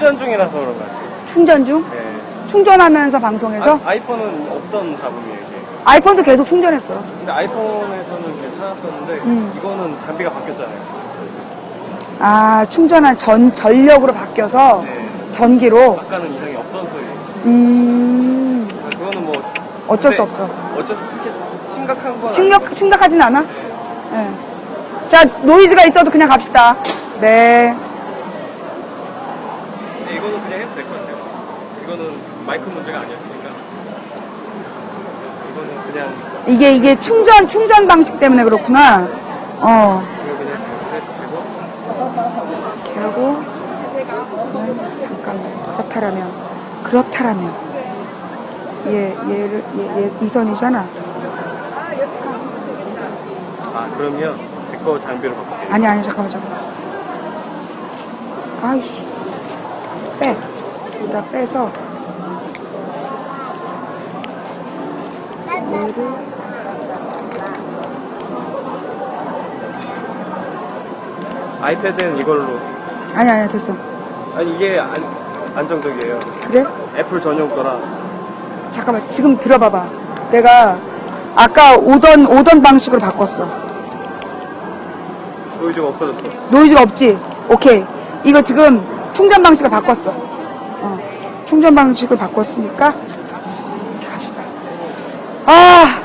충전 중이라서 그런 것 같아요. 충전 중? 네. 충전하면서 방송해서? 아이폰은 없던 잡음이에요, 이게. 아이폰도 계속 충전했어. 근데 아이폰에서는 괜찮았었는데, 이거는 장비가 바뀌었잖아요. 아, 충전한 전력으로 바뀌어서 네. 전기로? 아까는 이상이 없던 소리예요. 그거는 뭐. 어쩔 수 없어. 어차피 그렇게 심각한 건 아니고. 심각하진 않아? 네. 자, 노이즈가 있어도 그냥 갑시다. 네. 이거는 그냥 해도 될 것 같아요. 이거는 마이크 문제가 아니었으니까. 이거는 그냥. 이게 충전 방식 때문에 그렇구나. 이거 그냥 해주시고. 이렇게 하고. 잠깐만. 그렇다라면. 얘 이선이잖아. 아, 그러면 제 거 장비로 바꿀게요. 아니, 잠깐만. 아이씨. 둘 다 빼서. 얘를. 아이패드는 이걸로. 아니, 됐어. 아니, 이게 안정적이에요. 그래? 애플 전용 거라. 잠깐만, 지금 들어봐봐. 내가 아까 오던 방식으로 바꿨어. 노이즈가 없어졌어. 노이즈가 없지? 오케이. 이거 지금 충전 방식을 바꿨어. 충전 방식을 바꿨으니까 갑시다. 아,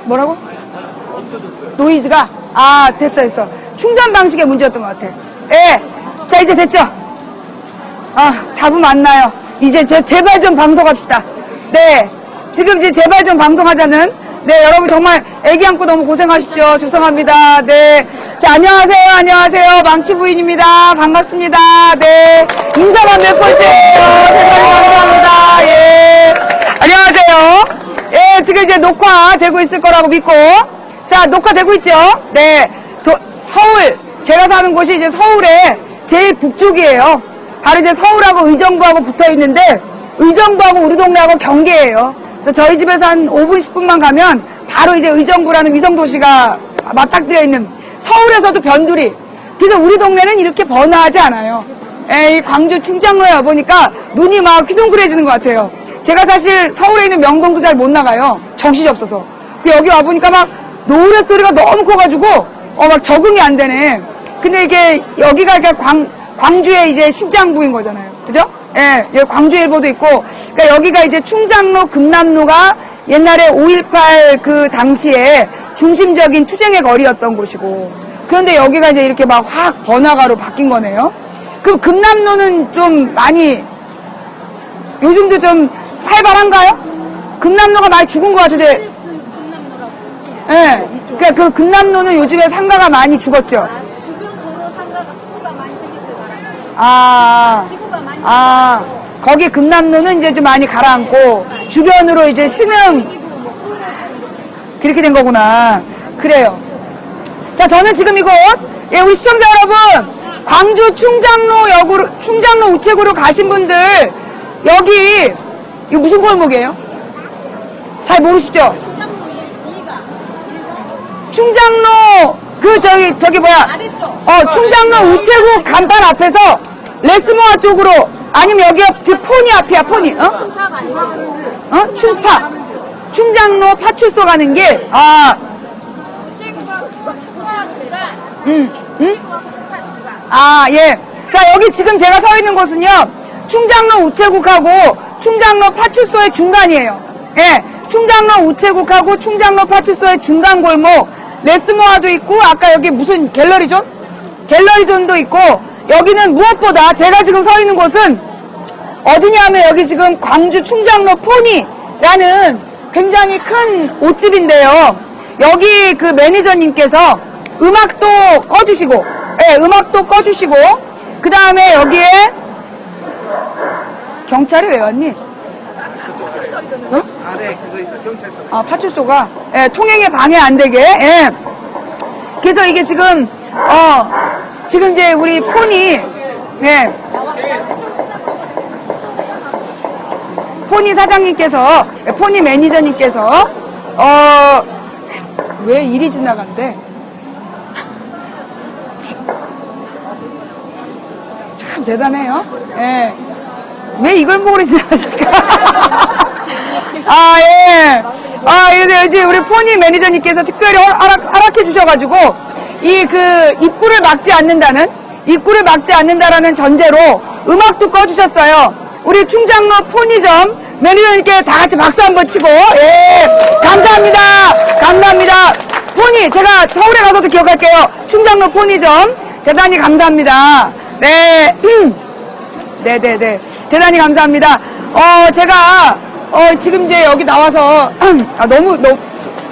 뭐라고? 노이즈가? 아, 됐어. 충전 방식의 문제였던 것 같아. 예. 자, 이제 됐죠? 아, 잡음 안 나요. 이제 제발 좀 방송합시다. 네. 지금 이제 제발 좀 방송하자는. 네, 여러분 정말 애기 안고 너무 고생하시죠. 죄송합니다. 네. 자, 안녕하세요. 망치 부인입니다. 반갑습니다. 네. 인사만 몇 번째예요. 대단히 감사합니다. 예. 안녕하세요. 예, 지금 이제 녹화되고 있을 거라고 믿고. 자, 녹화되고 있죠? 네. 서울, 제가 사는 곳이 이제 서울의 제일 북쪽이에요. 바로 이제 서울하고 의정부하고 붙어 있는데, 의정부하고 우리 동네하고 경계예요. 그래서 저희 집에서 한 5분, 10분만 가면 바로 이제 의정부라는 위성도시가 맞닥뜨려 있는 서울에서도 변두리. 그래서 우리 동네는 이렇게 번화하지 않아요. 이 광주 충장로에 와보니까 눈이 막 휘둥그레지는 것 같아요. 제가 사실 서울에 있는 명동도 잘 못 나가요. 정신이 없어서. 여기 와보니까 막 노랫소리가 너무 커가지고 막 적응이 안 되네. 근데 이게 여기가 광주의 이제 심장부인 거잖아요. 그죠? 예, 여기 광주일보도 있고, 그러니까 여기가 이제 충장로, 금남로가 옛날에 5.18 그 당시에 중심적인 투쟁의 거리였던 곳이고, 그런데 여기가 이제 이렇게 막 확 번화가로 바뀐 거네요. 그럼 금남로는 좀 많이, 요즘도 좀 활발한가요? 금남로가 많이 죽은 것 같은데, 예, 그러니까 그 금남로는 요즘에 상가가 많이 죽었죠. 주변 도로 상가가 수가 많이 생겼어요. 지구가 많이 거기 금남로는 이제 좀 많이 가라앉고 주변으로 이제 신흥 그렇게 된 거구나. 그래요. 자, 저는 지금 이곳 우리 시청자 여러분, 광주 충장로 우체국으로 가신 분들, 여기 이거 무슨 골목이에요? 잘 모르시죠? 충장로 저기 뭐야? 충장로 우체국 간판 앞에서 레스모아 쪽으로, 아니면 여기 지금 포니 앞이야, 포니. 충파. 충장로 파출소 가는 길. 예. 자, 여기 지금 제가 서 있는 곳은요, 충장로 우체국하고 충장로 파출소의 중간이에요. 예. 충장로 우체국하고 충장로 파출소의 중간 골목. 레스모아도 있고, 아까 여기 무슨 갤러리존? 갤러리존도 있고, 여기는 무엇보다 제가 지금 서 있는 곳은 어디냐면 여기 지금 광주 충장로 포니라는 굉장히 큰 옷집인데요. 여기 그 매니저님께서 음악도 꺼주시고, 그 다음에 여기에 경찰이 왜 왔니? 응? 네, 그거 있어, 경찰서. 파출소가, 통행에 방해 안 되게, 그래서 이게 지금, 지금 이제 우리 포니, 포니 사장님께서, 포니 매니저님께서, 왜 일이 지나간대? 참 대단해요. 예. 왜 이걸 보고 지나가실까? 아, 예. 아, 그래서 이제 우리 포니 매니저님께서 특별히 허락해 주셔가지고, 입구를 막지 않는다라는 전제로 음악도 꺼주셨어요. 우리 충장로 포니점 매니저님께 다 같이 박수 한번 치고, 예. 감사합니다. 감사합니다. 포니, 제가 서울에 가서도 기억할게요. 충장로 포니점. 대단히 감사합니다. 네. 네네네. 대단히 감사합니다. 제가, 지금 이제 여기 나와서, 너무,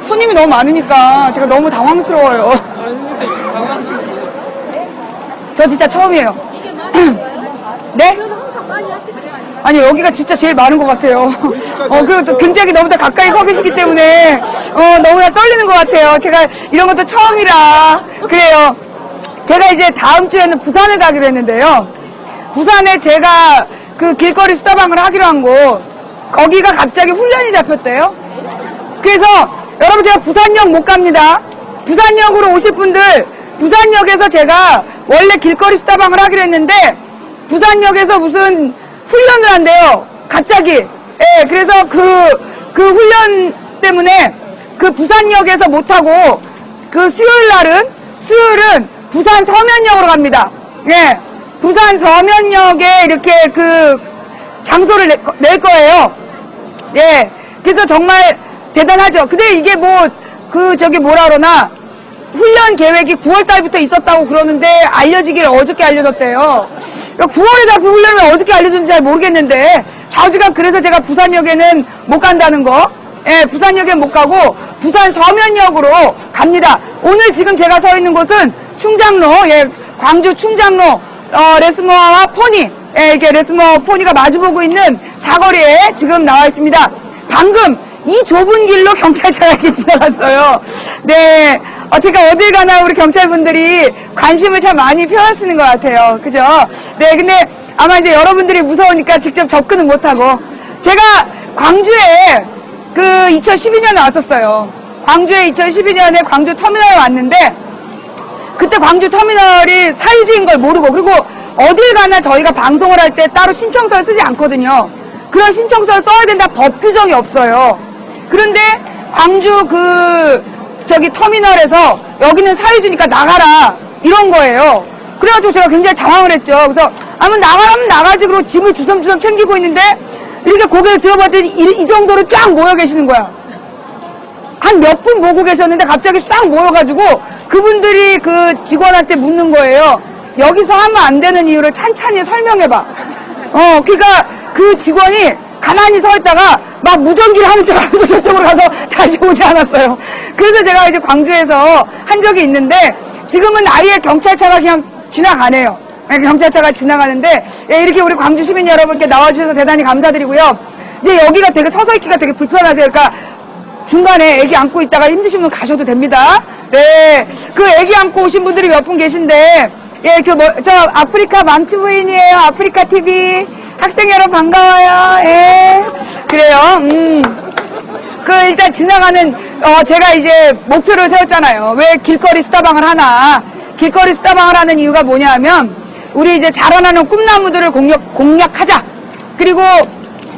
손님이 너무 많으니까 제가 너무 당황스러워요. 저 진짜 처음이에요. 네? 아니, 여기가 진짜 제일 많은 것 같아요. 그리고 또 굉장히 너무나 가까이 서 계시기 때문에, 너무나 떨리는 것 같아요. 제가 이런 것도 처음이라. 그래요. 제가 이제 다음 주에는 부산을 가기로 했는데요. 부산에 제가 그 길거리 수다방을 하기로 한 곳, 거기가 갑자기 훈련이 잡혔대요. 그래서 여러분 제가 부산역 못 갑니다. 부산역으로 오실 분들, 부산역에서 제가 원래 길거리 수다방을 하기로 했는데, 부산역에서 무슨 훈련을 한대요. 갑자기. 예, 그래서 그 훈련 때문에 그 부산역에서 못하고, 수요일은 부산 서면역으로 갑니다. 예. 부산 서면역에 이렇게 장소를 낼 거예요. 예. 그래서 정말 대단하죠. 근데 이게 뭐라 그러나, 훈련 계획이 9월달부터 있었다고 그러는데, 알려지기를 어저께 알려졌대요. 9월에 잡힌 훈련을 어저께 알려줬는지 잘 모르겠는데, 좌우지간 그래서 제가 부산역에는 못 간다는 거. 예, 부산역에 못 가고, 부산 서면역으로 갑니다. 오늘 지금 제가 서 있는 곳은 충장로, 예, 광주 충장로, 레스모아와 포니, 예, 이렇게 레스모아와 포니가 마주보고 있는 사거리에 지금 나와 있습니다. 방금 이 좁은 길로 경찰차가 이렇게 지나갔어요. 네. 제가 어딜 가나 우리 경찰분들이 관심을 참 많이 표하시는 것 같아요. 그죠? 네, 근데 아마 이제 여러분들이 무서우니까 직접 접근은 못하고. 제가 광주에 2012년에 왔었어요. 광주에 2012년에 광주 터미널에 왔는데, 그때 광주 터미널이 사유지인 걸 모르고, 그리고 어딜 가나 저희가 방송을 할 때 따로 신청서를 쓰지 않거든요. 그런 신청서를 써야 된다 법 규정이 없어요. 그런데 광주 터미널에서 여기는 사유지니까 나가라 이런 거예요. 그래가지고 제가 굉장히 당황을 했죠. 그래서 나가라면 나가지. 그러고 짐을 주섬주섬 챙기고 있는데 이렇게 고개를 들어봤더니 이 정도로 쫙 모여 계시는 거야. 한 몇 분 보고 계셨는데 갑자기 싹 모여가지고 그분들이 그 직원한테 묻는 거예요. 여기서 하면 안 되는 이유를 찬찬히 설명해봐. 그러니까 그 직원이 가만히 서 있다가 막 무전기를 하는 척 하면서 저쪽으로 가서 다시 오지 않았어요. 그래서 제가 이제 광주에서 한 적이 있는데, 지금은 아예 경찰차가 그냥 지나가네요. 경찰차가 지나가는데, 예, 이렇게 우리 광주 시민 여러분께 나와주셔서 대단히 감사드리고요. 근데 여기가 되게 서서 있기가 되게 불편하세요. 그러니까 중간에 애기 안고 있다가 힘드신 분 가셔도 됩니다. 네. 그 애기 안고 오신 분들이 몇 분 계신데, 예, 저 아프리카 맘치 부인이에요. 아프리카 TV. 학생 여러분 반가워요. 예. 그래요. 일단 지나가는, 제가 이제 목표를 세웠잖아요. 왜 길거리 수다방을 하나. 길거리 수다방을 하는 이유가 뭐냐 하면, 우리 이제 자라나는 꿈나무들을 공략하자. 그리고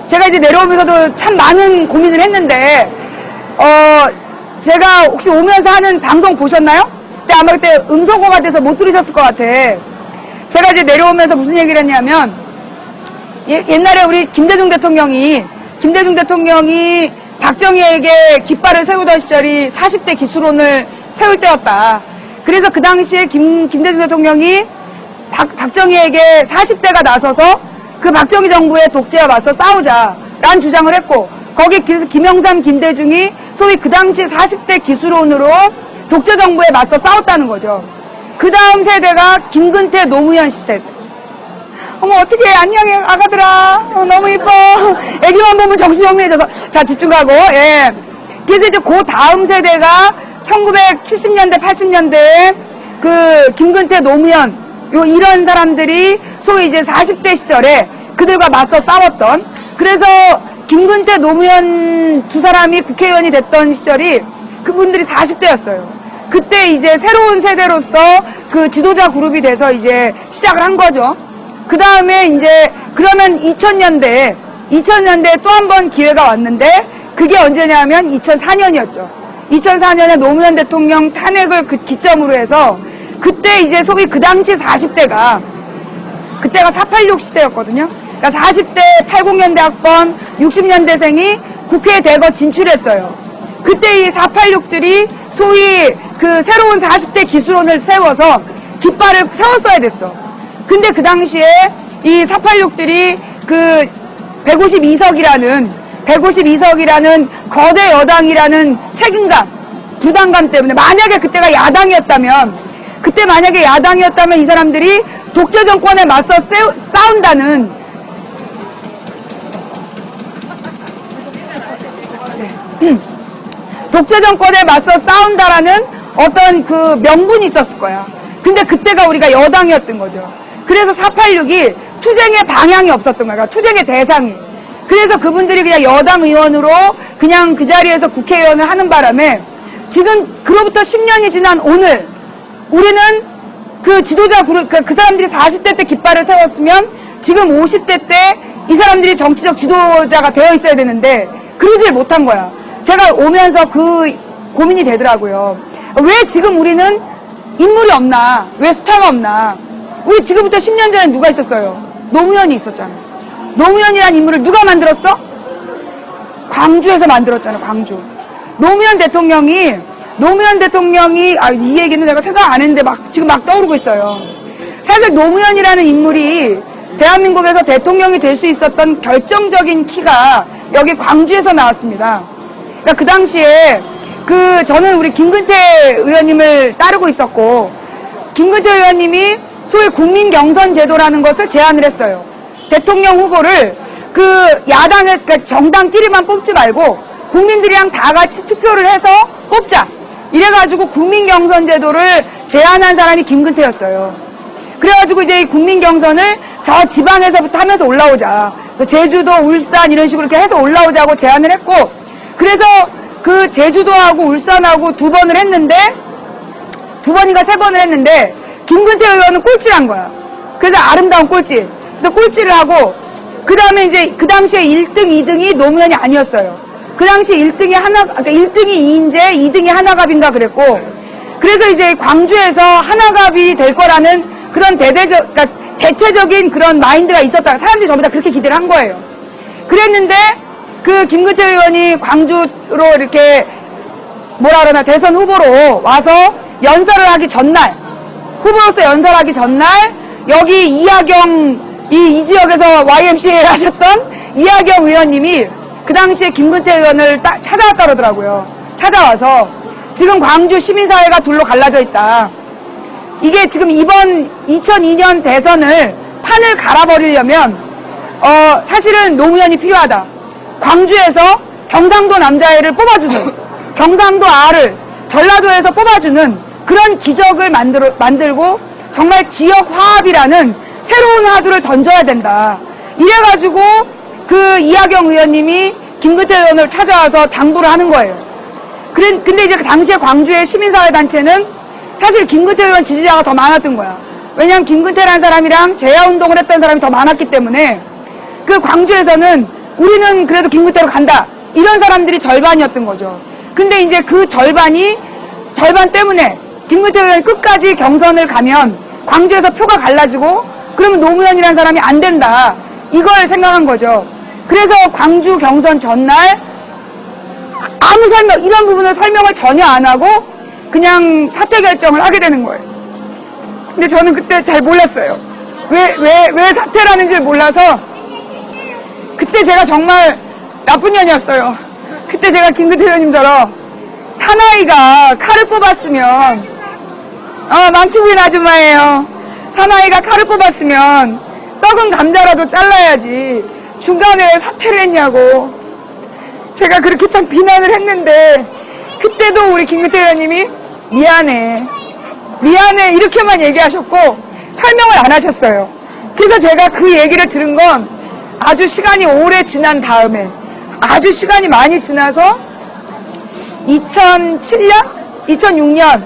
제가 이제 내려오면서도 참 많은 고민을 했는데, 제가 혹시 오면서 하는 방송 보셨나요? 근데 아마 그때 음소거가 돼서 못 들으셨을 것 같아. 제가 이제 내려오면서 무슨 얘기를 했냐면, 옛날에 우리 김대중 대통령이 박정희에게 깃발을 세우던 시절이 40대 기수론을 세울 때였다. 그래서 그 당시에 김대중 대통령이 박정희에게 40대가 나서서 그 박정희 정부의 독재와 맞서 싸우자라는 주장을 했고, 그래서 김영삼, 김대중이 소위 그 당시 40대 기수론으로 독재 정부에 맞서 싸웠다는 거죠. 그 다음 세대가 김근태, 노무현 시대. 어머, 어떡해. 안녕해, 아가들아. 너무 이뻐. 애기만 보면 정신이 혼미해져서. 자, 집중하고, 예. 그래서 이제 그 다음 세대가 1970년대, 80년대에 김근태, 노무현, 이런 사람들이 소위 이제 40대 시절에 그들과 맞서 싸웠던. 그래서 김근태, 노무현 두 사람이 국회의원이 됐던 시절이 그분들이 40대였어요. 그때 이제 새로운 세대로서 그 지도자 그룹이 돼서 이제 시작을 한 거죠. 그 다음에 이제 그러면 2000년대에 또 한 번 기회가 왔는데 그게 언제냐면 2004년이었죠. 2004년에 노무현 대통령 탄핵을 기점으로 해서 그때 이제 소위 그 당시 40대가 그때가 486 시대였거든요. 그러니까 40대 80년대 학번 60년대생이 국회에 대거 진출했어요. 그때 이 486들이 소위 그 새로운 40대 기수론을 세워서 깃발을 세웠어야 됐어. 근데 그 당시에 이 486들이 그 152석이라는 거대 여당이라는 책임감, 부담감 때문에 만약에 그때가 야당이었다면 이 사람들이 독재 정권에 맞서 싸운다는 독재 정권에 맞서 싸운다라는 어떤 그 명분이 있었을 거야. 근데 그때가 우리가 여당이었던 거죠. 그래서 486이 투쟁의 방향이 없었던 거야. 투쟁의 대상이. 그래서 그분들이 그냥 여당 의원으로 그냥 그 자리에서 국회의원을 하는 바람에 지금 그로부터 10년이 지난 오늘 우리는 그 지도자 그룹, 그 사람들이 40대 때 깃발을 세웠으면 지금 50대 때 이 사람들이 정치적 지도자가 되어 있어야 되는데 그러질 못한 거야. 제가 오면서 그 고민이 되더라고요. 왜 지금 우리는 인물이 없나? 왜 스타가 없나? 우리 지금부터 10년 전에 누가 있었어요? 노무현이 있었잖아. 노무현이라는 인물을 누가 만들었어? 광주에서 만들었잖아, 광주. 노무현 대통령이 이 얘기는 내가 생각 안 했는데 지금 막 떠오르고 있어요. 사실 노무현이라는 인물이 대한민국에서 대통령이 될 수 있었던 결정적인 키가 여기 광주에서 나왔습니다. 그러니까 그 당시에 저는 우리 김근태 의원님을 따르고 있었고, 김근태 의원님이 소위 국민경선 제도라는 것을 제안을 했어요. 대통령 후보를 야당의 정당끼리만 뽑지 말고 국민들이랑 다 같이 투표를 해서 뽑자. 이래가지고 국민경선 제도를 제안한 사람이 김근태였어요. 그래가지고 이제 이 국민경선을 저 지방에서부터 하면서 올라오자. 그래서 제주도, 울산 이런 식으로 이렇게 해서 올라오자고 제안을 했고, 그래서 그 제주도하고 울산하고 두 번인가 세 번을 했는데 김근태 의원은 꼴찌를 한 거야. 그래서 아름다운 꼴찌. 그래서 꼴찌를 하고 그 다음에 이제 그 당시에 1등, 2등이 노무현이 아니었어요. 그 당시 1등이 1등이 이인재, 2등이 하나갑인가 그랬고, 그래서 이제 광주에서 하나갑이 될 거라는 그런 그러니까 대체적인 그런 마인드가 있었다. 사람들이 전부 다 그렇게 기대를 한 거예요. 그랬는데 그 김근태 의원이 광주로 이렇게 대선 후보로 와서 연설을 하기 전날, 후보로서 연설하기 전날 여기 이하경 이 지역에서 YMCA를 하셨던 이하경 의원님이 그 당시에 김근태 의원을 찾아왔다 그러더라고요. 찾아와서 지금 광주 시민사회가 둘로 갈라져 있다. 이게 지금 이번 2002년 대선을 판을 갈아버리려면 사실은 노무현이 필요하다. 광주에서 경상도 남자애를 뽑아주는, 경상도 아를 전라도에서 뽑아주는 그런 기적을 만들고 정말 지역 화합이라는 새로운 화두를 던져야 된다. 이래가지고 그 이하경 의원님이 김근태 의원을 찾아와서 당부를 하는 거예요. 근데 이제 그 당시에 광주의 시민사회단체는 사실 김근태 의원 지지자가 더 많았던 거야. 왜냐하면 김근태라는 사람이랑 재야운동을 했던 사람이 더 많았기 때문에 그 광주에서는 우리는 그래도 김근태로 간다. 이런 사람들이 절반이었던 거죠. 근데 이제 그 절반 때문에 김근태 의원이 끝까지 경선을 가면 광주에서 표가 갈라지고 그러면 노무현이라는 사람이 안 된다. 이걸 생각한 거죠. 그래서 광주 경선 전날 아무 이런 부분을 설명을 전혀 안 하고 그냥 사퇴 결정을 하게 되는 거예요. 근데 저는 그때 잘 몰랐어요. 왜 사퇴를 하는지 몰라서 그때 제가 정말 나쁜 년이었어요. 그때 제가 김근태 의원님처럼 사나이가 칼을 뽑았으면 망치 부린 아줌마예요. 사나이가 칼을 뽑았으면 썩은 감자라도 잘라야지 중간에 왜 사퇴를 했냐고 제가 그렇게 참 비난을 했는데 그때도 우리 김근태 의원님이 미안해 이렇게만 얘기하셨고 설명을 안 하셨어요. 그래서 제가 그 얘기를 들은 건 아주 시간이 오래 지난 다음에 아주 시간이 많이 지나서 2007년? 2006년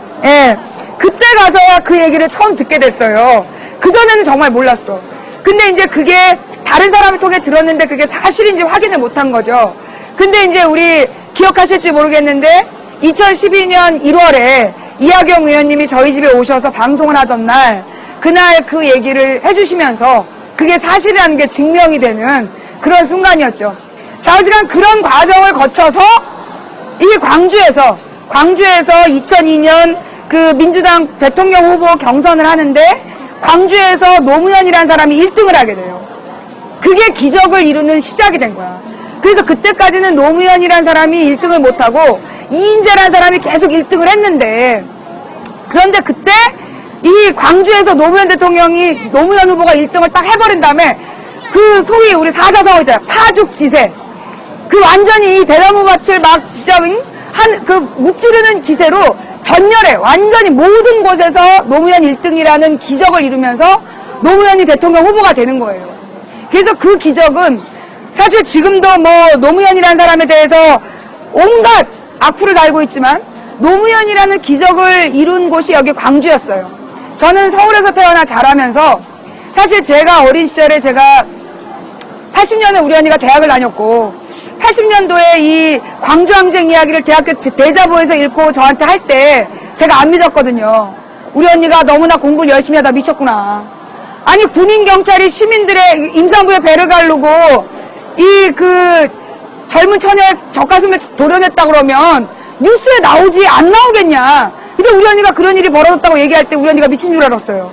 그때 가서야 그 얘기를 처음 듣게 됐어요. 그전에는 정말 몰랐어. 근데 이제 그게 다른 사람을 통해 들었는데 그게 사실인지 확인을 못한 거죠. 근데 이제 우리 기억하실지 모르겠는데 2012년 1월에 이하경 의원님이 저희 집에 오셔서 방송을 하던 날, 그날 그 얘기를 해주시면서 그게 사실이라는 게 증명이 되는 그런 순간이었죠. 좌우지간 그런 과정을 거쳐서 이 광주에서 2002년 그 민주당 대통령 후보 경선을 하는데 광주에서 노무현이라는 사람이 1등을 하게 돼요. 그게 기적을 이루는 시작이 된 거야. 그래서 그때까지는 노무현이라는 사람이 1등을 못하고 이인재라는 사람이 계속 1등을 했는데, 그런데 그때 이 광주에서 노무현 후보가 1등을 딱 해버린 다음에 그 소위 우리 사자성어 있잖아요. 파죽지세. 그 완전히 대나무 밭을 막 진짜 그 무찌르는 기세로 전열에 완전히 모든 곳에서 노무현 1등이라는 기적을 이루면서 노무현이 대통령 후보가 되는 거예요. 그래서 그 기적은 사실 지금도 뭐 노무현이라는 사람에 대해서 온갖 악플을 달고 있지만 노무현이라는 기적을 이룬 곳이 여기 광주였어요. 저는 서울에서 태어나 자라면서 사실 제가 어린 시절에 제가 80년에 우리 언니가 대학을 다녔고 80년도에 이 광주항쟁 이야기를 대학교 대자보에서 읽고 저한테 할 때 제가 안 믿었거든요. 우리 언니가 너무나 공부를 열심히 하다 미쳤구나. 아니 군인 경찰이 시민들의 임산부의 배를 가르고 이 그 젊은 처녀의 젖가슴을 도려냈다 그러면 뉴스에 나오지 안 나오겠냐. 근데 우리 언니가 그런 일이 벌어졌다고 얘기할 때 우리 언니가 미친 줄 알았어요.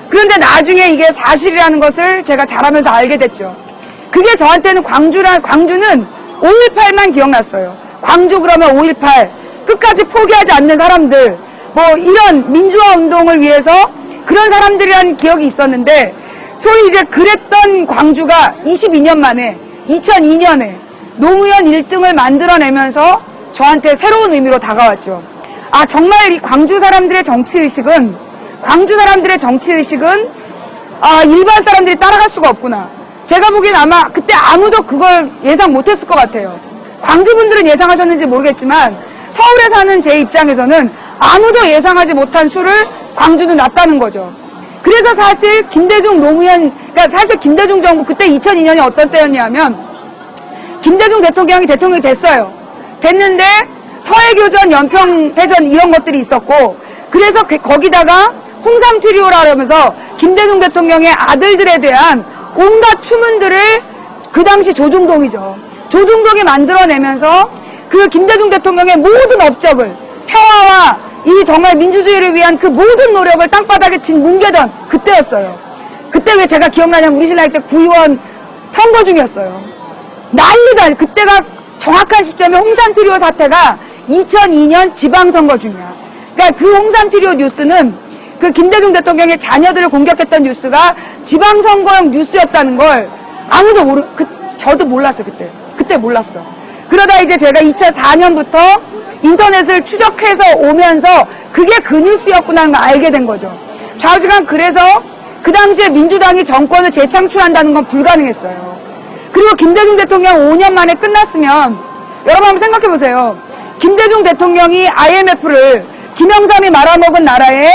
그런데 나중에 이게 사실이라는 것을 제가 자라면서 알게 됐죠. 그게 저한테는 광주는 5.18만 기억났어요. 광주 그러면 5.18 끝까지 포기하지 않는 사람들, 뭐 이런 민주화 운동을 위해서 그런 사람들이라는 기억이 있었는데, 소위 이제 그랬던 광주가 22년 만에 2002년에 노무현 1등을 만들어내면서 저한테 새로운 의미로 다가왔죠. 아, 정말 이 광주 사람들의 정치의식은 일반 사람들이 따라갈 수가 없구나. 제가 보기엔 아마 그때 아무도 그걸 예상 못했을 것 같아요. 광주분들은 예상하셨는지 모르겠지만 서울에 사는 제 입장에서는 아무도 예상하지 못한 수를 광주는 놨다는 거죠. 그래서 사실 그러니까 사실 김대중 정부, 그때 2002년이 어떤 때였냐면 김대중 대통령이 됐어요. 됐는데 서해교전, 연평해전 이런 것들이 있었고, 그래서 거기다가 홍삼 트리오라 그러면서 김대중 대통령의 아들들에 대한 온갖 추문들을 그 당시 조중동이죠. 조중동이 만들어내면서 그 김대중 대통령의 모든 업적을, 평화와 이 정말 민주주의를 위한 그 모든 노력을 땅바닥에 뭉개던 그때였어요. 그때 왜 제가 기억나냐면 우리 신랑 때 구의원 선거 중이었어요. 난리가 아니에요. 그때가 정확한 시점에 홍삼 트리오 사태가 2002년 지방선거 중이야. 그러니까 그 홍삼 트리오 뉴스는 그 김대중 대통령의 자녀들을 공격했던 뉴스가 지방선거용 뉴스였다는 걸 아무도 저도 몰랐어요, 그때 몰랐어. 그러다 이제 제가 2004년부터 인터넷을 추적해서 오면서 그게 그 뉴스였구나는 걸 알게 된 거죠. 좌우지간 그래서 그 당시에 민주당이 정권을 재창출한다는 건 불가능했어요. 그리고 김대중 대통령 5년 만에 끝났으면 여러분 한번 생각해 보세요. 김대중 대통령이 IMF를 김영삼이 말아먹은 나라에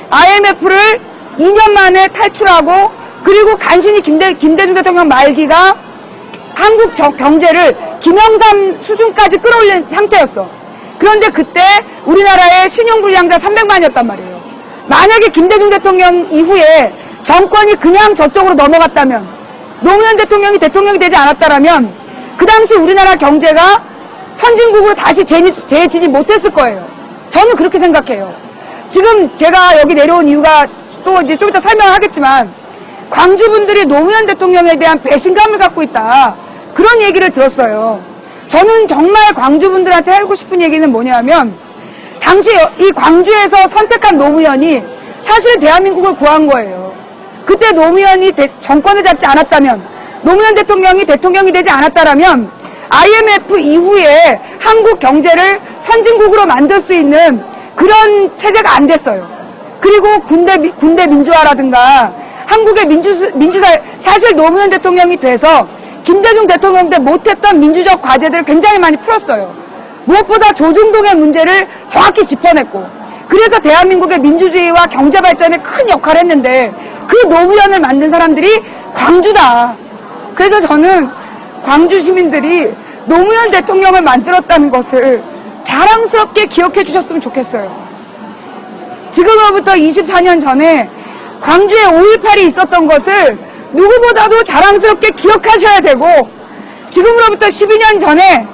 IMF를 2년 만에 탈출하고, 그리고 간신히 김대중 대통령 말기가 한국 경제를 김영삼 수준까지 끌어올린 상태였어. 그런데 그때 우리나라의 신용불량자 300만이었단 말이에요. 만약에 김대중 대통령 이후에 정권이 그냥 저쪽으로 넘어갔다면, 노무현 대통령이 되지 않았다라면 그 당시 우리나라 경제가 선진국으로 다시 재진입 못했을 거예요. 저는 그렇게 생각해요. 지금 제가 여기 내려온 이유가 또 이제 좀 이따 설명을 하겠지만, 광주분들이 노무현 대통령에 대한 배신감을 갖고 있다, 그런 얘기를 들었어요. 저는 정말 광주분들한테 하고 싶은 얘기는 뭐냐면, 당시 이 광주에서 선택한 노무현이 사실 대한민국을 구한 거예요. 그때 노무현이 정권을 잡지 않았다면, 노무현 대통령이 되지 않았다라면 IMF 이후에 한국 경제를 선진국으로 만들 수 있는 그런 체제가 안 됐어요. 그리고 군대 민주화라든가 한국의 민주사, 사실 노무현 대통령이 돼서 김대중 대통령 때 못했던 민주적 과제들을 굉장히 많이 풀었어요. 무엇보다 조중동의 문제를 정확히 짚어냈고, 그래서 대한민국의 민주주의와 경제 발전에 큰 역할을 했는데, 그 노무현을 만든 사람들이 광주다. 그래서 저는 광주 시민들이 노무현 대통령을 만들었다는 것을 자랑스럽게 기억해 주셨으면 좋겠어요. 지금으로부터 24년 전에 광주에 5.18이 있었던 것을 누구보다도 자랑스럽게 기억하셔야 되고, 지금으로부터 12년 전에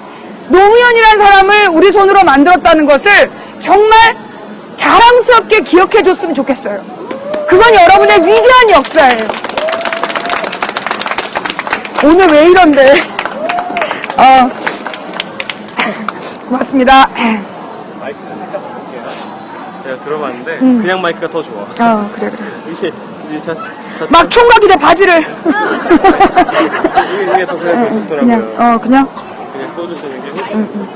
노무현이라는 사람을 우리 손으로 만들었다는 것을 정말 자랑스럽게 기억해 줬으면 좋겠어요. 그건 여러분의 위대한 역사예요. 오늘 왜 이런데? 고맙습니다. 마이크 살짝 바꿀게요. 제가 들어봤는데 그냥 마이크가 더 좋아. 그래. 이게 막 총각이 돼, 바지를. 이게 더 그냥 좋더라고요. 그냥. 그냥 꺼주시는 게 훨씬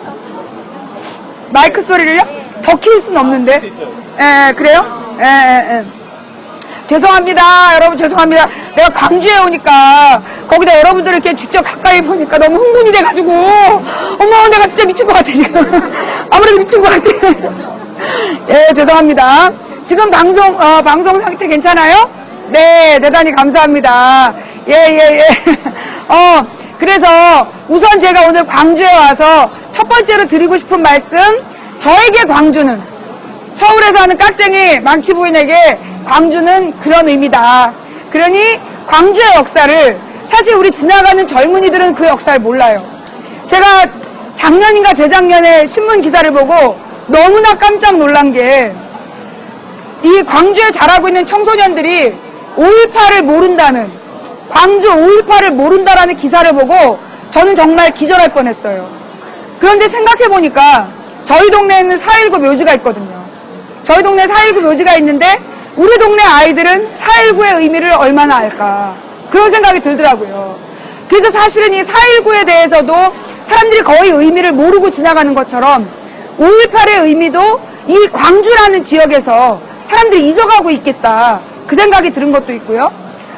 마이크 소리를요? 더 키울 순 없는데. 수 있어요. 그래요? 죄송합니다. 여러분, 죄송합니다. 내가 광주에 오니까, 거기다 여러분들을 이렇게 직접 가까이 보니까 너무 흥분이 돼가지고, 어머, 내가 진짜 미친 것 같아, 지금. 아무래도 미친 것 같아. 죄송합니다. 지금 방송 상태 괜찮아요? 네, 대단히 감사합니다. 그래서 우선 제가 오늘 광주에 와서 첫 번째로 드리고 싶은 말씀, 저에게 광주는, 서울에 사는 깍쟁이 망치 부인에게 광주는 그런 의미다. 그러니 광주의 역사를, 사실 우리 지나가는 젊은이들은 그 역사를 몰라요. 제가 작년인가 재작년에 신문 기사를 보고 너무나 깜짝 놀란 게, 이 광주에 자라고 있는 청소년들이 5.18을 모른다는, 광주 5.18을 모른다라는 기사를 보고 저는 정말 기절할 뻔했어요. 그런데 생각해보니까 저희 동네에는 4.19 묘지가 있거든요. 저희 동네에 4.19 묘지가 있는데 우리 동네 아이들은 4.19의 의미를 얼마나 알까, 그런 생각이 들더라고요. 그래서 사실은 이 4.19에 대해서도 사람들이 거의 의미를 모르고 지나가는 것처럼 5.18의 의미도 이 광주라는 지역에서 사람들이 잊어가고 있겠다, 그 생각이 들은 것도 있고요.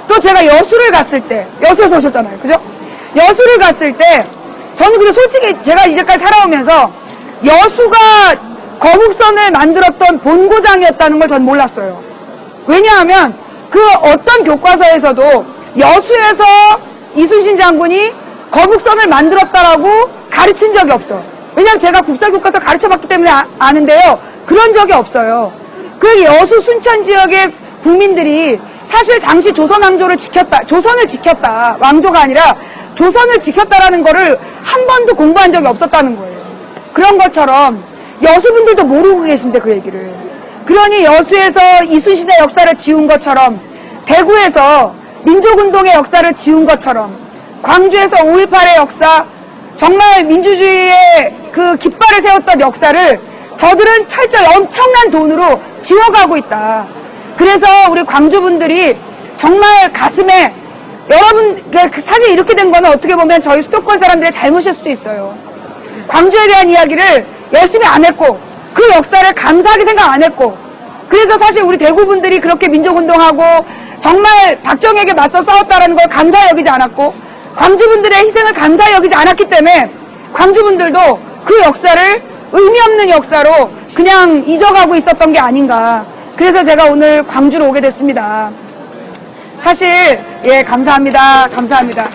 또 제가 여수를 갔을 때, 여수에서 오셨잖아요, 그죠? 여수를 갔을 때 저는 근데 솔직히 제가 이제까지 살아오면서 여수가 거북선을 만들었던 본고장이었다는 걸 전 몰랐어요. 왜냐하면 그 어떤 교과서에서도 여수에서 이순신 장군이 거북선을 만들었다라고 가르친 적이 없어. 왜냐하면 제가 국사교과서 가르쳐봤기 때문에 아는데요, 그런 적이 없어요. 그 여수 순천 지역의 국민들이 사실 당시 조선왕조를 지켰다, 조선을 지켰다, 왕조가 아니라 조선을 지켰다라는 거를 한 번도 공부한 적이 없었다는 거예요. 그런 것처럼 여수분들도 모르고 계신데 그 얘기를. 그러니 여수에서 이순신의 역사를 지운 것처럼, 대구에서 민족운동의 역사를 지운 것처럼, 광주에서 5.18의 역사, 정말 민주주의의 그 깃발을 세웠던 역사를 저들은 철저히 엄청난 돈으로 지워가고 있다. 그래서 우리 광주분들이 정말 가슴에, 여러분, 사실 이렇게 된 거는 어떻게 보면 저희 수도권 사람들의 잘못일 수도 있어요. 광주에 대한 이야기를 열심히 안 했고, 그 역사를 감사하게 생각 안 했고, 그래서 사실 우리 대구분들이 그렇게 민족운동하고 정말 박정희에게 맞서 싸웠다는 걸 감사히 여기지 않았고, 광주분들의 희생을 감사히 여기지 않았기 때문에 광주분들도 그 역사를 의미 없는 역사로 그냥 잊어가고 있었던 게 아닌가. 그래서 제가 오늘 광주로 오게 됐습니다. 사실 감사합니다. 감사합니다.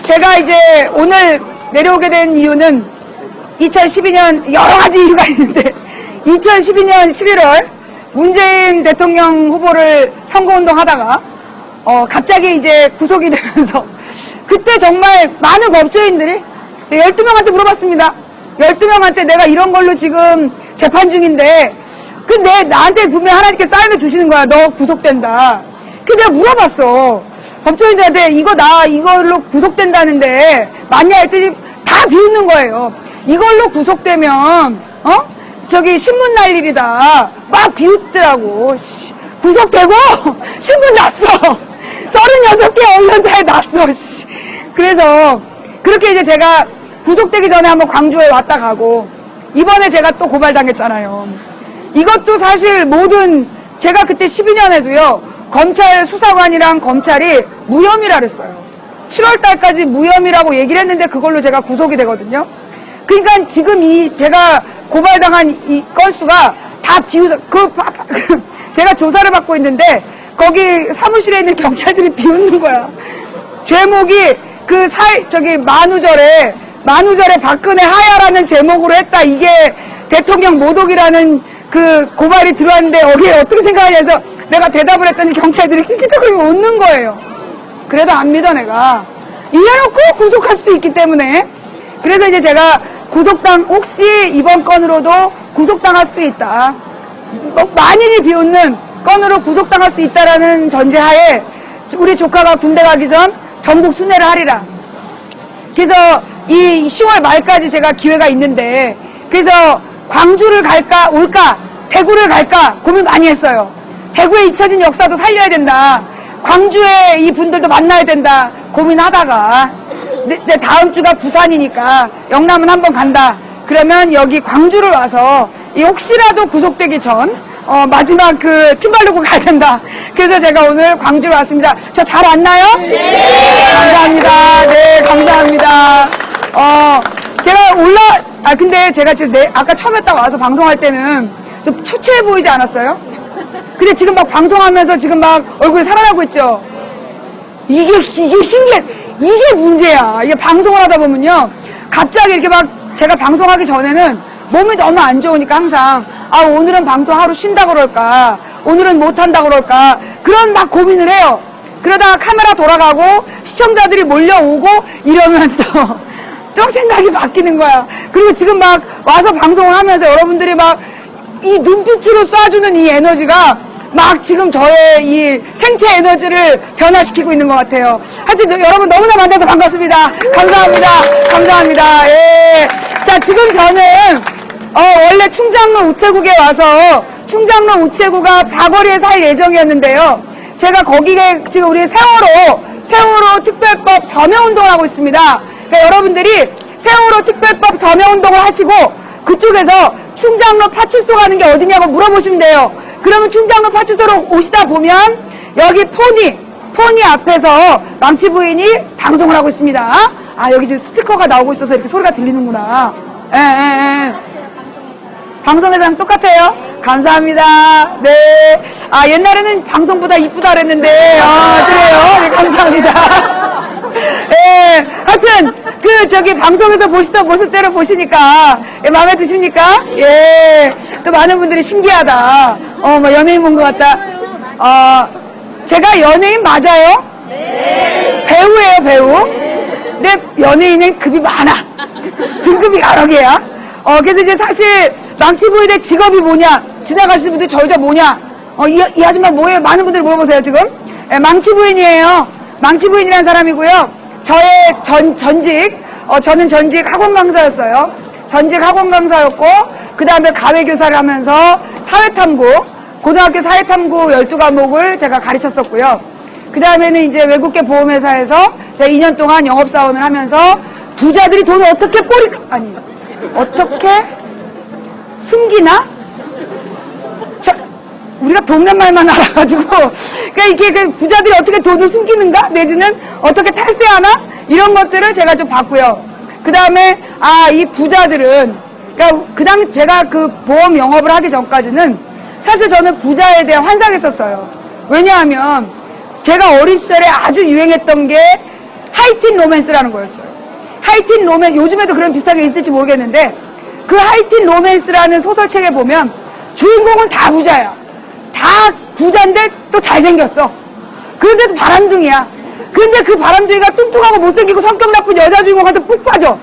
제가 이제 오늘 내려오게 된 이유는 2012년 여러 가지 이유가 있는데, 2012년 11월 문재인 대통령 후보를 선거운동 하다가 갑자기 이제 구속이 되면서, 그때 정말 많은 법조인들이 12명한테 물어봤습니다. 12명한테 내가 이런 걸로 지금 재판 중인데, 근데 나한테 분명 하나님께 사인을 주시는 거야. 너 구속된다. 근데 내가 물어봤어. 법조인들한테 이걸로 구속된다는데 맞냐 했더니 다 비웃는 거예요. 이걸로 구속되면 저기 신문 날 일이다. 막 비웃더라고. 구속되고 신문 났어. 36개 언론사에 났어. 그래서 그렇게 이제 제가 구속되기 전에 한번 광주에 왔다 가고, 이번에 제가 또 고발당했잖아요. 이것도 사실 제가 그때 12년에도요, 검찰 수사관이랑 검찰이 무혐의라 그랬어요. 7월 달까지 무혐의라고 얘기를 했는데 그걸로 제가 구속이 되거든요. 그러니까 지금 제가 고발당한 이 건수가 다 제가 조사를 받고 있는데 거기 사무실에 있는 경찰들이 비웃는 거야. 제목이 만우절에 박근혜 하야라는 제목으로 했다. 이게 대통령 모독이라는 그 고발이 들어왔는데 여기에 어떻게 생각하냐 해서 내가 대답을 했더니 경찰들이 킥킥거리고 웃는 거예요. 그래도 안 믿어 내가. 이래놓고 구속할 수도 있기 때문에. 그래서 이제 제가 혹시 이번 건으로도 구속당할 수 있다. 만인이 비웃는 건으로 구속당할 수 있다라는 전제하에 우리 조카가 군대 가기 전 전국 순회를 하리라. 그래서 이 10월 말까지 제가 기회가 있는데 그래서 광주를 올까 대구를 갈까 고민 많이 했어요. 대구에 잊혀진 역사도 살려야 된다. 광주에 이 분들도 만나야 된다. 고민하다가 이제 다음 주가 부산이니까 영남은 한번 간다. 그러면 여기 광주를 와서 혹시라도 구속되기 전 마지막 팀발로고 가야 된다. 그래서 제가 오늘 광주로 왔습니다. 저 잘 왔나요? 네. 감사합니다. 네, 감사합니다. 근데 제가 지금 아까 처음에 딱 와서 방송할 때는 좀 초췌해 보이지 않았어요? 근데 지금 막 방송하면서 지금 막 얼굴이 살아나고 있죠? 이게 신기해. 이게 문제야. 이게 방송을 하다 보면요. 갑자기 이렇게 막 제가 방송하기 전에는 몸이 너무 안 좋으니까 항상 오늘은 방송 하루 쉰다 그럴까? 오늘은 못한다 그럴까? 그런 막 고민을 해요. 그러다가 카메라 돌아가고 시청자들이 몰려오고 이러면 또 생각이 바뀌는 거야. 그리고 지금 막 와서 방송을 하면서 여러분들이 막 이 눈빛으로 쏴주는 이 에너지가 막 지금 저의 이 생체 에너지를 변화시키고 있는 것 같아요. 하여튼 여러분 너무나 만나서 반갑습니다. 감사합니다. 감사합니다. 예. 자, 지금 저는 원래 충장로 우체국에 와서 충장로 우체국가 사거리에 살 예정이었는데요. 제가 거기에 지금 우리 세월호 특별법 서명운동을 하고 있습니다. 그러니까 여러분들이 세월호 특별법 서명운동을 하시고 그쪽에서 충장로 파출소 가는 게 어디냐고 물어보시면 돼요. 그러면 충장로 파출소로 오시다 보면 여기 포니 앞에서 망치 부인이 방송을 하고 있습니다. 여기 지금 스피커가 나오고 있어서 이렇게 소리가 들리는구나. 예. 방송에서랑 똑같아요. 감사합니다. 네. 옛날에는 방송보다 이쁘다 그랬는데, 그래요. 네, 감사합니다. 예. 하여튼, 방송에서 보시던 모습대로 보시니까, 마음에 드십니까? 예. 또 많은 분들이 신기하다. 연예인 본 것 같다. 제가 연예인 맞아요? 네. 배우예요, 배우. 근데 연예인은 급이 많아. 등급이 여러 개야. 그래서 이제 사실 망치부인의 직업이 뭐냐? 지나가시는 분들 저 여자 뭐냐? 이 아줌마 뭐예요? 많은 분들이 물어보세요, 지금. 예, 망치부인이에요. 망치부인이라는 사람이고요. 저의 저는 전직 학원 강사였어요. 전직 학원 강사였고, 그 다음에 가외교사를 하면서 고등학교 사회탐구 12과목을 제가 가르쳤었고요. 그 다음에는 이제 외국계 보험회사에서 제가 2년 동안 영업사원을 하면서 부자들이 돈을 어떻게 어떻게 숨기나? 우리가 동네 말만 알아가지고, 그러니까 이게 부자들이 어떻게 돈을 숨기는가? 내지는 어떻게 탈세하나? 이런 것들을 제가 좀 봤고요. 그 다음에, 이 부자들은, 그러니까 제가 보험 영업을 하기 전까지는 사실 저는 부자에 대한 환상했었어요. 왜냐하면 제가 어린 시절에 아주 유행했던 게 하이틴 로맨스라는 거였어요. 하이틴 로맨스, 요즘에도 그런 비슷하게 있을지 모르겠는데 그 하이틴 로맨스라는 소설책에 보면 주인공은 다 부자야. 다 부자인데 또 잘생겼어. 그런데도 바람둥이야. 근데 그 바람둥이가 뚱뚱하고 못생기고 성격 나쁜 여자 주인공한테 푹 빠져.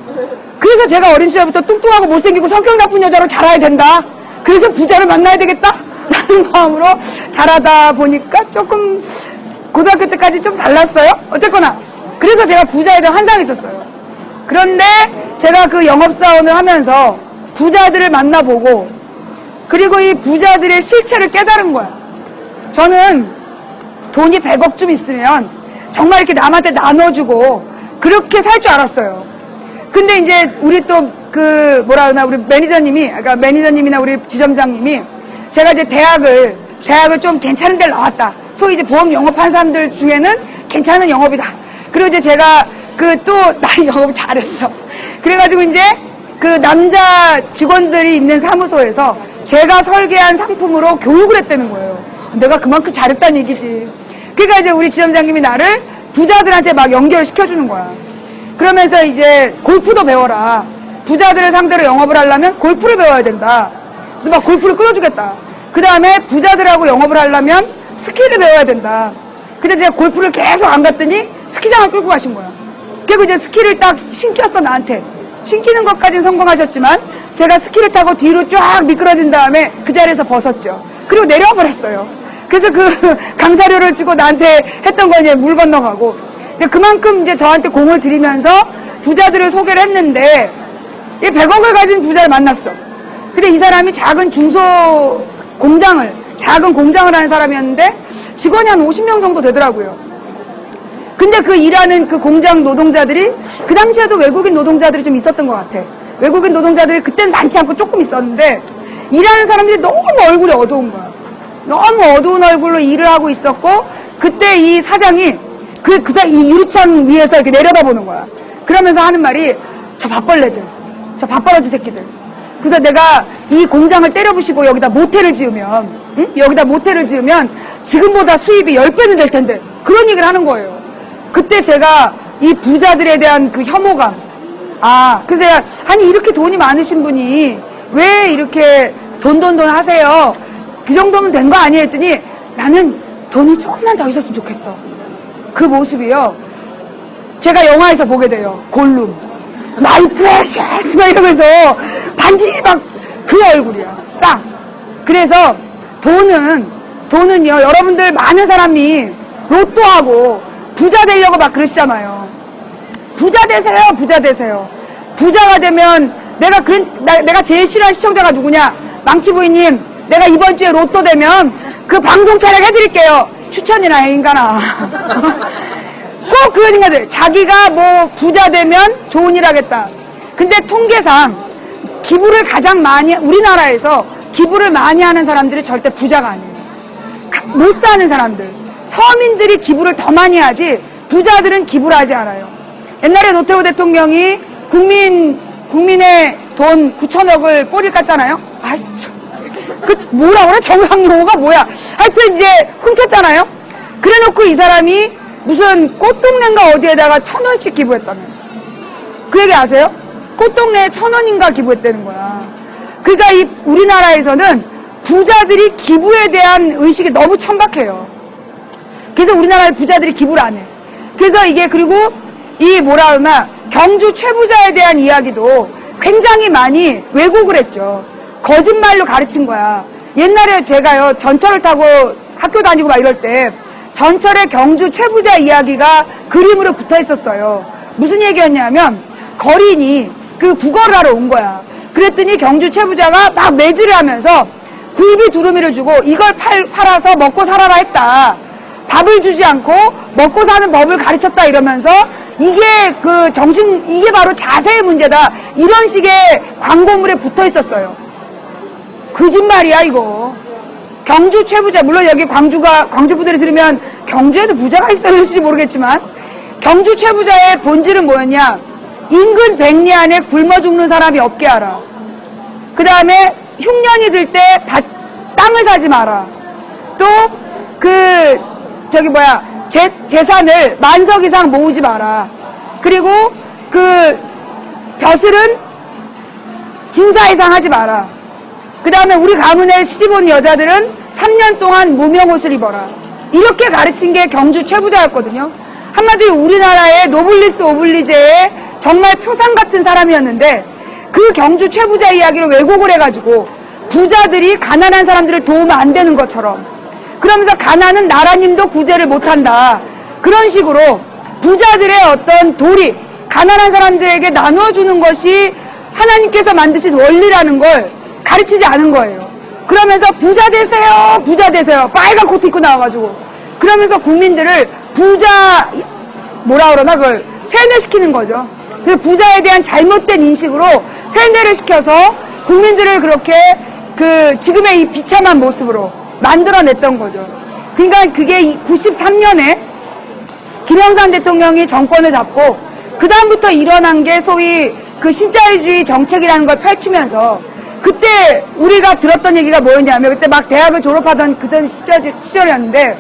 그래서 제가 어린 시절부터 뚱뚱하고 못생기고 성격 나쁜 여자로 자라야 된다. 그래서 부자를 만나야 되겠다. 라는 마음으로 자라다 보니까 조금 고등학교 때까지 좀 달랐어요. 어쨌거나 그래서 제가 부자에 대한 환상이 있었어요. 그런데 제가 그 영업사원을 하면서 부자들을 만나보고 그리고 이 부자들의 실체를 깨달은 거야. 저는 돈이 100억쯤 있으면 정말 이렇게 남한테 나눠주고 그렇게 살 줄 알았어요. 근데 이제 우리 또 우리 매니저님이나 우리 지점장님이 제가 이제 대학을 좀 괜찮은 데를 나왔다. 소위 이제 보험 영업한 사람들 중에는 괜찮은 영업이다. 그리고 이제 제가 나 영업을 잘했어. 그래가지고 이제 남자 직원들이 있는 사무소에서 제가 설계한 상품으로 교육을 했다는 거예요. 내가 그만큼 잘했다는 얘기지. 그러니까 이제 우리 지점장님이 나를 부자들한테 막 연결시켜주는 거야. 그러면서 이제 골프도 배워라. 부자들을 상대로 영업을 하려면 골프를 배워야 된다. 그래서 막 골프를 끊어주겠다. 그 다음에 부자들하고 영업을 하려면 스키를 배워야 된다. 근데 제가 골프를 계속 안 갔더니 스키장을 끌고 가신 거야. 그리고 이제 스키를 딱 신겼어, 나한테. 신기는 것까지는 성공하셨지만 제가 스키를 타고 뒤로 쫙 미끄러진 다음에 그 자리에서 벗었죠. 그리고 내려와 버렸어요. 그래서 그 강사료를 주고 나한테 했던 거 이제 물 건너가고. 근데 그만큼 이제 저한테 공을 들이면서 부자들을 소개를 했는데 100억을 가진 부자를 만났어. 근데 이 사람이 작은 작은 공장을 하는 사람이었는데 직원이 한 50명 정도 되더라고요. 근데 그 일하는 그 공장 노동자들이 그 당시에도 외국인 노동자들이 좀 있었던 것 같아. 외국인 노동자들이 그때는 많지 않고 조금 있었는데 일하는 사람들이 너무 얼굴이 어두운 거야. 너무 어두운 얼굴로 일을 하고 있었고 그때 이 사장이 이 유리창 위에서 이렇게 내려다보는 거야. 그러면서 하는 말이 저 밥벌레들, 저 밥벌어지 새끼들. 그래서 내가 이 공장을 때려부시고 여기다 모텔을 지으면 여기다 모텔을 지으면 지금보다 수입이 10배는 될 텐데 그런 얘기를 하는 거예요. 그때 제가 이 부자들에 대한 그 혐오감 그래서 제가 아니 이렇게 돈이 많으신 분이 왜 이렇게 돈 하세요? 그 정도면 된 거 아니에요? 했더니 나는 돈이 조금만 더 있었으면 좋겠어. 그 모습이요. 제가 영화에서 보게 돼요. 골룸. 마이 프레셔스 막 이러면서 반지 막 그 얼굴이야. 딱. 그래서 돈은요. 여러분들 많은 사람이 로또하고 부자 되려고 막 그러시잖아요. 부자 되세요. 부자 되세요. 부자가 되면 내가 제일 싫어하는 시청자가 누구냐? 망치 부인님. 내가 이번 주에 로또 되면 그 방송 촬영 해드릴게요. 추천이나 해 인간아. 꼭 그런 인간들. 자기가 뭐 부자 되면 좋은 일 하겠다. 근데 통계상 기부를 가장 많이 우리나라에서 기부를 많이 하는 사람들이 절대 부자가 아니에요. 못 사는 사람들. 서민들이 기부를 더 많이 하지 부자들은 기부를 하지 않아요. 옛날에 노태우 대통령이 국민의 돈 9천억을 꼬리를 깠잖아요. 아이 참. 뭐라 그래? 정상용어가 뭐야? 하여튼 이제 훔쳤잖아요. 그래놓고 이 사람이 무슨 꽃동네인가 어디에다가 1,000원씩 기부했다며. 그 얘기 아세요? 꽃동네에 1,000원인가 기부했다는 거야. 그러니까 이 우리나라에서는 부자들이 기부에 대한 의식이 너무 천박해요. 그래서 우리나라의 부자들이 기부를 안 해. 그래서 이게 그리고 이 뭐라 그러나 경주 최부자에 대한 이야기도 굉장히 많이 왜곡을 했죠. 거짓말로 가르친 거야. 옛날에 제가요 전철을 타고 학교 다니고 막 이럴 때 전철에 경주 최부자 이야기가 그림으로 붙어 있었어요. 무슨 얘기였냐면 거린이 그 구걸을 하러 온 거야. 그랬더니 경주 최부자가 막 매질을 하면서 굴비 두루미를 주고 이걸 팔아서 먹고 살아라 했다. 밥을 주지 않고 먹고 사는 법을 가르쳤다 이러면서 이게 이게 바로 자세의 문제다. 이런 식의 광고물에 붙어 있었어요. 거짓말이야 이거. 경주 최부자, 물론 여기 광주 분들이 들으면 경주에도 부자가 있어 그럴지 모르겠지만 경주 최부자의 본질은 뭐였냐? 인근 100리 안에 굶어 죽는 사람이 없게 하라. 그 다음에 흉년이 들 때 땅을 사지 마라. 또 재산을 만석 이상 모으지 마라. 그리고 벼슬은 진사 이상 하지 마라. 그 다음에 우리 가문에 시집 온 여자들은 3년 동안 무명옷을 입어라. 이렇게 가르친 게 경주 최부자였거든요. 한마디로 우리나라의 노블리스 오블리제의 정말 표상 같은 사람이었는데 그 경주 최부자 이야기를 왜곡을 해가지고 부자들이 가난한 사람들을 도우면 안 되는 것처럼 그러면서 가난은 나라님도 구제를 못한다. 그런 식으로 부자들의 어떤 도리, 가난한 사람들에게 나눠주는 것이 하나님께서 만드신 원리라는 걸 가르치지 않은 거예요. 그러면서 부자 되세요, 부자 되세요. 빨간 코트 입고 나와가지고. 그러면서 국민들을 그걸 세뇌시키는 거죠. 그 부자에 대한 잘못된 인식으로 세뇌를 시켜서 국민들을 그렇게 지금의 이 비참한 모습으로 만들어냈던 거죠. 그러니까 그게 93년에 김영삼 대통령이 정권을 잡고 그 다음부터 일어난 게 소위 신자유주의 정책이라는 걸 펼치면서 그때 우리가 들었던 얘기가 뭐였냐면 그때 막 대학을 졸업하던 그때 시절이었는데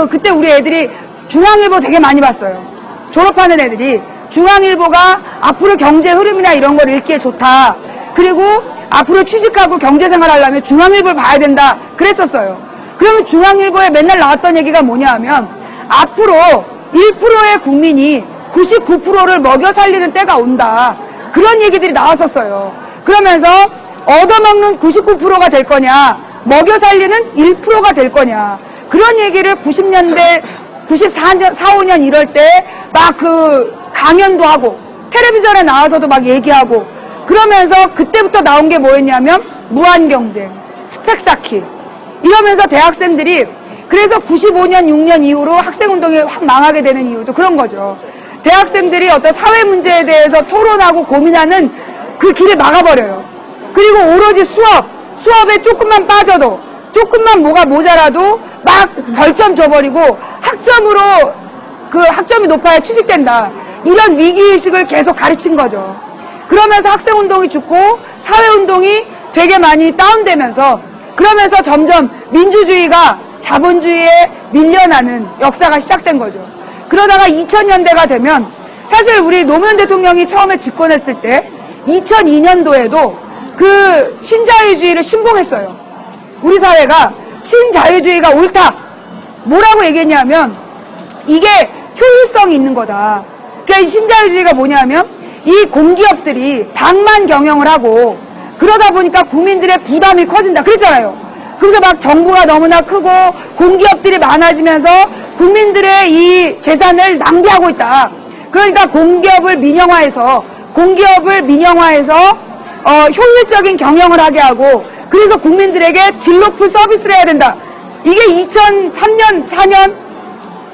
그때 우리 애들이 중앙일보 되게 많이 봤어요. 졸업하는 애들이 중앙일보가 앞으로 경제 흐름이나 이런 걸 읽기에 좋다. 그리고 앞으로 취직하고 경제생활 하려면 중앙일보를 봐야 된다. 그랬었어요. 그러면 중앙일보에 맨날 나왔던 얘기가 뭐냐 하면 앞으로 1%의 국민이 99%를 먹여 살리는 때가 온다. 그런 얘기들이 나왔었어요. 그러면서 얻어먹는 99%가 될 거냐, 먹여 살리는 1%가 될 거냐. 그런 얘기를 90년대, 94년, 5년 이럴 때 막 그 강연도 하고 텔레비전에 나와서도 막 얘기하고 그러면서 그때부터 나온 게 뭐였냐면 무한경쟁, 스펙 쌓기 이러면서 대학생들이 그래서 95년, 6년 이후로 학생운동이 확 망하게 되는 이유도 그런 거죠. 대학생들이 어떤 사회 문제에 대해서 토론하고 고민하는 그 길을 막아버려요. 그리고 오로지 수업에 조금만 빠져도 조금만 뭐가 모자라도 막 별점 줘버리고 학점으로 그 학점이 높아야 취직된다. 이런 위기의식을 계속 가르친 거죠. 그러면서 학생운동이 죽고 사회운동이 되게 많이 다운되면서 그러면서 점점 민주주의가 자본주의에 밀려나는 역사가 시작된 거죠. 그러다가 2000년대가 되면 사실 우리 노무현 대통령이 처음에 집권했을 때 2002년도에도 그 신자유주의를 신봉했어요. 우리 사회가 신자유주의가 옳다. 뭐라고 얘기했냐면 이게 효율성이 있는 거다. 그러니까 이 신자유주의가 뭐냐면 이 공기업들이 방만 경영을 하고 그러다 보니까 국민들의 부담이 커진다. 그랬잖아요. 그래서 막 정부가 너무나 크고 공기업들이 많아지면서 국민들의 이 재산을 낭비하고 있다. 그러니까 공기업을 민영화해서 효율적인 경영을 하게 하고 그래서 국민들에게 질 높은 서비스를 해야 된다. 이게 2003년, 4년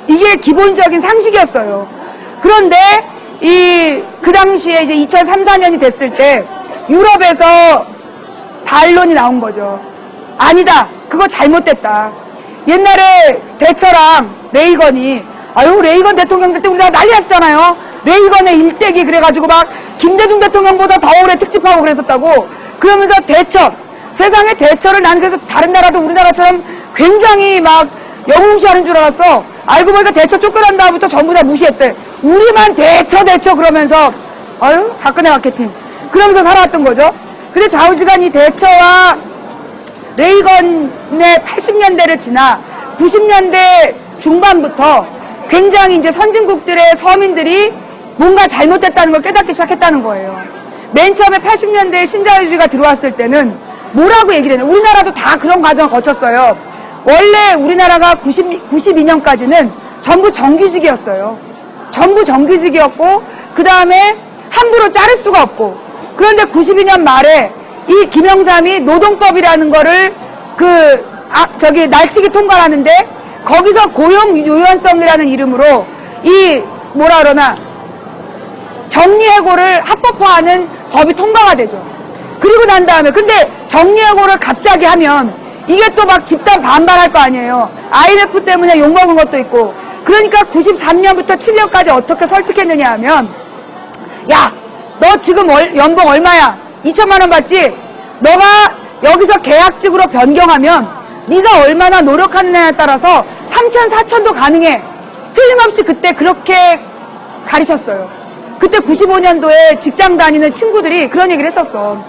이게 기본적인 상식이었어요. 그런데 그 당시에 이제 2003, 4년이 됐을 때 유럽에서 반론이 나온 거죠. 아니다. 그거 잘못됐다. 옛날에 대처랑 레이건이 레이건 대통령 때 우리가 난리 났었잖아요. 레이건의 일대기 그래가지고 막 김대중 대통령보다 더 오래 특집하고 그랬었다고. 그러면서 대처 세상에 대처를 나는 그래서 다른 나라도 우리나라처럼 굉장히 막 영웅시하는 줄 알았어. 알고 보니까 대처 쫓겨난 다음부터 전부 다 무시했대. 우리만 대처 그러면서 박근혜 마케팅 그러면서 살아왔던 거죠. 근데 좌우지간 이 대처와 레이건의 80년대를 지나 90년대 중반부터 굉장히 이제 선진국들의 서민들이 뭔가 잘못됐다는 걸 깨닫기 시작했다는 거예요. 맨 처음에 80년대에 신자유주의가 들어왔을 때는 뭐라고 얘기를 했냐. 우리나라도 다 그런 과정을 거쳤어요. 원래 우리나라가 92년까지는 전부 정규직이었어요. 전부 정규직이었고 그 다음에 함부로 자를 수가 없고 그런데 92년 말에 이 김영삼이 노동법이라는 거를 날치기 통과를 하는데 거기서 고용 유연성이라는 이름으로 정리해고를 합법화하는 법이 통과가 되죠. 그리고 난 다음에 근데 정리해고를 갑자기 하면 이게 또 막 집단 반발할 거 아니에요. IMF 때문에 욕먹은 것도 있고. 그러니까 93년부터 7년까지 어떻게 설득했느냐 하면 야, 너 지금 연봉 얼마야? 2천만 원 받지? 너가 여기서 계약직으로 변경하면 네가 얼마나 노력하느냐에 따라서 3천, 4천도 가능해. 틀림없이 그때 그렇게 가르쳤어요. 그때 95년도에 직장 다니는 친구들이 그런 얘기를 했었어.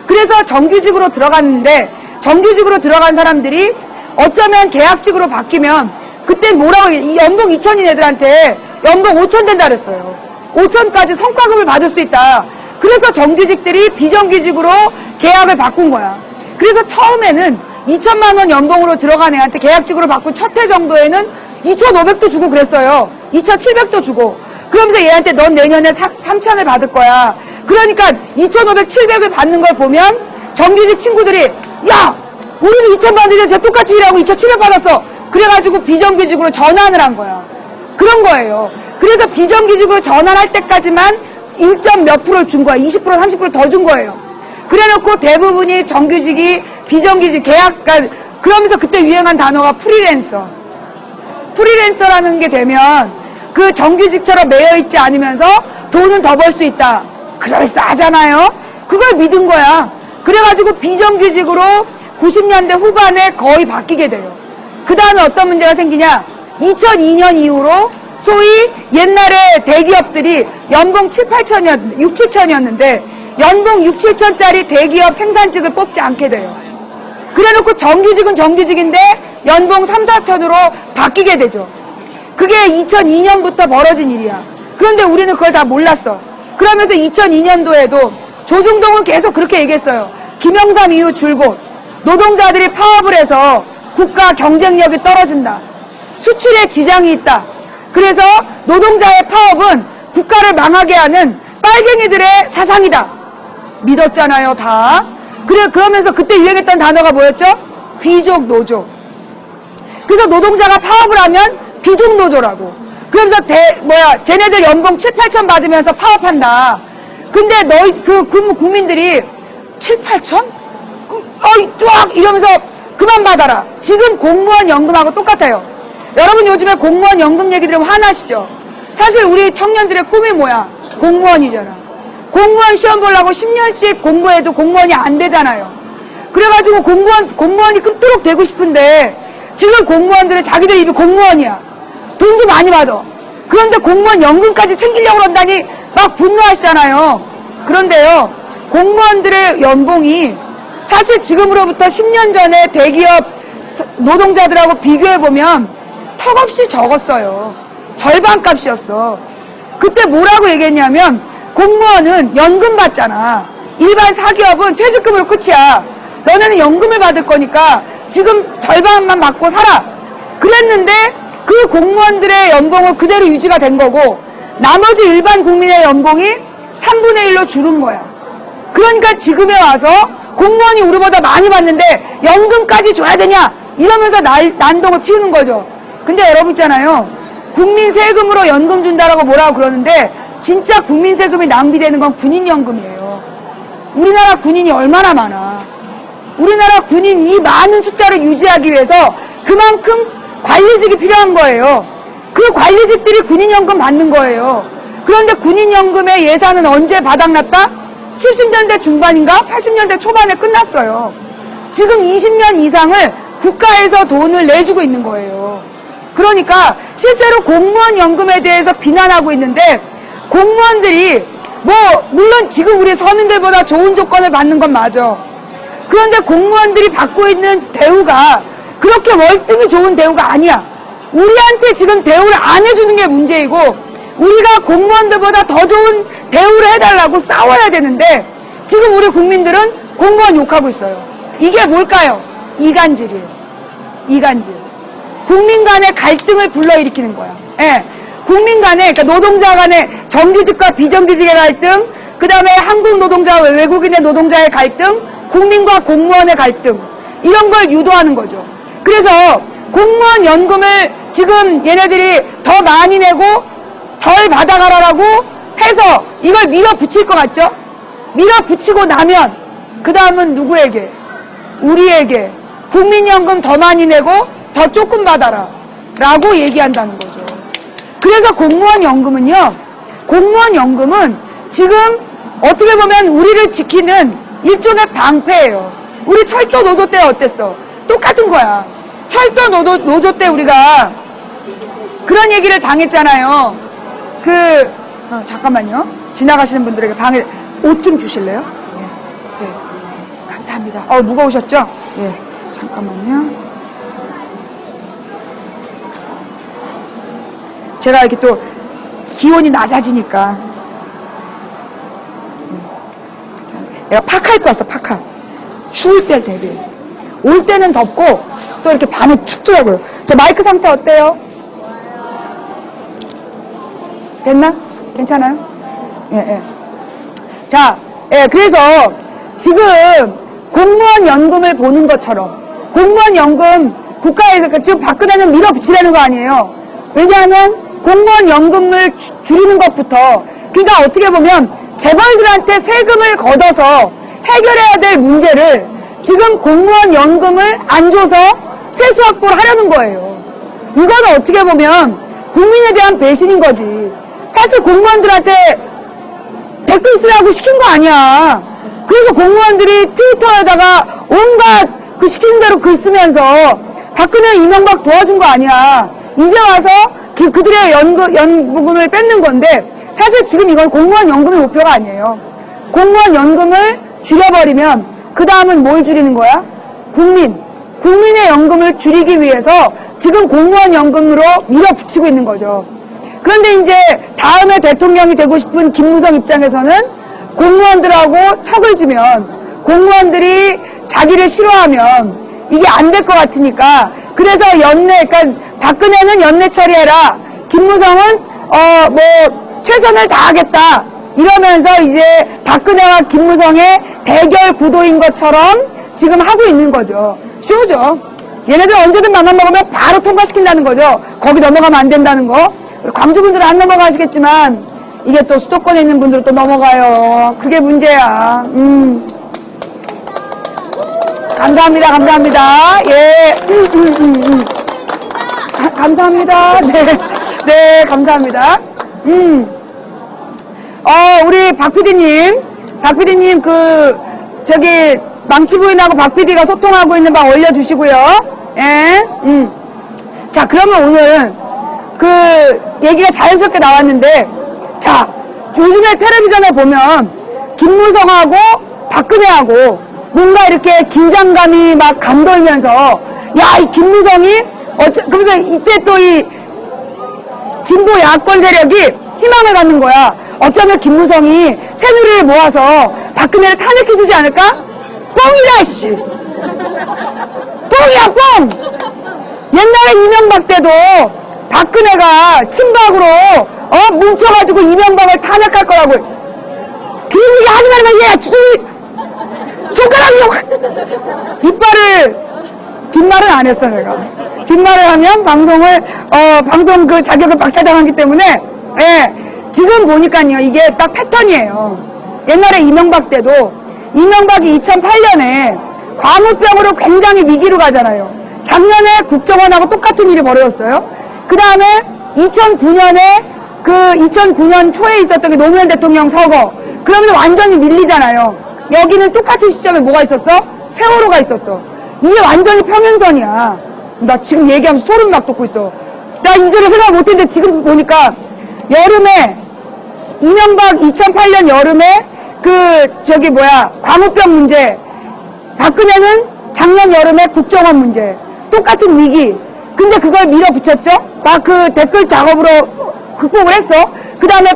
그래서 정규직으로 들어갔는데 정규직으로 들어간 사람들이 어쩌면 계약직으로 바뀌면 그때 뭐라고 연봉 2천인 애들한테 연봉 5천 된다 그랬어요. 5천까지 성과급을 받을 수 있다. 그래서 정규직들이 비정규직으로 계약을 바꾼 거야. 그래서 처음에는 2천만 원 연봉으로 들어간 애한테 계약직으로 바꾼 첫 해 정도에는 2,500도 주고 그랬어요. 2,700도 주고. 그러면서 얘한테 넌 내년에 3천을 받을 거야. 그러니까 2,500, 700을 받는 걸 보면 정규직 친구들이 야! 우리도 2천 받는데 쟤 똑같이 일하고 2,700 받았어. 그래가지고 비정규직으로 전환을 한 거야. 그런 거예요. 그래서 비정규직으로 전환할 때까지만 1점 몇 프로를 준 거야. 20%, 30% 더 준 거예요. 그래놓고 대부분이 정규직이 비정규직 그러면서 그때 유행한 단어가 프리랜서. 프리랜서라는 게 되면 그 정규직처럼 매여있지 않으면서 돈은 더 벌 수 있다. 그럴싸하잖아요. 그걸 믿은 거야. 그래가지고 비정규직으로 90년대 후반에 거의 바뀌게 돼요. 그 다음에 어떤 문제가 생기냐. 2002년 이후로 소위 옛날에 대기업들이 연봉 6, 7천이었는데 연봉 6, 7천짜리 대기업 생산직을 뽑지 않게 돼요. 그래놓고 정규직은 정규직인데 연봉 3, 4천으로 바뀌게 되죠. 그게 2002년부터 벌어진 일이야. 그런데 우리는 그걸 다 몰랐어. 그러면서 2002년도에도 조중동은 계속 그렇게 얘기했어요. 김영삼 이후 줄곧 노동자들이 파업을 해서 국가 경쟁력이 떨어진다. 수출에 지장이 있다. 그래서 노동자의 파업은 국가를 망하게 하는 빨갱이들의 사상이다. 믿었잖아요, 다. 그러면서 그때 유행했던 단어가 뭐였죠? 귀족 노조. 그래서 노동자가 파업을 하면 귀족 노조라고. 그러면서 쟤네들 연봉 7, 8천 받으면서 파업한다. 근데 국민들이 7, 8천? 쫙 이러면서 그만 받아라. 지금 공무원 연금하고 똑같아요. 여러분 요즘에 공무원 연금 얘기 들으면 화나시죠? 사실 우리 청년들의 꿈이 뭐야? 공무원이잖아. 공무원 시험 보려고 10년씩 공부해도 공무원이 안 되잖아요. 그래가지고 공무원이 끝도록 되고 싶은데 지금 공무원들은 자기들 입이 공무원이야. 돈도 많이 받아. 그런데 공무원 연금까지 챙기려고 그런다니 막 분노하시잖아요. 그런데요, 공무원들의 연봉이 사실 지금으로부터 10년 전에 대기업 노동자들하고 비교해보면 턱없이 적었어요. 절반값이었어. 그때 뭐라고 얘기했냐면 공무원은 연금 받잖아. 일반 사기업은 퇴직금으로 끝이야. 너네는 연금을 받을 거니까 지금 절반만 받고 살아. 그랬는데 그 공무원들의 연봉은 그대로 유지가 된 거고 나머지 일반 국민의 연봉이 3분의 1로 줄은 거야. 그러니까 지금에 와서 공무원이 우리보다 많이 받는데 연금까지 줘야 되냐 이러면서 난동을 피우는 거죠. 근데 여러분 있잖아요, 국민 세금으로 연금 준다라고 뭐라고 그러는데 진짜 국민 세금이 낭비되는 건 군인연금이에요. 우리나라 군인이 얼마나 많아. 우리나라 군인 이 많은 숫자를 유지하기 위해서 그만큼 관리직이 필요한 거예요. 그 관리직들이 군인연금 받는 거예요. 그런데 군인연금의 예산은 언제 바닥났다? 70년대 중반인가 80년대 초반에 끝났어요. 지금 20년 이상을 국가에서 돈을 내주고 있는 거예요. 그러니까 실제로 공무원 연금에 대해서 비난하고 있는데 공무원들이 물론 지금 우리 서민들보다 좋은 조건을 받는 건 맞아. 그런데 공무원들이 받고 있는 대우가 그렇게 월등히 좋은 대우가 아니야. 우리한테 지금 대우를 안 해주는 게 문제이고 우리가 공무원들보다 더 좋은 대우를 해달라고 싸워야 되는데 지금 우리 국민들은 공무원 욕하고 있어요. 이게 뭘까요? 이간질이에요. 이간질. 국민 간의 갈등을 불러일으키는 거야. 예. 국민 간에, 그러니까 노동자 간의 정규직과 비정규직의 갈등, 그 다음에 한국 노동자와 외국인의 노동자의 갈등, 국민과 공무원의 갈등, 이런 걸 유도하는 거죠. 그래서 공무원 연금을 지금 얘네들이 더 많이 내고 덜 받아가라라고 해서 이걸 밀어붙일 것 같죠? 밀어붙이고 나면 그 다음은 누구에게? 우리에게 국민연금 더 많이 내고 더 조금 받아라 라고 얘기한다는 거죠. 그래서 공무원 연금은요, 공무원 연금은 지금 어떻게 보면 우리를 지키는 일종의 방패예요. 우리 철도 노조 때 어땠어? 똑같은 거야. 철도 노조 때 우리가 그런 얘기를 당했잖아요. 잠깐만요. 지나가시는 분들에게 옷 좀 주실래요? 예. 네. 감사합니다. 무거우셨죠? 예. 잠깐만요. 제가 이렇게 또 기온이 낮아지니까 내가 파카 입고 왔어. 파카. 추울 때를 대비해서. 올 때는 덥고 또 이렇게 밤에 춥더라고요. 저 마이크 상태 어때요? 됐나? 괜찮아요? 예. 자, 그래서 지금 공무원 연금을 보는 것처럼 공무원 연금 국가에서 지금 박근혜는 밀어붙이라는 거 아니에요. 왜냐하면 공무원 연금을 줄이는 것부터, 그러니까 어떻게 보면 재벌들한테 세금을 걷어서 해결해야 될 문제를 지금 공무원 연금을 안 줘서 세수 확보를 하려는 거예요. 이거는 어떻게 보면 국민에 대한 배신인 거지. 사실 공무원들한테 댓글 쓰라고 시킨 거 아니야. 그래서 공무원들이 트위터에다가 온갖 그 시키는 대로 글 쓰면서 박근혜, 이명박 도와준 거 아니야. 이제 와서 그들의 연금을 뺏는 건데, 사실 지금 이건 공무원 연금의 목표가 아니에요. 공무원 연금을 줄여버리면 그 다음은 뭘 줄이는 거야? 국민의 연금을 줄이기 위해서 지금 공무원 연금으로 밀어붙이고 있는 거죠. 그런데 이제 다음에 대통령이 되고 싶은 김무성 입장에서는 공무원들하고 척을 지면, 공무원들이 자기를 싫어하면 이게 안 될 것 같으니까, 그래서 그러니까 박근혜는 연내 처리해라, 김무성은 최선을 다하겠다 이러면서 이제 박근혜와 김무성의 대결 구도인 것처럼 지금 하고 있는 거죠. 쇼죠. 얘네들 언제든 맘만 먹으면 바로 통과시킨다는 거죠. 거기 넘어가면 안 된다는 거. 광주분들은 안 넘어가시겠지만 이게 또 수도권에 있는 분들은 또 넘어가요. 그게 문제야. 감사합니다. 예. 감사합니다. 네, 감사합니다. 우리 박 PD님, 망치 부인하고 박 PD가 소통하고 있는 방 올려주시고요. 예. 자, 그러면 오늘 얘기가 자연스럽게 나왔는데, 자, 요즘에 텔레비전에 보면 김무성하고 박근혜하고 뭔가 이렇게 긴장감이 막 감돌면서, 야, 이 김무성이 그러면서 이때 또 이 진보 야권 세력이 희망을 갖는 거야. 어쩌면 김무성이 새누리를 모아서 박근혜를 탄핵해주지 않을까? 뻥이다, 씨. 뻥이야, 뻥! 옛날에 이명박 때도 박근혜가 친박으로, 뭉쳐가지고 이명박을 탄핵할 거라고. 그런 얘기 하지 말면 얘, 손가락이 뒷말은 안 했어, 내가. 뒷말을 하면 방송 자격을 박탈당하기 때문에, 예. 지금 보니까요, 이게 딱 패턴이에요. 옛날에 이명박 때도, 이명박이 2008년에 광우병으로 굉장히 위기로 가잖아요. 작년에 국정원하고 똑같은 일이 벌어졌어요. 그 다음에 2009년 초에 있었던 게 노무현 대통령 서거. 그러면 완전히 밀리잖아요. 여기는 똑같은 시점에 뭐가 있었어? 세월호가 있었어. 이게 완전히 평행선이야. 나 지금 얘기하면서 소름 막 돋고 있어. 나 이전에 생각 못했는데 지금 보니까 여름에 이명박 2008년 여름에 광우병 문제, 박근혜는 작년 여름에 국정원 문제, 똑같은 위기. 근데 그걸 밀어붙였죠? 막 댓글 작업으로 극복을 했어. 그 다음에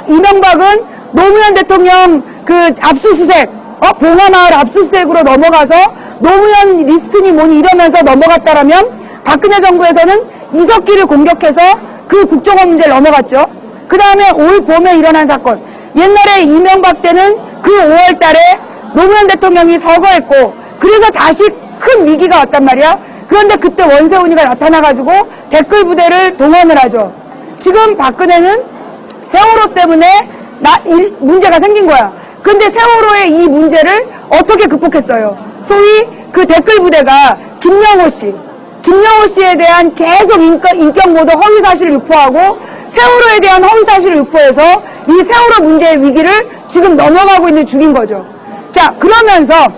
이명박은 노무현 대통령 압수수색, 봉화마을 압수수색으로 넘어가서 노무현 리스트니 뭐니 이러면서 넘어갔다라면 박근혜 정부에서는 이석기를 공격해서 그 국정원 문제를 넘어갔죠. 그 다음에 올 봄에 일어난 사건. 옛날에 이명박 때는 그 5월 달에 노무현 대통령이 서거했고, 그래서 다시 큰 위기가 왔단 말이야. 그런데 그때 원세훈이가 나타나가지고 댓글 부대를 동원을 하죠. 지금 박근혜는 세월호 때문에 문제가 생긴 거야. 근데 세월호의 이 문제를 어떻게 극복했어요? 소위 그 댓글 부대가 김영호 씨에 대한 계속 인격 모독 허위 사실을 유포하고 세월호에 대한 허위 사실을 유포해서 이 세월호 문제의 위기를 지금 넘어가고 있는 중인 거죠. 자, 그러면서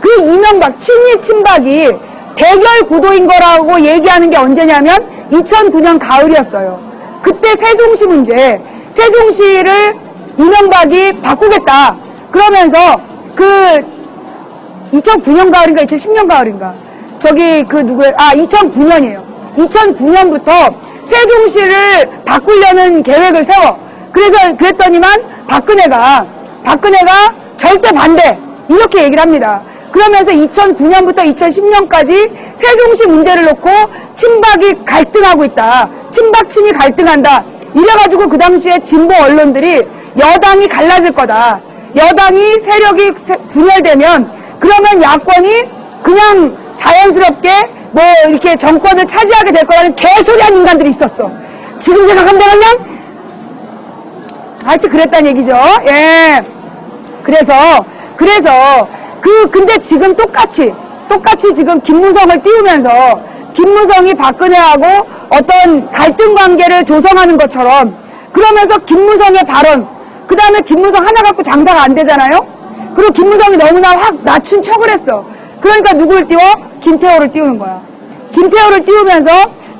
그 이명박 친박이 대결 구도인 거라고 얘기하는 게 언제냐면 2009년 가을이었어요. 그때 세종시 문제, 세종시를 이명박이 바꾸겠다. 그러면서 2009년 가을인가 2010년 가을인가 2009년이에요. 2009년부터 세종시를 바꾸려는 계획을 세워. 그랬더니만 박근혜가 절대 반대 이렇게 얘기를 합니다. 그러면서 2009년부터 2010년까지 세종시 문제를 놓고 친박이 갈등하고 있다. 친박친이 갈등한다. 이래가지고 그 당시에 진보 언론들이 여당이 갈라질 거다. 여당이 세력이 분열되면 그러면 야권이 그냥 자연스럽게 이렇게 정권을 차지하게 될 거라는 개소리한 인간들이 있었어. 지금 생각한다면 하여튼 그랬다는 얘기죠. 예. 그래서 근데 지금 똑같이 지금 김무성을 띄우면서 김무성이 박근혜하고 어떤 갈등 관계를 조성하는 것처럼 그러면서 김무성의 발언, 그 다음에 김무성 하나 갖고 장사가 안 되잖아요? 그리고 김무성이 너무나 확 낮춘 척을 했어. 그러니까 누구를 띄워? 김태호를 띄우는 거야. 김태호를 띄우면서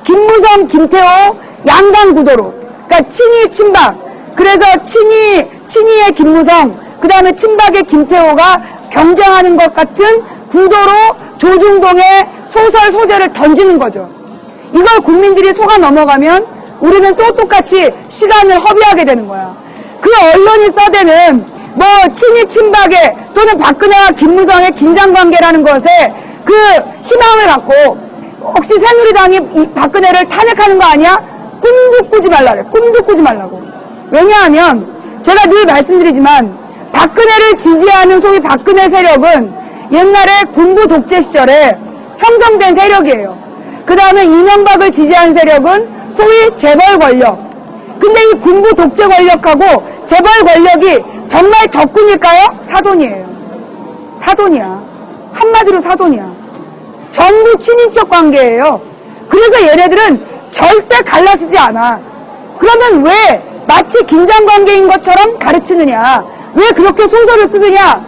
김무성, 김태호 양강 구도로, 그러니까 친이 친박, 그래서 친이의 김무성, 그 다음에 친박의 김태호가 경쟁하는 것 같은 구도로 조중동의 소설 소재를 던지는 거죠. 이걸 국민들이 속아 넘어가면 우리는 또 똑같이 시간을 허비하게 되는 거야. 그 언론이 써대는 뭐 친이 친박의 또는 박근혜와 김무성의 긴장관계라는 것에 그 희망을 갖고 혹시 새누리당이 이 박근혜를 탄핵하는 거 아니야? 꿈도 꾸지 말라래. 꿈도 꾸지 말라고. 왜냐하면 제가 늘 말씀드리지만 박근혜를 지지하는 소위 박근혜 세력은 옛날에 군부 독재 시절에 형성된 세력이에요. 그 다음에 이명박을 지지하는 세력은 소위 재벌 권력. 근데 이 군부 독재 권력하고 재벌 권력이 정말 적군일까요? 사돈이에요. 사돈이야. 한마디로 사돈이야. 전부 친인척 관계예요. 그래서 얘네들은 절대 갈라서지 않아. 그러면 왜 마치 긴장관계인 것처럼 가르치느냐? 왜 그렇게 소설을 쓰느냐?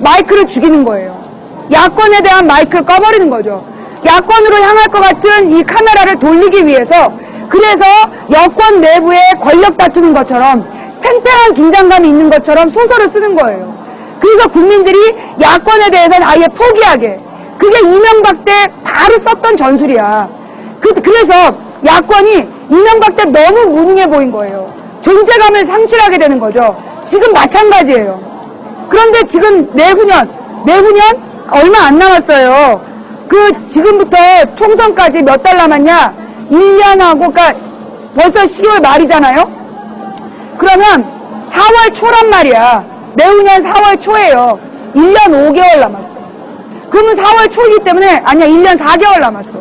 마이크를 죽이는 거예요. 야권에 대한 마이크를 꺼버리는 거죠. 야권으로 향할 것 같은 이 카메라를 돌리기 위해서, 그래서 여권 내부에 권력 다투는 것처럼 팽팽한 긴장감이 있는 것처럼 소설을 쓰는 거예요. 그래서 국민들이 야권에 대해서는 아예 포기하게. 그게 이명박 때 바로 썼던 전술이야. 그래서 야권이 이명박 때 너무 무능해 보인 거예요. 존재감을 상실하게 되는 거죠. 지금 마찬가지예요. 그런데 지금 내후년 얼마 안 남았어요. 지금부터 총선까지 몇 달 남았냐? 1년하고, 그러니까 벌써 10월 말이잖아요? 그러면 4월 초란 말이야. 내후년 4월 초예요. 1년 5개월 남았어. 그러면 4월 초이기 때문에, 아니야, 1년 4개월 남았어.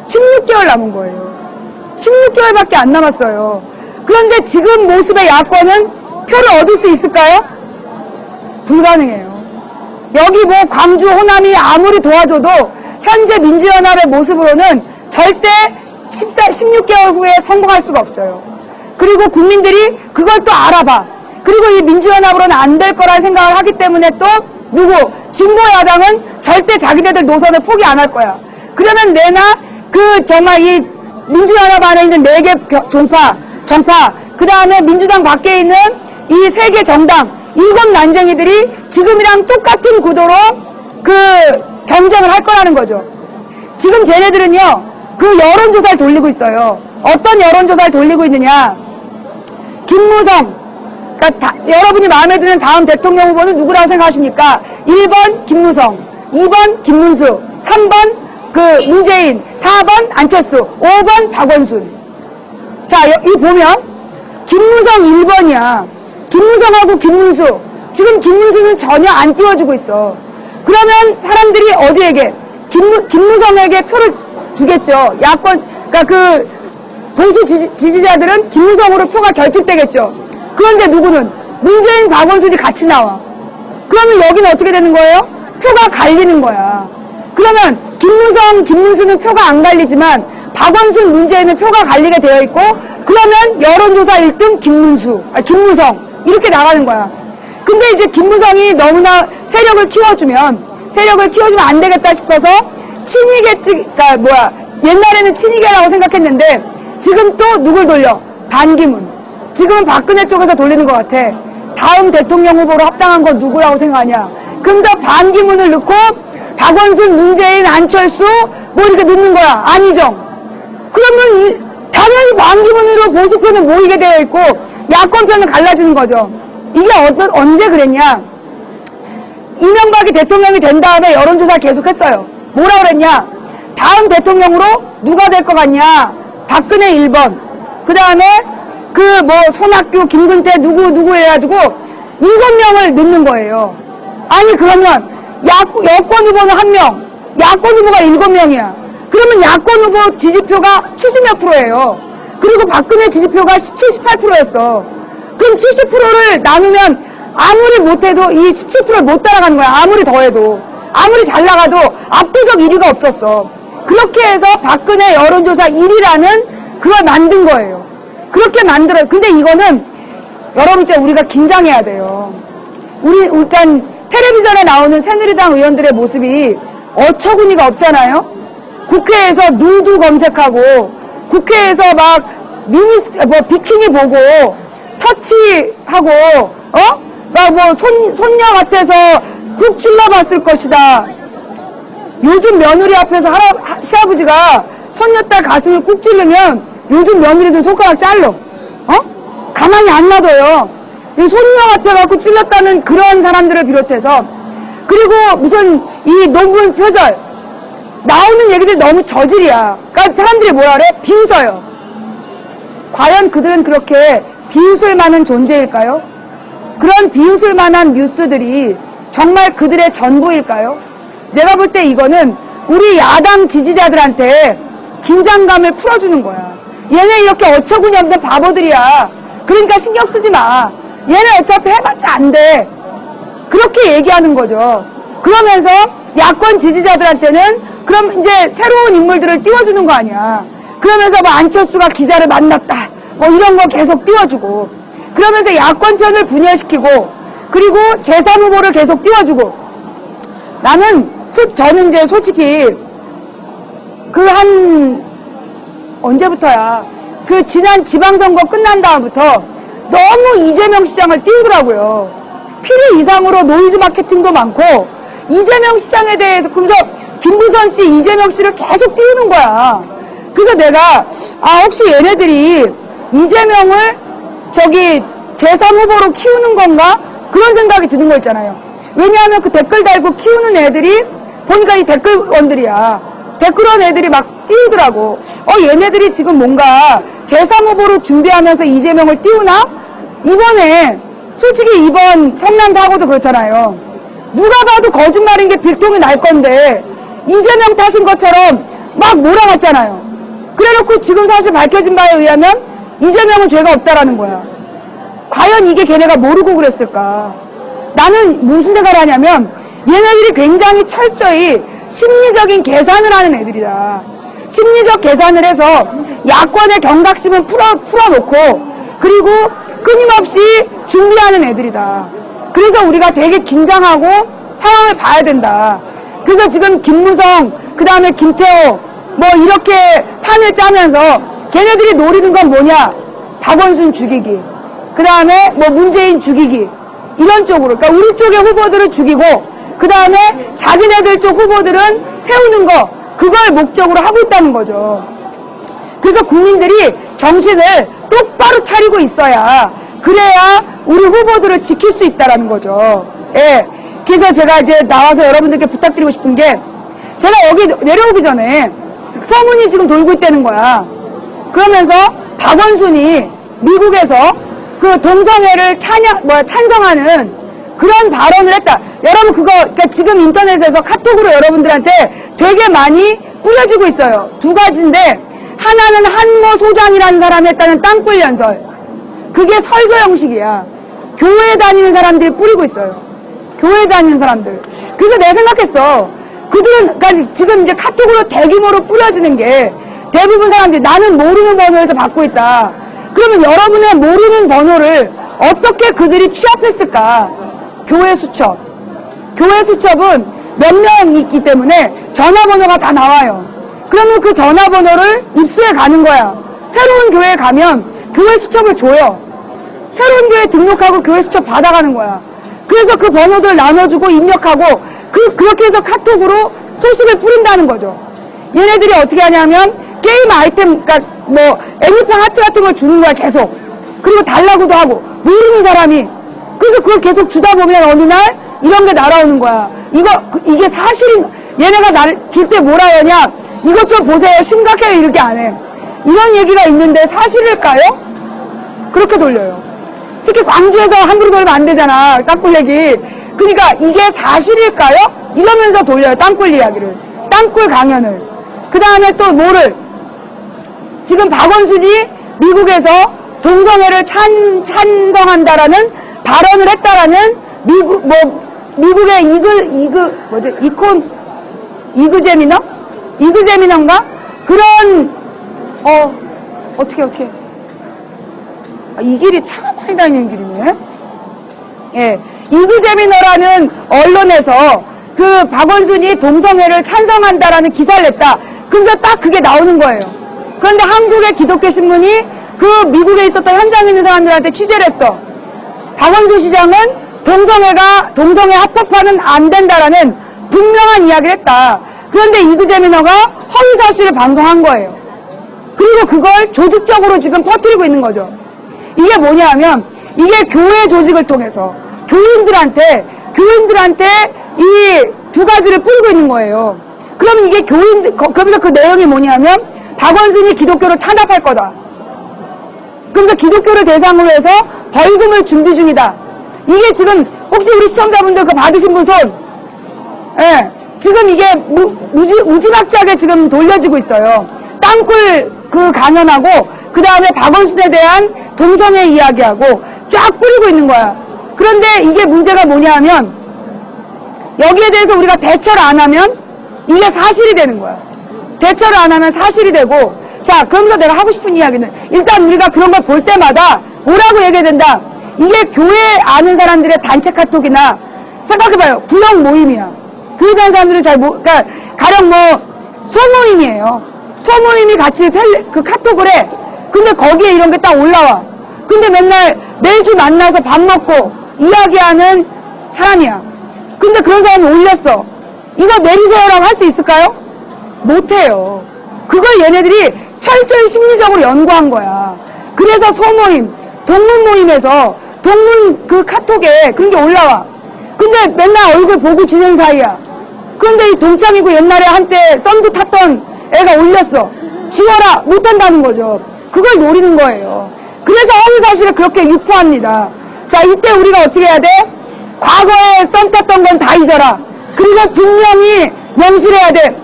16개월 남은 거예요. 16개월밖에 안 남았어요. 그런데 지금 모습의 야권은 표를 얻을 수 있을까요? 불가능해요. 여기 뭐 광주, 호남이 아무리 도와줘도 현재 민주연합의 모습으로는 절대 16개월 후에 성공할 수가 없어요. 그리고 국민들이 그걸 또 알아봐. 그리고 이 민주연합으로는 안 될 거라는 생각을 하기 때문에 또 진보야당은 절대 자기네들 노선을 포기 안 할 거야. 그러면 내나 정말 이 민주연합 안에 있는 4개 정파, 그 다음에 민주당 밖에 있는 이 3개 정당, 7 난쟁이들이 지금이랑 똑같은 구도로 경쟁을 할 거라는 거죠. 지금 쟤네들은요, 여론조사를 돌리고 있어요. 어떤 여론조사를 돌리고 있느냐. 김무성, 그러니까 여러분이 마음에 드는 다음 대통령 후보는 누구라고 생각하십니까? 1번 김무성, 2번 김문수, 3번 문재인, 4번 안철수, 5번 박원순. 자, 이 보면 김무성 1번이야. 김무성하고 김문수. 지금 김문수는 전혀 안 띄워주고 있어. 그러면 사람들이 어디에게? 김무성에게 표를 주겠죠. 야권, 그러니까 보수 지지자들은 김무성으로 표가 결집되겠죠. 그런데 누구는? 문재인, 박원순이 같이 나와. 그러면 여기는 어떻게 되는 거예요? 표가 갈리는 거야. 그러면 김무성, 김문수는 표가 안 갈리지만 박원순, 문재인은 표가 갈리게 되어 있고, 그러면 여론조사 1등 김무성 이렇게 나가는 거야. 근데 이제 김무성이 너무나 세력을 키워주면 안 되겠다 싶어서 친이계측, 그러니까 옛날에는 친이계라고 생각했는데 지금 또 누굴 돌려? 반기문. 지금은 박근혜 쪽에서 돌리는 것 같아. 다음 대통령 후보로 합당한 건 누구라고 생각하냐? 그러면서 반기문을 넣고 박원순, 문재인, 안철수 이렇게 넣는 거야. 안희정. 그러면 당연히 반기문으로 보수표는 모이게 되어 있고 야권표는 갈라지는 거죠. 이게 언제 그랬냐? 이명박이 대통령이 된 다음에 여론조사 계속했어요. 뭐라 그랬냐? 다음 대통령으로 누가 될 것 같냐? 박근혜 1번. 그 다음에 손학규, 김근태 누구 해가지고 7명을 넣는 거예요. 아니 그러면 여권 후보는 1명, 야권 후보가 7명이야. 그러면 야권 후보 지지표가 70몇 %예요. 그리고 박근혜 지지표가 17, 18%였어. 그럼 70%를 나누면 아무리 못해도 이 17%를 못 따라가는 거야. 아무리 더해도. 아무리 잘 나가도 압도적 1위가 없었어. 그렇게 해서 박근혜 여론조사 1위라는 그걸 만든 거예요. 그렇게 만들어요. 근데 이거는 여러분 진짜 우리가 긴장해야 돼요. 일단 텔레비전에 나오는 새누리당 의원들의 모습이 어처구니가 없잖아요. 국회에서 누드 검색하고 국회에서 막 비키니 보고 터치하고 막 뭐 손녀 같아서 국 찔러봤을 것이다. 요즘 며느리 앞에서 시아버지가 손녀딸 가슴을 꾹 찌르면 요즘 며느리들 손가락 잘라. 가만히 안 놔둬요. 이 손녀 같아갖고 찔렀다는 그런 사람들을 비롯해서, 그리고 무슨 이 논문 표절 나오는 얘기들이 너무 저질이야. 그러니까 사람들이 뭐라 그래? 비웃어요. 과연 그들은 그렇게 비웃을 만한 존재일까요? 그런 비웃을 만한 뉴스들이 정말 그들의 전부일까요? 제가 볼 때 이거는 우리 야당 지지자들한테 긴장감을 풀어주는 거야. 얘네 이렇게 어처구니 없는 바보들이야. 그러니까 신경 쓰지 마. 얘네 어차피 해봤자 안 돼. 그렇게 얘기하는 거죠. 그러면서 야권 지지자들한테는 그럼 이제 새로운 인물들을 띄워주는 거 아니야. 그러면서 뭐 안철수가 기자를 만났다. 뭐 이런 거 계속 띄워주고. 그러면서 야권 편을 분열시키고, 그리고 제3후보를 계속 띄워주고. 저는 이제 솔직히 언제부터야. 지난 지방선거 끝난 다음부터 너무 이재명 시장을 띄우더라고요. 필요 이상으로 노이즈 마케팅도 많고, 이재명 시장에 대해서, 그래서 김부선 씨, 이재명 씨를 계속 띄우는 거야. 그래서 내가, 혹시 얘네들이 이재명을 제3후보로 키우는 건가? 그런 생각이 드는 거 있잖아요. 왜냐하면 그 댓글 달고 키우는 애들이, 보니까 이 댓글원들이야. 댓글원 애들이 막 띄우더라고. 얘네들이 지금 뭔가 제3후보로 준비하면서 이재명을 띄우나? 솔직히 이번 성남 사고도 그렇잖아요. 누가 봐도 거짓말인 게 빌통이 날 건데, 이재명 탓인 것처럼 막 몰아갔잖아요. 그래놓고 지금 사실 밝혀진 바에 의하면 이재명은 죄가 없다라는 거야. 과연 이게 걔네가 모르고 그랬을까? 나는 무슨 생각을 하냐면, 얘네들이 굉장히 철저히 심리적인 계산을 하는 애들이다. 심리적 계산을 해서 야권의 경각심을 풀어놓고, 그리고 끊임없이 준비하는 애들이다. 그래서 우리가 되게 긴장하고 상황을 봐야 된다. 그래서 지금 김무성, 그 다음에 김태호, 뭐 이렇게 판을 짜면서 걔네들이 노리는 건 뭐냐? 박원순 죽이기. 그 다음에 뭐 문재인 죽이기. 이런 쪽으로. 그러니까 우리 쪽의 후보들을 죽이고, 그 다음에 자기네들 쪽 후보들은 세우는 거, 그걸 목적으로 하고 있다는 거죠. 그래서 국민들이 정신을 똑바로 차리고 있어야, 그래야 우리 후보들을 지킬 수 있다는 거죠. 예. 그래서 제가 이제 나와서 여러분들께 부탁드리고 싶은 게, 제가 여기 내려오기 전에 소문이 지금 돌고 있다는 거야. 그러면서 박원순이 미국에서 그 동성애를 찬성하는 그런 발언을 했다. 여러분 그러니까 지금 인터넷에서 카톡으로 여러분들한테 되게 많이 뿌려지고 있어요. 두 가지인데, 하나는 한모 소장이라는 사람이 했다는 땅굴 연설. 그게 설교 형식이야. 교회 다니는 사람들이 뿌리고 있어요. 교회 다니는 사람들. 그래서 내가 생각했어. 그들은, 그러니까 지금 이제 카톡으로 대규모로 뿌려지는 게 대부분 사람들이 나는 모르는 번호에서 받고 있다. 그러면 여러분의 모르는 번호를 어떻게 그들이 취합했을까? 교회 수첩. 교회 수첩은 몇 명 있기 때문에 전화번호가 다 나와요. 그러면 그 전화번호를 입수해 가는 거야. 새로운 교회에 가면 교회 수첩을 줘요. 새로운 교회에 등록하고 교회 수첩 받아가는 거야. 그래서 그 번호들 나눠주고 입력하고 그렇게 해서 카톡으로 소식을 뿌린다는 거죠. 얘네들이 어떻게 하냐면 게임 아이템, 그러니까 뭐 애니팡 하트 같은 걸 주는 거야 계속. 그리고 달라고도 하고 모르는 사람이. 그래서 그걸 계속 주다 보면 어느 날 이런 게 날아오는 거야. 이게 사실인, 얘네가 날 줄 때 뭐라 하냐? 이것 좀 보세요. 심각해요. 이렇게 안 해. 이런 얘기가 있는데 사실일까요? 그렇게 돌려요. 특히 광주에서 함부로 돌리면 안 되잖아. 땅굴 얘기. 그러니까 이게 사실일까요? 이러면서 돌려요. 땅굴 이야기를. 땅굴 강연을. 그 다음에 또 뭐를. 지금 박원순이 미국에서 동성애를 찬성한다라는 발언을 했다라는 미국의 이그제미너인가? 그런, 어떻게. 이 길이 차가 많이 다니는 길이네. 예. 이그제미너라는 언론에서 그 박원순이 동성애를 찬성한다라는 기사를 냈다. 그 그래서 딱 그게 나오는 거예요. 그런데 한국의 기독교 신문이 그 미국에 있었던 현장에 있는 사람들한테 취재를 했어. 박원순 시장은 동성애 합법화는 안 된다라는 분명한 이야기를 했다. 그런데 이그제미너가 허위 사실을 방송한 거예요. 그리고 그걸 조직적으로 지금 퍼뜨리고 있는 거죠. 이게 뭐냐 하면 이게 교회 조직을 통해서 교인들한테 이 두 가지를 뿌리고 있는 거예요. 그러면 이게 그러면서 그 내용이 뭐냐면 박원순이 기독교를 탄압할 거다. 그러면서 기독교를 대상으로 해서 벌금을 준비 중이다. 이게 지금 혹시 우리 시청자분들 그거 받으신 분 손? 예. 지금 이게 무지막지하게 지금 돌려지고 있어요. 땅굴 그 강연하고 그 다음에 박원순에 대한 동성애 이야기하고 쫙 뿌리고 있는 거야. 그런데 이게 문제가 뭐냐 하면 여기에 대해서 우리가 대처를 안 하면 이게 사실이 되는 거야. 대처를 안 하면 사실이 되고 자 그러면서 내가 하고 싶은 이야기는 일단 우리가 그런 걸 볼 때마다 뭐라고 얘기해야 된다. 이게 교회 아는 사람들의 단체 카톡이나 생각해봐요. 구역 모임이야. 교회 다니는 사람들은 그러니까 가령 뭐 소모임이에요. 소모임이 같이 그 카톡을 해. 근데 거기에 이런 게 딱 올라와. 근데 맨날 매주 만나서 밥 먹고 이야기하는 사람이야. 근데 그런 사람이 올렸어. 이거 내리세요라고 할 수 있을까요? 못해요. 그걸 얘네들이 철저히 심리적으로 연구한 거야. 그래서 소모임, 동문 모임에서 동문 그 카톡에 그런 게 올라와. 근데 맨날 얼굴 보고 지낸 사이야. 그런데 이 동창이고 옛날에 한때 썸도 탔던 애가 올렸어. 지워라! 못한다는 거죠. 그걸 노리는 거예요. 그래서 허위 사실을 그렇게 유포합니다. 자, 이때 우리가 어떻게 해야 돼? 과거에 썸 탔던 건 다 잊어라. 그리고 분명히 명시해야 돼.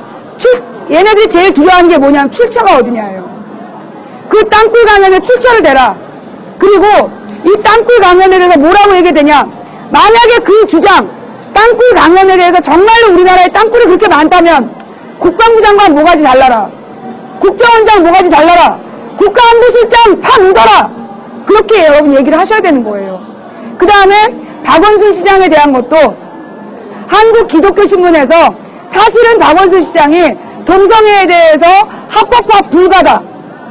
얘네들이 제일 두려워하는 게 뭐냐면 출처가 어디냐예요. 그 땅굴 강연에 출처를 대라. 그리고 이 땅굴 강연에 대해서 뭐라고 얘기되냐. 만약에 그 주장, 땅굴 강연에 대해서 정말로 우리나라에 땅굴이 그렇게 많다면 국방부 장관 모가지 잘라라. 국정원장 모가지 잘라라. 국가안보실장 파 묻어라. 그렇게 여러분 얘기를 하셔야 되는 거예요. 그 다음에 박원순 시장에 대한 것도 한국기독교신문에서 사실은 박원순 시장이 동성애에 대해서 합법화 불가다.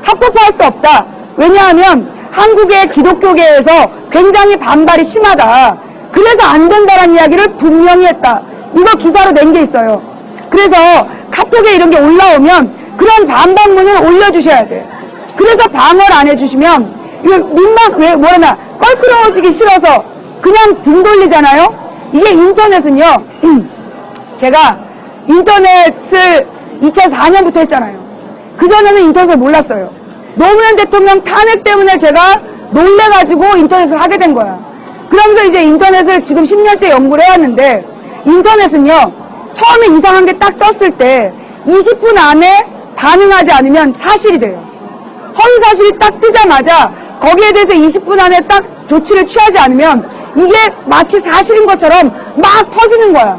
합법화할 수 없다. 왜냐하면 한국의 기독교계에서 굉장히 반발이 심하다. 그래서 안 된다라는 이야기를 분명히 했다. 이거 기사로 낸 게 있어요. 그래서 카톡에 이런 게 올라오면 그런 반박문을 올려주셔야 돼. 그래서 방어를 안 해주시면 이거 뭐라나 껄끄러워지기 싫어서 그냥 등 돌리잖아요. 이게 인터넷은요. 제가 인터넷을 2004년부터 했잖아요. 그전에는 인터넷을 몰랐어요. 노무현 대통령 탄핵 때문에 제가 놀래가지고 인터넷을 하게 된 거야. 그러면서 이제 인터넷을 지금 10년째 연구를 해왔는데 인터넷은요. 처음에 이상한 게 딱 떴을 때 20분 안에 반응하지 않으면 사실이 돼요. 허위 사실이 딱 뜨자마자 거기에 대해서 20분 안에 딱 조치를 취하지 않으면 이게 마치 사실인 것처럼 막 퍼지는 거야.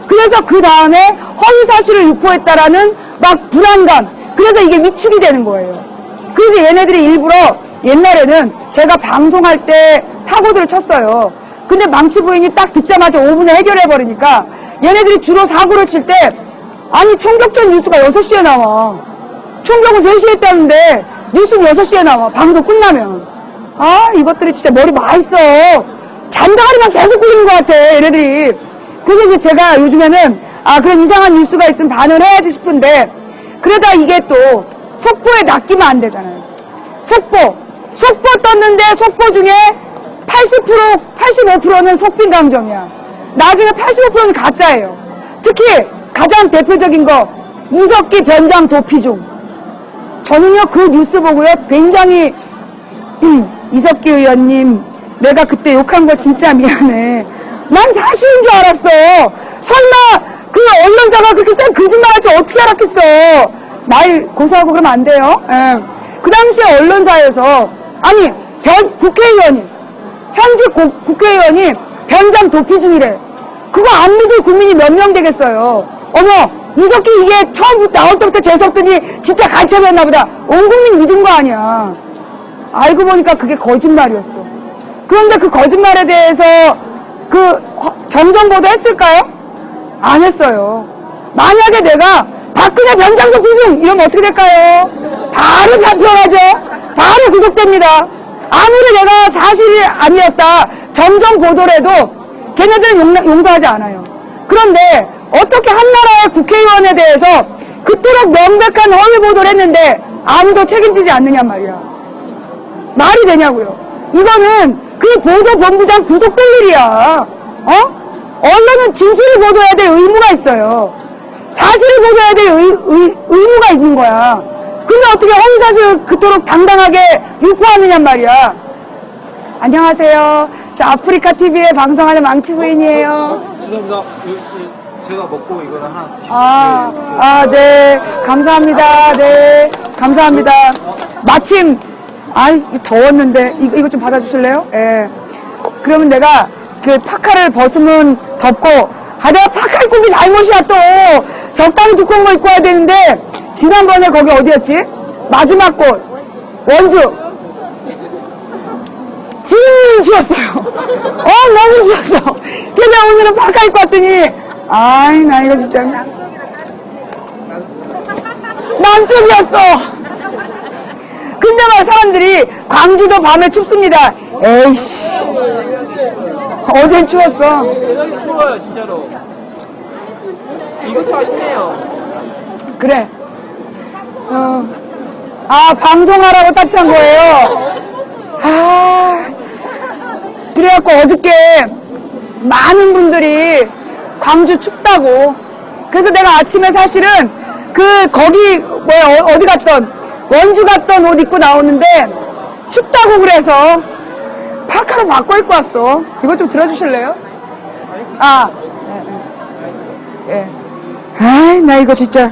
그래서 그 다음에 허위 사실을 유포했다라는 막 불안감. 그래서 이게 위축이 되는 거예요. 그래서 얘네들이 일부러 옛날에는 제가 방송할 때 사고들을 쳤어요. 근데 망치 부인이 딱 듣자마자 5분에 해결해버리니까 얘네들이 주로 사고를 칠 때 아니 총격전 뉴스가 6시에 나와. 총격은 3시에 했다는데 뉴스는 6시에 나와. 방송 끝나면. 아 이것들이 진짜 머리 맛있어. 잔다가리만 계속 굴리는 것 같아 얘네들이. 그래서 이제 제가 요즘에는 그런 이상한 뉴스가 있으면 반응을 해야지 싶은데 그러다 이게 또 속보에 낚이면 안 되잖아요. 속보 떴는데 속보 중에 85%는 속빈강정이야. 나중에 85%는 가짜예요. 특히 가장 대표적인 거 이석기 변장 도피중. 저는요 그 뉴스 보고요 굉장히 이석기 의원님 내가 그때 욕한 거 진짜 미안해. 난 사실인 줄 알았어. 설마 그 언론사가 그렇게 센 거짓말할 줄 어떻게 알았겠어. 말 고소하고 그러면 안 돼요. 예. 그 당시에 언론사에서 아니 국회의원이 현직 국회의원이 변장 도피 중이래. 그거 안 믿을 국민이 몇 명 되겠어요. 어머 이석기 이게 처음부터 나올 때부터 재수없더니 진짜 간첩이었나 보다. 온 국민 믿은 거 아니야. 알고 보니까 그게 거짓말이었어. 그런데 그 거짓말에 대해서 그 정정보도 했을까요? 안 했어요. 만약에 내가 박근혜 변장도 구승 이러면 어떻게 될까요? 바로 잡혀가죠. 바로 구속됩니다. 아무리 내가 사실이 아니었다 정정 보도를 해도 걔네들은 용서하지 않아요. 그런데 어떻게 한 나라의 국회의원에 대해서 그토록 명백한 허위 보도를 했는데 아무도 책임지지 않느냐 말이야. 말이 되냐고요. 이거는 그 보도본부장 구속될 일이야. 언론은 진실을 보도해야 될 의무가 있어요. 사실을 보도해야 될 의무가 있는 거야. 근데 어떻게 허위사실을 그토록 당당하게 유포하느냐 말이야. 안녕하세요. 저 아프리카 TV에 방송하는 망치 부인이에요. 죄송합니다. 제가 먹고 이거를 하나 드시고. 네. 감사합니다. 네. 감사합니다. 마침, 더웠는데, 이거 좀 받아주실래요? 예. 그러면 내가 그 파카를 벗으면 덥고, 내가 파카 입고 오기 잘못이야 또. 적당히 두꺼운 거 입고 와야 되는데, 지난번에 거기 어디였지? 마지막 곳. 원주. 지금 추웠어요. 너무 추웠어. 그래서 오늘은 파카 입고 왔더니, 나 이거 진짜. 남쪽이었어. 근데 막 사람들이, 광주도 밤에 춥습니다. 에이씨. 어젠 추웠어. 여기 추워요, 진짜로. 이것도 아시네요. 그래. 방송하라고 따뜻한 거예요. 그래갖고 어저께 많은 분들이 광주 춥다고. 그래서 내가 아침에 사실은 거기 어디 갔던 원주 갔던 옷 입고 나오는데 춥다고 그래서 파카로 바꿔 입고 왔어. 이거 좀 들어주실래요? 예. 나 이거 진짜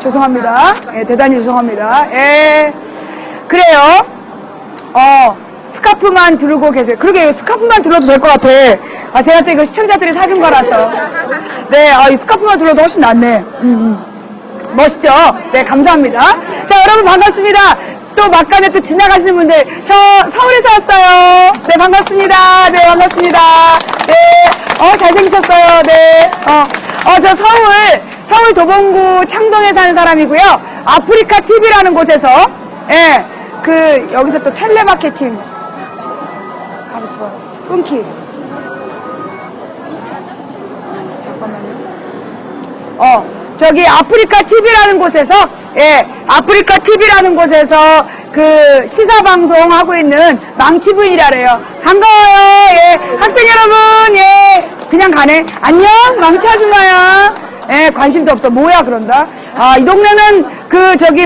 죄송합니다. 예, 대단히 죄송합니다. 예. 그래요. 스카프만 두르고 계세요. 그러게, 스카프만 둘러도 될 것 같아. 제가 또 이거 시청자들이 사준 거라서. 네, 이 스카프만 둘러도 훨씬 낫네. 멋있죠? 네, 감사합니다. 자, 여러분 반갑습니다. 또 막간에 또 지나가시는 분들, 저 서울에서 왔어요. 네, 반갑습니다. 네, 반갑습니다. 네, 잘생기셨어요. 네, 저 서울 도봉구 창동에 사는 사람이고요. 아프리카 TV라는 곳에서, 예, 여기서 또 텔레마케팅. 가보시죠. 끊기. 잠깐만요. 저기 아프리카 TV라는 곳에서, 예, 아프리카 TV라는 곳에서 시사방송 하고 있는 망치 부인이라래요. 반가워요. 예, 학생 여러분, 예, 그냥 가네. 안녕, 망치 아줌마야. 예, 관심도 없어. 뭐야, 그런다. 이 동네는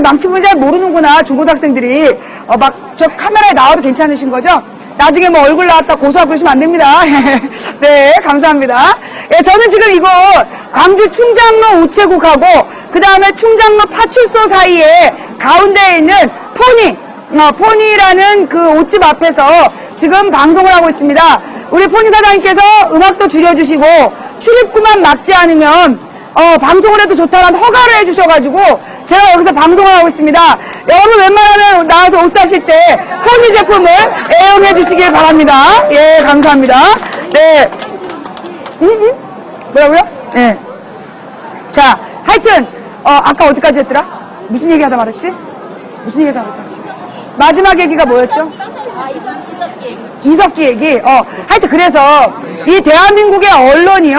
망치 부인 잘 모르는구나, 중고등학생들이. 저 카메라에 나와도 괜찮으신 거죠? 나중에 뭐 얼굴 나왔다 고소하고 그러시면 안 됩니다. 네, 감사합니다. 예, 저는 지금 이곳 광주 충장로 우체국하고 그 다음에 충장로 파출소 사이에 가운데에 있는 포니라는 옷집 앞에서 지금 방송을 하고 있습니다. 우리 포니 사장님께서 음악도 줄여주시고 출입구만 막지 않으면 방송을 해도 좋다는 허가를 해주셔가지고 제가 여기서 방송을 하고 있습니다. 여러분 웬만하면 나와서 옷 사실 때 포니 제품을 애용해 주시길 바랍니다. 예, 감사합니다. 네. 뭐라고요? 네. 자, 하여튼 아까 어디까지 했더라? 무슨 얘기 하다 말했지? 무슨 얘기 하다 말했지? 마지막 얘기가 뭐였죠? 이석기 얘기. 하여튼 그래서 이 대한민국의 언론이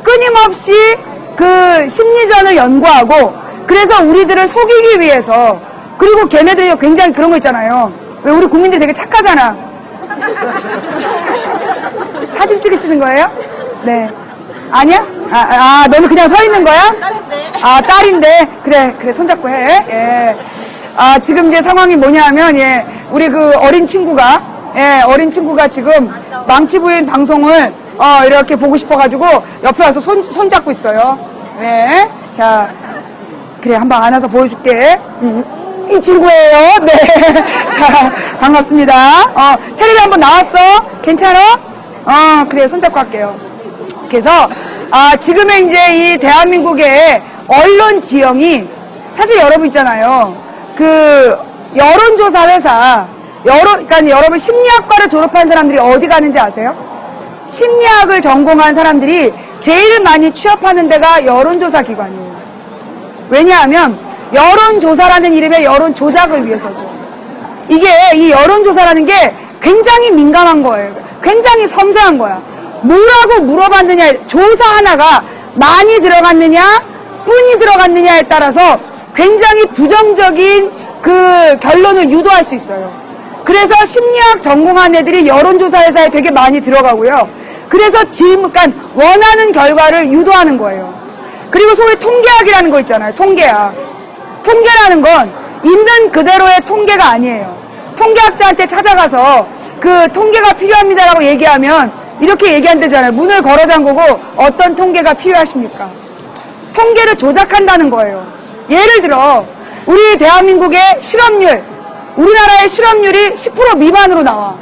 끊임없이 심리전을 연구하고 그래서 우리들을 속이기 위해서 그리고 걔네들이 굉장히 그런 거 있잖아요. 왜 우리 국민들이 되게 착하잖아. 사진 찍으시는 거예요? 네. 아니야? 너는 그냥 서 있는 거야? 딸인데. 그래, 손잡고 해. 예. 지금 이제 상황이 뭐냐면, 예, 우리 어린 친구가 지금 망치 부인 방송을, 이렇게 보고 싶어가지고 옆에 와서 손잡고 있어요. 네. 자, 그래, 한번 안아서 보여줄게. 이 친구예요. 네. 자, 반갑습니다. 텔레비 한번 나왔어? 괜찮아? 그래, 손잡고 할게요. 그래서, 지금의 이제 이 대한민국의 언론 지형이 사실 여러분 있잖아요. 여론조사 회사, 그러니까 여러분 심리학과를 졸업한 사람들이 어디 가는지 아세요? 심리학을 전공한 사람들이 제일 많이 취업하는 데가 여론조사 기관이에요. 왜냐하면 여론조사라는 이름의 여론 조작을 위해서죠. 이게 이 여론조사라는 게 굉장히 민감한 거예요. 굉장히 섬세한 거야. 뭐라고 물어봤느냐, 조사 하나가 많이 들어갔느냐, 뿐이 들어갔느냐에 따라서 굉장히 부정적인 그 결론을 유도할 수 있어요. 그래서 심리학 전공한 애들이 여론조사 회사에 되게 많이 들어가고요. 그래서 그러니까 원하는 결과를 유도하는 거예요. 그리고 소위 통계학이라는 거 있잖아요. 통계학. 통계라는 건 있는 그대로의 통계가 아니에요. 통계학자한테 찾아가서 그 통계가 필요합니다라고 얘기하면 이렇게 얘기한다잖아요. 문을 걸어 잠그고 어떤 통계가 필요하십니까? 통계를 조작한다는 거예요. 예를 들어 우리 대한민국의 실업률, 우리나라의 실업률이 10% 미만으로 나와.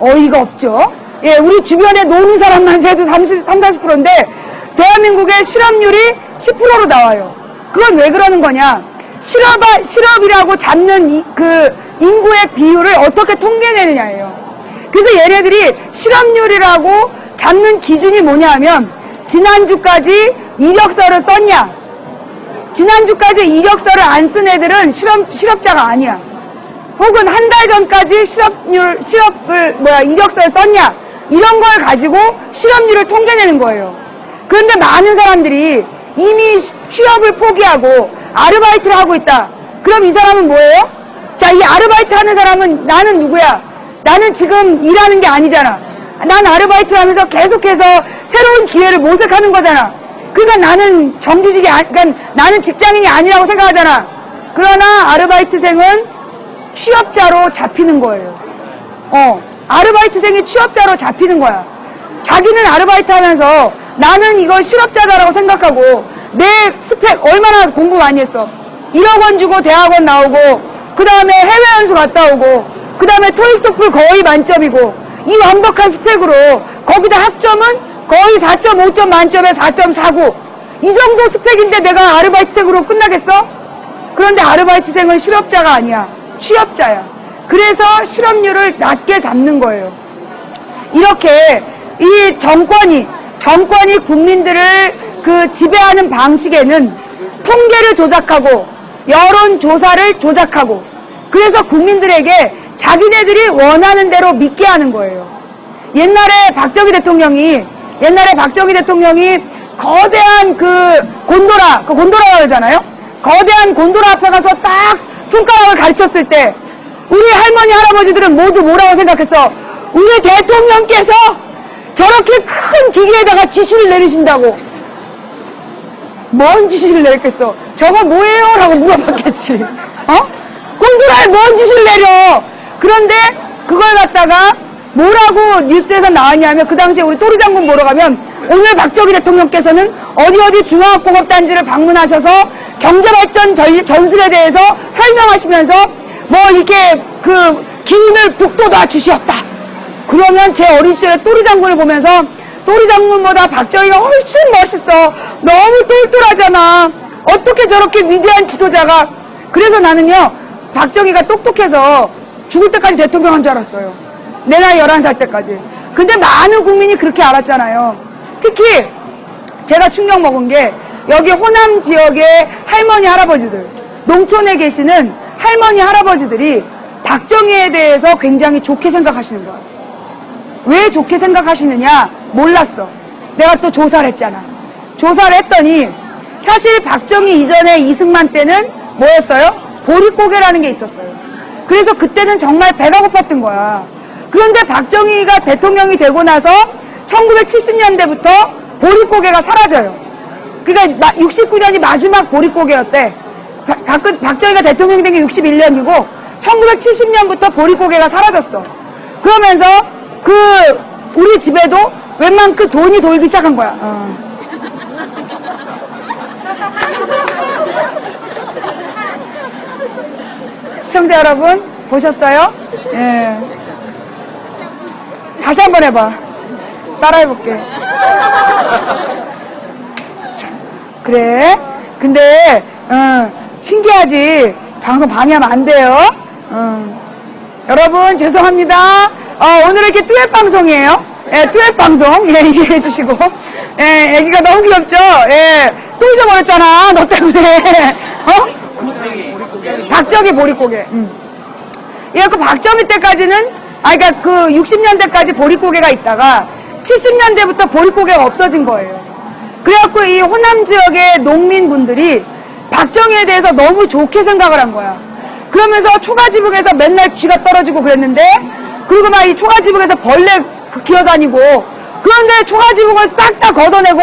어이가 없죠? 예, 우리 주변에 노는 사람만 세도 30-40%인데 대한민국의 실업률이 10%로 나와요. 그건 왜 그러는 거냐? 실업이라고 잡는 그 인구의 비율을 어떻게 통계내느냐예요. 그래서 얘네들이 실업률이라고 잡는 기준이 뭐냐 하면 지난주까지 이력서를 썼냐? 지난주까지 이력서를 안 쓴 애들은 실업자가 아니야. 혹은 한 달 전까지 이력서를 썼냐? 이런 걸 가지고 실업률을 통계내는 거예요. 그런데 많은 사람들이 이미 취업을 포기하고 아르바이트를 하고 있다. 그럼 이 사람은 뭐예요? 자, 이 아르바이트 하는 사람은 나는 누구야? 나는 지금 일하는 게 아니잖아. 난 아르바이트를 하면서 계속해서 새로운 기회를 모색하는 거잖아. 그러니까 나는 그러니까 나는 직장인이 아니라고 생각하잖아. 그러나 아르바이트생은 취업자로 잡히는 거예요. 아르바이트생이 취업자로 잡히는 거야. 자기는 아르바이트 하면서 나는 이거 실업자다라고 생각하고 내 스펙 얼마나 공부 많이 했어. 1억 원 주고 대학원 나오고 그 다음에 해외 연수 갔다 오고 그 다음에 토익 토플 거의 만점이고 이 완벽한 스펙으로 거기다 학점은 거의 4.5점 만점에 4.49 이 정도 스펙인데 내가 아르바이트생으로 끝나겠어? 그런데 아르바이트생은 실업자가 아니야. 취업자야. 그래서 실업률을 낮게 잡는 거예요. 이렇게 이 정권이 국민들을 그 지배하는 방식에는 통계를 조작하고 여론조사를 조작하고 그래서 국민들에게 자기네들이 원하는 대로 믿게 하는 거예요. 옛날에 박정희 대통령이 거대한 그 곤도라라고 그러잖아요. 거대한 곤도라 앞에 가서 딱 손가락을 가르쳤을 때 우리 할머니 할아버지들은 모두 뭐라고 생각했어? 우리 대통령께서 저렇게 큰 기계에다가 지시를 내리신다고. 뭔 지시를 내렸겠어? 저거 뭐예요? 라고 물어봤겠지. 곤도라에 뭔 지시를 내려? 그런데 그걸 갖다가 뭐라고 뉴스에서 나왔냐면 그 당시에 우리 또리 장군 보러 가면 오늘 박정희 대통령께서는 어디 중화학공업단지를 방문하셔서 경제발전 전술에 대해서 설명하시면서 뭐 이렇게 그 기운을 북돋아 주시었다. 그러면 제 어린 시절에 또리 장군을 보면서 또리 장군보다 박정희가 훨씬 멋있어. 너무 똘똘하잖아. 어떻게 저렇게 위대한 지도자가. 그래서 나는요 박정희가 똑똑해서 죽을 때까지 대통령 한 줄 알았어요. 내 나이 11살 때까지. 근데 많은 국민이 그렇게 알았잖아요. 특히 제가 충격 먹은 게 여기 호남 지역의 할머니 할아버지들, 농촌에 계시는 할머니 할아버지들이 박정희에 대해서 굉장히 좋게 생각하시는 거야. 왜 좋게 생각하시느냐? 몰랐어. 내가 또 조사를 했잖아. 조사를 했더니 사실 박정희 이전에 이승만 때는 뭐였어요? 보릿고개라는 게 있었어요. 그래서 그때는 정말 배가 고팠던 거야. 그런데 박정희가 대통령이 되고 나서 1970년대부터 보릿고개가 사라져요. 그러니까 69년이 마지막 보릿고개였대. 박정희가 대통령이 된 게 61년이고 1970년부터 보릿고개가 사라졌어. 그러면서 우리 집에도 웬만큼 돈이 돌기 시작한 거야. 시청자 여러분 보셨어요? 예. 다시 한번 해봐. 따라해볼게. 그래. 근데 신기하지. 방송 방해하면 안 돼요. 여러분 죄송합니다. 오늘은 이렇게 듀엣 방송이에요. 예, 투앱 방송, 예, 이해해 주시고. 예, 애기가 너무 귀엽죠? 예, 또 잊어버렸잖아, 너 때문에. 박정희 보릿고개. 예, 그 박정희 때까지는, 그러니까 그 60년대까지 보릿고개가 있다가 70년대부터 보릿고개가 없어진 거예요. 그래갖고 이 호남 지역의 농민분들이 박정희에 대해서 너무 좋게 생각을 한 거야. 그러면서 초가지붕에서 맨날 쥐가 떨어지고 그랬는데, 그리고 막 이 초가지붕에서 벌레 기어다니고, 그런데 초가지붕을 싹 다 걷어내고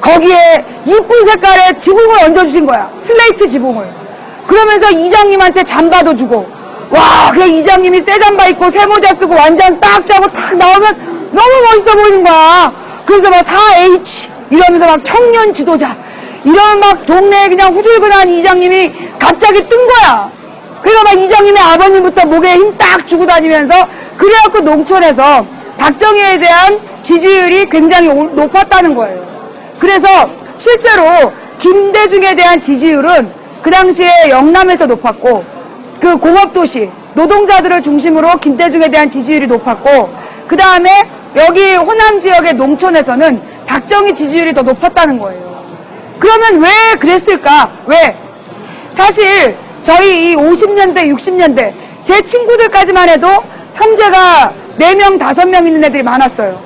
거기에 이쁜 색깔의 지붕을 얹어주신 거야. 슬레이트 지붕을. 그러면서 이장님한테 잠바도 주고, 와, 그래 이장님이 새 잠바 입고 새 모자 쓰고 완전 딱 짜고 탁 나오면 너무 멋있어 보이는 거야. 그래서 막 4H 이러면서 막 청년 지도자 이러면 막 동네에 그냥 후줄근한 이장님이 갑자기 뜬 거야. 그러니까 막 이장님의 아버님부터 목에 힘 딱 주고 다니면서, 그래갖고 농촌에서 박정희에 대한 지지율이 굉장히 높았다는 거예요. 그래서 실제로 김대중에 대한 지지율은 그 당시에 영남에서 높았고, 그 공업도시 노동자들을 중심으로 김대중에 대한 지지율이 높았고, 그 다음에 여기 호남 지역의 농촌에서는 박정희 지지율이 더 높았다는 거예요. 그러면 왜 그랬을까? 왜? 사실 저희 이 50년대 60년대 제 친구들까지만 해도 형제가 4명 5명 있는 애들이 많았어요.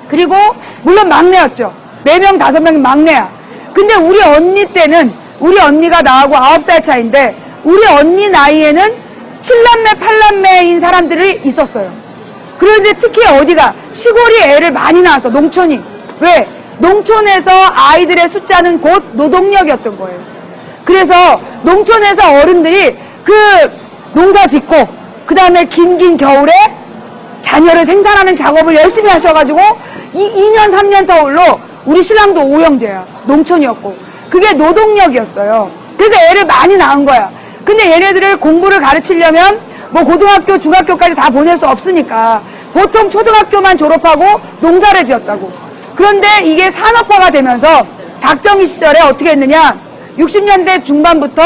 그리고 물론 막내였죠. 4명 5명이 막내야. 근데 우리 언니 때는, 우리 언니가 나하고 9살 차이인데 우리 언니 나이에는 7남매 8남매인 사람들이 있었어요. 그런데 특히 어디가 시골이 애를 많이 낳아서, 농촌이. 왜? 농촌에서 아이들의 숫자는 곧 노동력이었던 거예요. 그래서 농촌에서 어른들이 그 농사 짓고 그 다음에 긴 겨울에 자녀를 생산하는 작업을 열심히 하셔가지고 2년 3년 터울로, 우리 신랑도 5형제야. 농촌이었고 그게 노동력이었어요. 그래서 애를 많이 낳은 거야. 근데 얘네들을 공부를 가르치려면 뭐 고등학교 중학교까지 다 보낼 수 없으니까 보통 초등학교만 졸업하고 농사를 지었다고. 그런데 이게 산업화가 되면서 박정희 시절에 어떻게 했느냐, 60년대 중반부터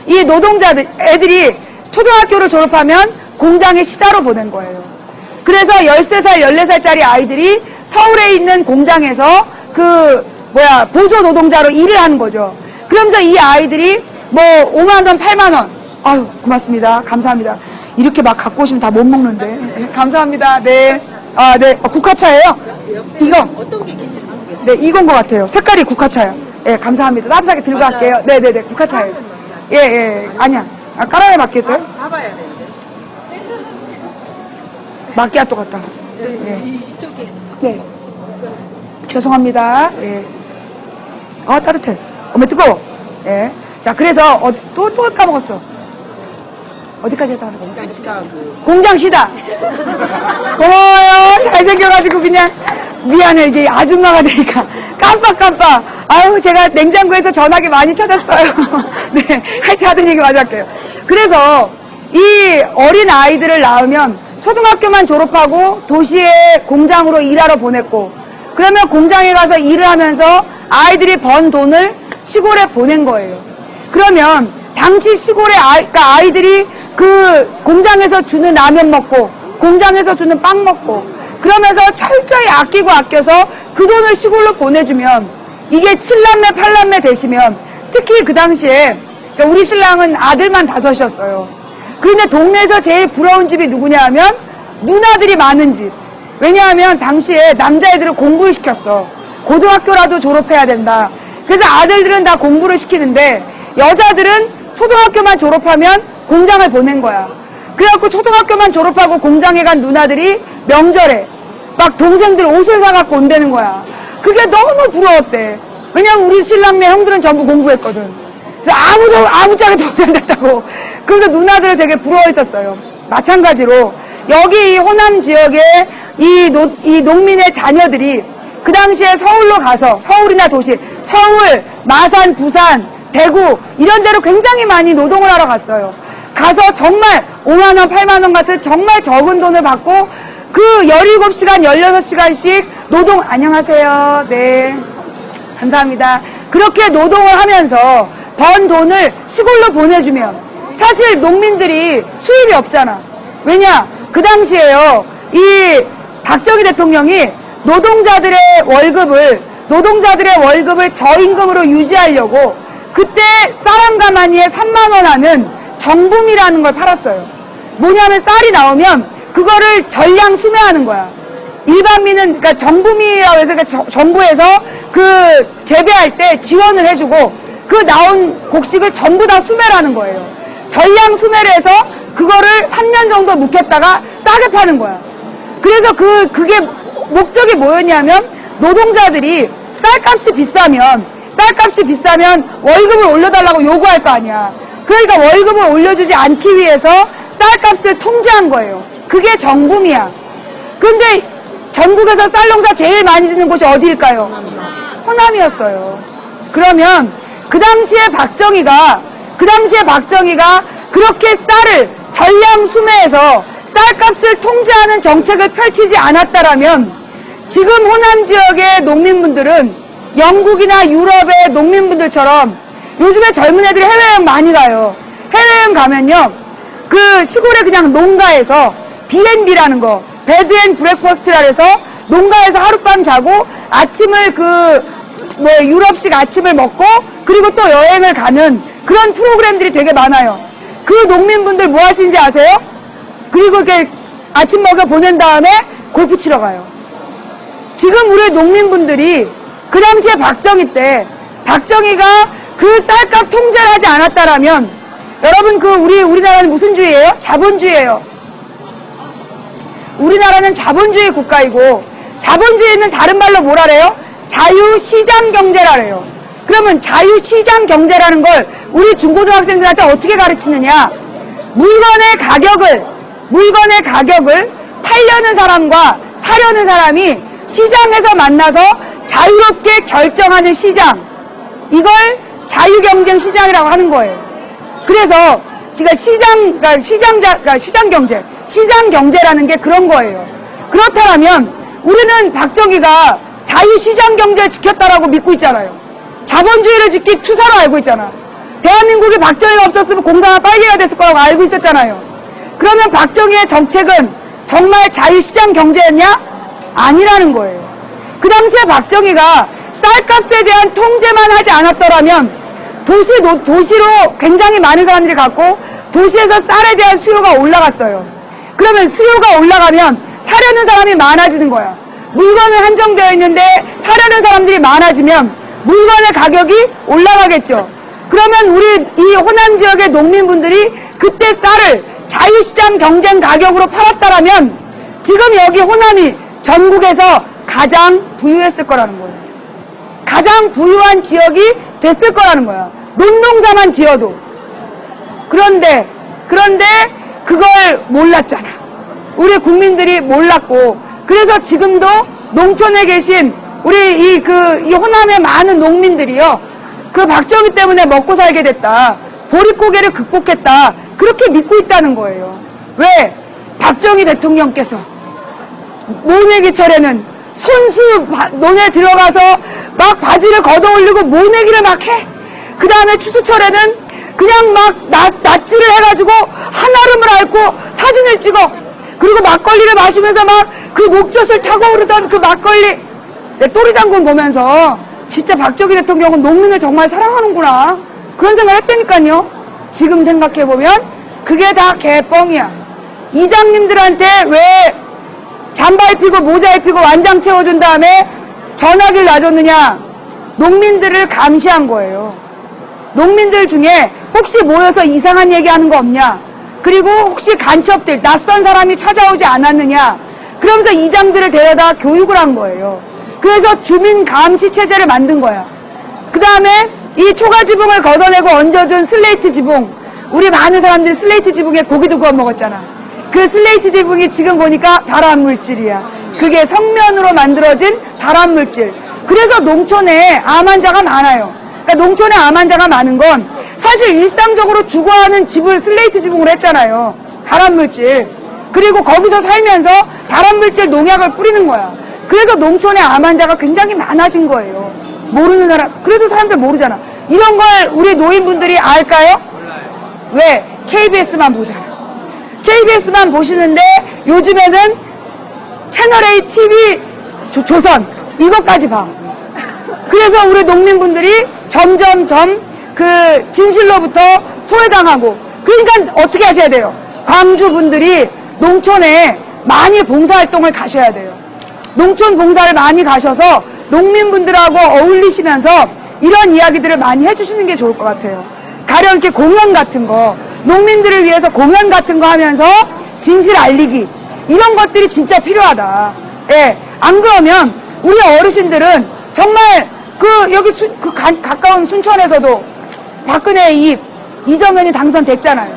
이 노동자들, 애들이 초등학교를 졸업하면 공장에 시다로 보낸 거예요. 그래서 13살, 14살짜리 아이들이 서울에 있는 공장에서 보조 노동자로 일을 하는 거죠. 그러면서 이 아이들이 뭐 5만원, 8만원, 아유, 고맙습니다. 감사합니다. 이렇게 막 갖고 오시면 다 못 먹는데. 네, 감사합니다. 네. 아, 네. 국화차예요? 이거. 어떤 게 계세요? 네, 이건 것 같아요. 색깔이 국화차예요. 예, 네, 감사합니다. 따뜻하게 들고 갈게요. 네네네, 국화차예요. 예, 예. 아니야. 까라멜 마키아토요? 봐봐야 돼. 마키아토 같다. 네. 이쪽에. 네. 죄송합니다. 예. 아, 따뜻해. 어머, 뜨거워. 예. 자, 그래서, 또 까먹었어. 어디까지 했다 그랬지? 공장 시다. 고마워요. 잘생겨가지고 그냥. 미안해. 이게 아줌마가 되니까. 깜빡. 아유, 제가 냉장고에서 전화기 많이 찾았어요. 네. 하여튼 하던 얘기 마저 할게요. 그래서 이 어린 아이들을 낳으면 초등학교만 졸업하고 도시의 공장으로 일하러 보냈고, 그러면 공장에 가서 일을 하면서 아이들이 번 돈을 시골에 보낸 거예요. 그러면 당시 시골의 그러니까 아이들이 그 공장에서 주는 라면 먹고 공장에서 주는 빵 먹고 그러면서 철저히 아껴서 그 돈을 시골로 보내주면, 이게 7남매 8남매 되시면, 특히 그 당시에 그러니까 우리 신랑은 아들만 5이었어요. 그런데 동네에서 제일 부러운 집이 누구냐 하면 누나들이 많은 집. 왜냐하면 당시에 남자애들을 공부를 시켰어. 고등학교라도 졸업해야 된다. 그래서 아들들은 다 공부를 시키는데 여자들은 초등학교만 졸업하면 공장을 보낸 거야. 그래갖고 초등학교만 졸업하고 공장에 간 누나들이 명절에 막 동생들 옷을 사갖고 온다는 거야. 그게 너무 부러웠대. 왜냐면 우리 신랑네 형들은 전부 공부했거든. 그래서 아무짝에 도움이 안 됐다고. 그래서 누나들을 되게 부러워했었어요. 마찬가지로 여기 이 호남 지역에 이 농민의 자녀들이 그 당시에 서울로 가서, 서울이나 도시, 서울, 마산, 부산, 대구 이런 데로 굉장히 많이 노동을 하러 갔어요. 가서 정말 5만원, 8만원 같은 정말 적은 돈을 받고 그 17시간, 16시간씩 노동, 안녕하세요. 네. 감사합니다. 그렇게 노동을 하면서 번 돈을 시골로 보내주면, 사실 농민들이 수입이 없잖아. 왜냐? 그 당시에요. 이 박정희 대통령이 노동자들의 월급을 저임금으로 유지하려고 그때 쌀 한 가마니에 3만 원 하는 정붐이라는 걸 팔았어요. 뭐냐면 쌀이 나오면 그거를 전량 수매하는 거야. 일반민은, 그러니까 정붐이라고 해서, 그러니까 정부에서 그 재배할 때 지원을 해주고 그 나온 곡식을 전부 다 수매라는 거예요. 전량 수매를 해서 그거를 3년 정도 묵혔다가 싸게 파는 거야. 그래서 그게 목적이 뭐였냐면 노동자들이 쌀값이 비싸면 월급을 올려달라고 요구할 거 아니야. 그러니까 월급을 올려주지 않기 위해서 쌀값을 통제한 거예요. 그게 정붐이야. 근데 전국에서 쌀 농사 제일 많이 짓는 곳이 어디일까요? 호남이었어요. 그러면 그 당시에 박정희가 그렇게 쌀을 전량 수매해서 쌀값을 통제하는 정책을 펼치지 않았다라면 지금 호남 지역의 농민분들은 영국이나 유럽의 농민분들처럼 요즘에 젊은 애들이 해외여행 많이 가요. 해외여행 가면요, 그 시골에 그냥 농가에서 B&B라는 거, 베드 앤 브렉퍼스트라 해서 농가에서 하룻밤 자고 아침을 유럽식 아침을 먹고 그리고 또 여행을 가는 그런 프로그램들이 되게 많아요. 그 농민분들 뭐 하시는지 아세요? 그리고 이렇게 아침 먹여 보낸 다음에 골프 치러 가요. 지금 우리 농민분들이 그 당시에 박정희가 그 쌀값 통제를 하지 않았다라면 여러분 우리나라는 무슨 주의예요? 자본주의예요. 우리나라는 자본주의 국가이고 자본주의는 다른 말로 뭐라 그래요? 자유시장 경제라 그래요. 그러면 자유시장 경제라는 걸 우리 중고등학생들한테 어떻게 가르치느냐? 물건의 가격을 팔려는 사람과 사려는 사람이 시장에서 만나서 자유롭게 결정하는 시장, 이걸 자유경쟁 시장이라고 하는 거예요. 그래서 제가 시장 경제라는 게 그런 거예요. 그렇다면 우리는 박정희가 자유시장 경제를 지켰다라고 믿고 있잖아요. 자본주의를 지킨 투사로 알고 있잖아. 대한민국에 박정희가 없었으면 공산화 빨개가 됐을 거라고 알고 있었잖아요. 그러면 박정희의 정책은 정말 자유시장 경제였냐? 아니라는 거예요. 그 당시에 박정희가 쌀값에 대한 통제만 하지 않았더라면 도시로 굉장히 많은 사람들이 갔고 도시에서 쌀에 대한 수요가 올라갔어요. 그러면 수요가 올라가면 사려는 사람이 많아지는 거야. 물건은 한정되어 있는데 사려는 사람들이 많아지면 물건의 가격이 올라가겠죠. 그러면 우리 이 호남 지역의 농민분들이 그때 쌀을 자유시장 경쟁 가격으로 팔았다라면 지금 여기 호남이 전국에서 가장 부유했을 거라는 거예요. 가장 부유한 지역이 됐을 거라는 거야. 논농사만 지어도. 그런데 그걸 몰랐잖아. 우리 국민들이 몰랐고, 그래서 지금도 농촌에 계신 우리 이 호남의 많은 농민들이요, 그 박정희 때문에 먹고 살게 됐다, 보릿고개를 극복했다, 그렇게 믿고 있다는 거예요. 왜? 박정희 대통령께서 모내기철에는 손수 논에 들어가서 막 바지를 걷어 올리고 모내기를 막 해. 그 다음에 추수철에는 그냥 막 낫지를 해가지고 한아름을 앓고 사진을 찍어. 그리고 막걸리를 마시면서 막 그 목젖을 타고 오르던 그 막걸리. 내 또리장군 보면서 진짜 박정희 대통령은 농민을 정말 사랑하는구나, 그런 생각을 했다니까요. 지금 생각해보면 그게 다 개뻥이야. 이장님들한테 왜 잠바 입히고 모자 입히고 완장 채워준 다음에 전화기를 놔줬느냐? 농민들을 감시한 거예요. 농민들 중에 혹시 모여서 이상한 얘기하는 거 없냐? 그리고 혹시 간첩들, 낯선 사람이 찾아오지 않았느냐? 그러면서 이장들을 데려다 교육을 한 거예요. 그래서 주민 감시 체제를 만든 거야. 그 다음에 이 초가 지붕을 걷어내고 얹어준 슬레이트 지붕. 우리 많은 사람들이 슬레이트 지붕에 고기도 구워 먹었잖아. 그 슬레이트 지붕이 지금 보니까 발암물질이야. 그게 성면으로 만들어진 발암물질. 그래서 농촌에 암 환자가 많아요. 그러니까 농촌에 암 환자가 많은 건 사실 일상적으로 주거하는 집을 슬레이트 지붕으로 했잖아요. 발암물질. 그리고 거기서 살면서 발암물질 농약을 뿌리는 거야. 그래서 농촌에 암 환자가 굉장히 많아진 거예요. 모르는 사람, 그래도 사람들 모르잖아. 이런 걸 우리 노인분들이 알까요? 왜? KBS만 보잖아. KBS만 보시는데 요즘에는 채널A TV 조선 이것까지 봐. 그래서 우리 농민분들이 점점점 그 진실로부터 소외당하고, 그러니까 어떻게 하셔야 돼요? 광주 분들이 농촌에 많이 봉사활동을 가셔야 돼요. 농촌 봉사를 많이 가셔서 농민분들하고 어울리시면서 이런 이야기들을 많이 해주시는 게 좋을 것 같아요. 가령 이렇게 공연 같은 거, 농민들을 위해서 공연 같은 거 하면서 진실 알리기, 이런 것들이 진짜 필요하다. 예, 안 그러면 우리 어르신들은 정말 여기 가까운 순천에서도 박근혜 입 이정현이 당선됐잖아요.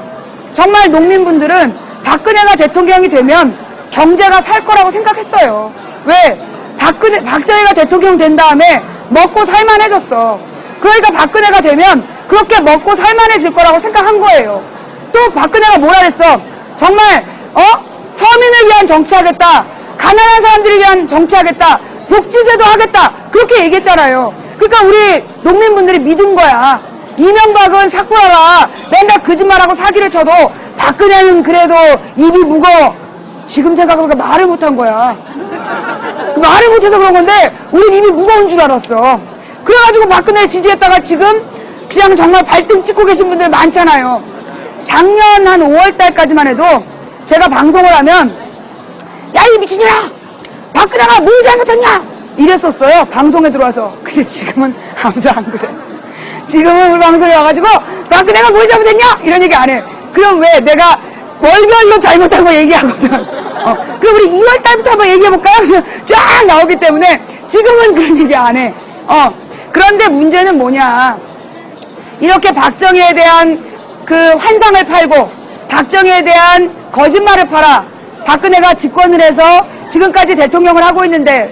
정말 농민분들은 박근혜가 대통령이 되면 경제가 살 거라고 생각했어요. 왜? 박정희가 대통령 된 다음에 먹고 살만해졌어. 그러니까 박근혜가 되면 그렇게 먹고 살만해질 거라고 생각한 거예요. 또 박근혜가 뭐라 그랬어? 정말 서민을 위한 정치하겠다, 가난한 사람들을 위한 정치하겠다, 복지제도 하겠다, 그렇게 얘기했잖아요. 그러니까 우리 농민분들이 믿은 거야. 이명박은 사쿠라라 맨날 거짓말하고 사기를 쳐도 박근혜는 그래도 입이 무거워. 지금 생각해보니까 말을 못한 거야. 말을 못해서 그런 건데 우린 입이 무거운 줄 알았어. 그래가지고 박근혜를 지지했다가 지금 그냥 정말 발등 찍고 계신 분들 많잖아요. 작년 한 5월달까지만 해도 제가 방송을 하면 야 이 미친년아, 박근혜가 뭘 잘못했냐 이랬었어요, 방송에 들어와서. 근데 지금은 아무도 안 그래. 지금은 우리 방송에 와가지고 박근혜가 뭘 잘못했냐 이런 얘기 안 해. 그럼 왜? 내가 월별로 잘못한 거 얘기하거든. 그럼 우리 2월달부터 한번 얘기해볼까요? 쫙 나오기 때문에 지금은 그런 얘기 안 해. 그런데 문제는 뭐냐, 이렇게 박정희에 대한 그 환상을 팔고 박정희에 대한 거짓말을 팔아 박근혜가 집권을 해서 지금까지 대통령을 하고 있는데,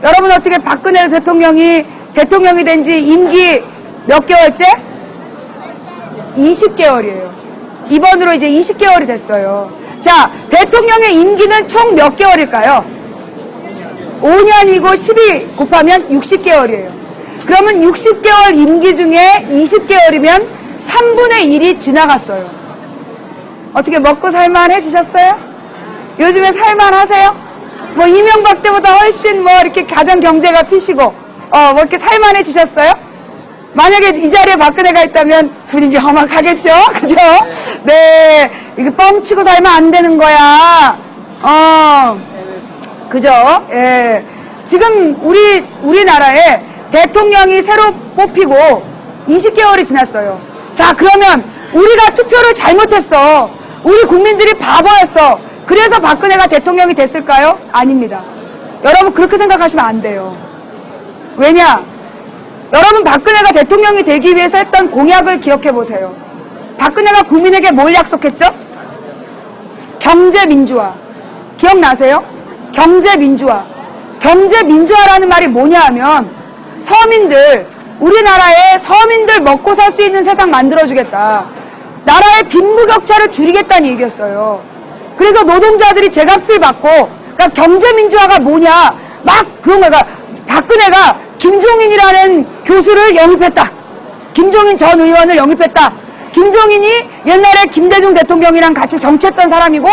여러분 어떻게 박근혜 대통령이 된 지 임기 몇 개월째? 20개월이에요. 이번으로 이제 20개월이 됐어요. 자, 대통령의 임기는 총 몇 개월일까요? 5년이고 12 곱하면 60개월이에요. 그러면 60개월 임기 중에 20개월이면 3분의 1이 지나갔어요. 어떻게 먹고 살만해지셨어요? 요즘에 살만하세요? 뭐 이명박 때보다 훨씬 뭐 이렇게 가정 경제가 피시고 뭐 이렇게 살만해지셨어요? 만약에 이 자리에 박근혜가 있다면 분위기 험악하겠죠? 그죠? 네, 이게 뻥치고 살면 안 되는 거야. 그죠? 예. 지금 우리나라에 대통령이 새로 뽑히고 20개월이 지났어요. 자, 그러면 우리가 투표를 잘못했어. 우리 국민들이 바보였어. 그래서 박근혜가 대통령이 됐을까요? 아닙니다. 여러분 그렇게 생각하시면 안 돼요. 왜냐? 여러분 박근혜가 대통령이 되기 위해서 했던 공약을 기억해 보세요. 박근혜가 국민에게 뭘 약속했죠? 경제민주화. 기억나세요? 경제민주화. 경제민주화라는 말이 뭐냐 하면 우리나라의 서민들 먹고 살 수 있는 세상 만들어주겠다. 나라의 빈부격차를 줄이겠다는 얘기였어요. 그래서 노동자들이 제값을 받고, 그러니까 경제민주화가 뭐냐, 막 그런 거가, 박근혜가 김종인이라는 교수를 영입했다. 김종인 전 의원을 영입했다. 김종인이 옛날에 김대중 대통령이랑 같이 정치했던 사람이고,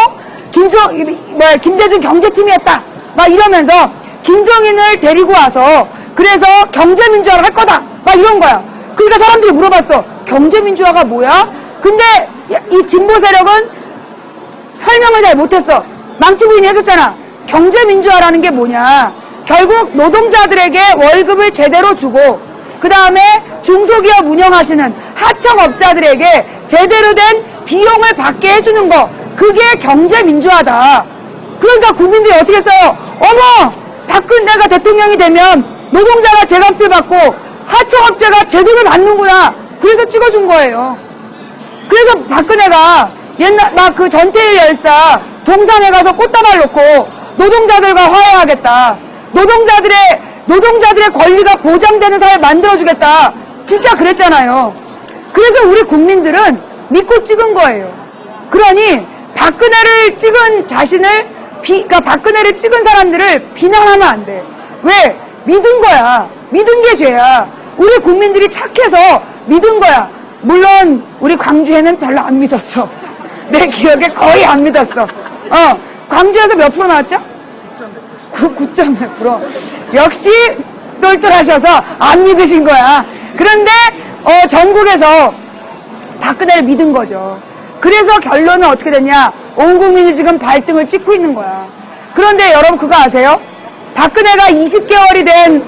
김대중 경제팀이었다. 막 이러면서 김종인을 데리고 와서 그래서 경제민주화를 할 거다. 막 이런 거야. 그러니까 사람들이 물어봤어. 경제민주화가 뭐야? 근데 이 진보 세력은 설명을 잘 못했어. 망치부인이 해줬잖아. 경제민주화라는 게 뭐냐. 결국 노동자들에게 월급을 제대로 주고 그 다음에 중소기업 운영하시는 하청업자들에게 제대로 된 비용을 받게 해주는 거. 그게 경제민주화다. 그러니까 국민들이 어떻게 써요? 어머! 박근혜가 대통령이 되면 노동자가 제값을 받고 하청업체가 제 돈을 받는구나. 그래서 찍어준 거예요. 그래서 박근혜가 막 그 전태일 열사 동산에 가서 꽃다발 놓고 노동자들과 화해하겠다. 노동자들의 권리가 보장되는 사회 만들어주겠다. 진짜 그랬잖아요. 그래서 우리 국민들은 믿고 찍은 거예요. 그러니 박근혜를 찍은 그러니까 박근혜를 찍은 사람들을 비난하면 안 돼. 왜? 믿은 거야. 믿은 게 죄야. 우리 국민들이 착해서 믿은 거야. 물론 우리 광주에는 별로 안 믿었어. 내 기억에 거의 안 믿었어. 광주에서 몇 프로 나왔죠? 9.1%. 역시 똘똘하셔서 안 믿으신 거야. 그런데 전국에서 박근혜를 믿은 거죠. 그래서 결론은 어떻게 됐냐? 온 국민이 지금 발등을 찍고 있는 거야. 그런데 여러분 그거 아세요? 박근혜가 20개월이 된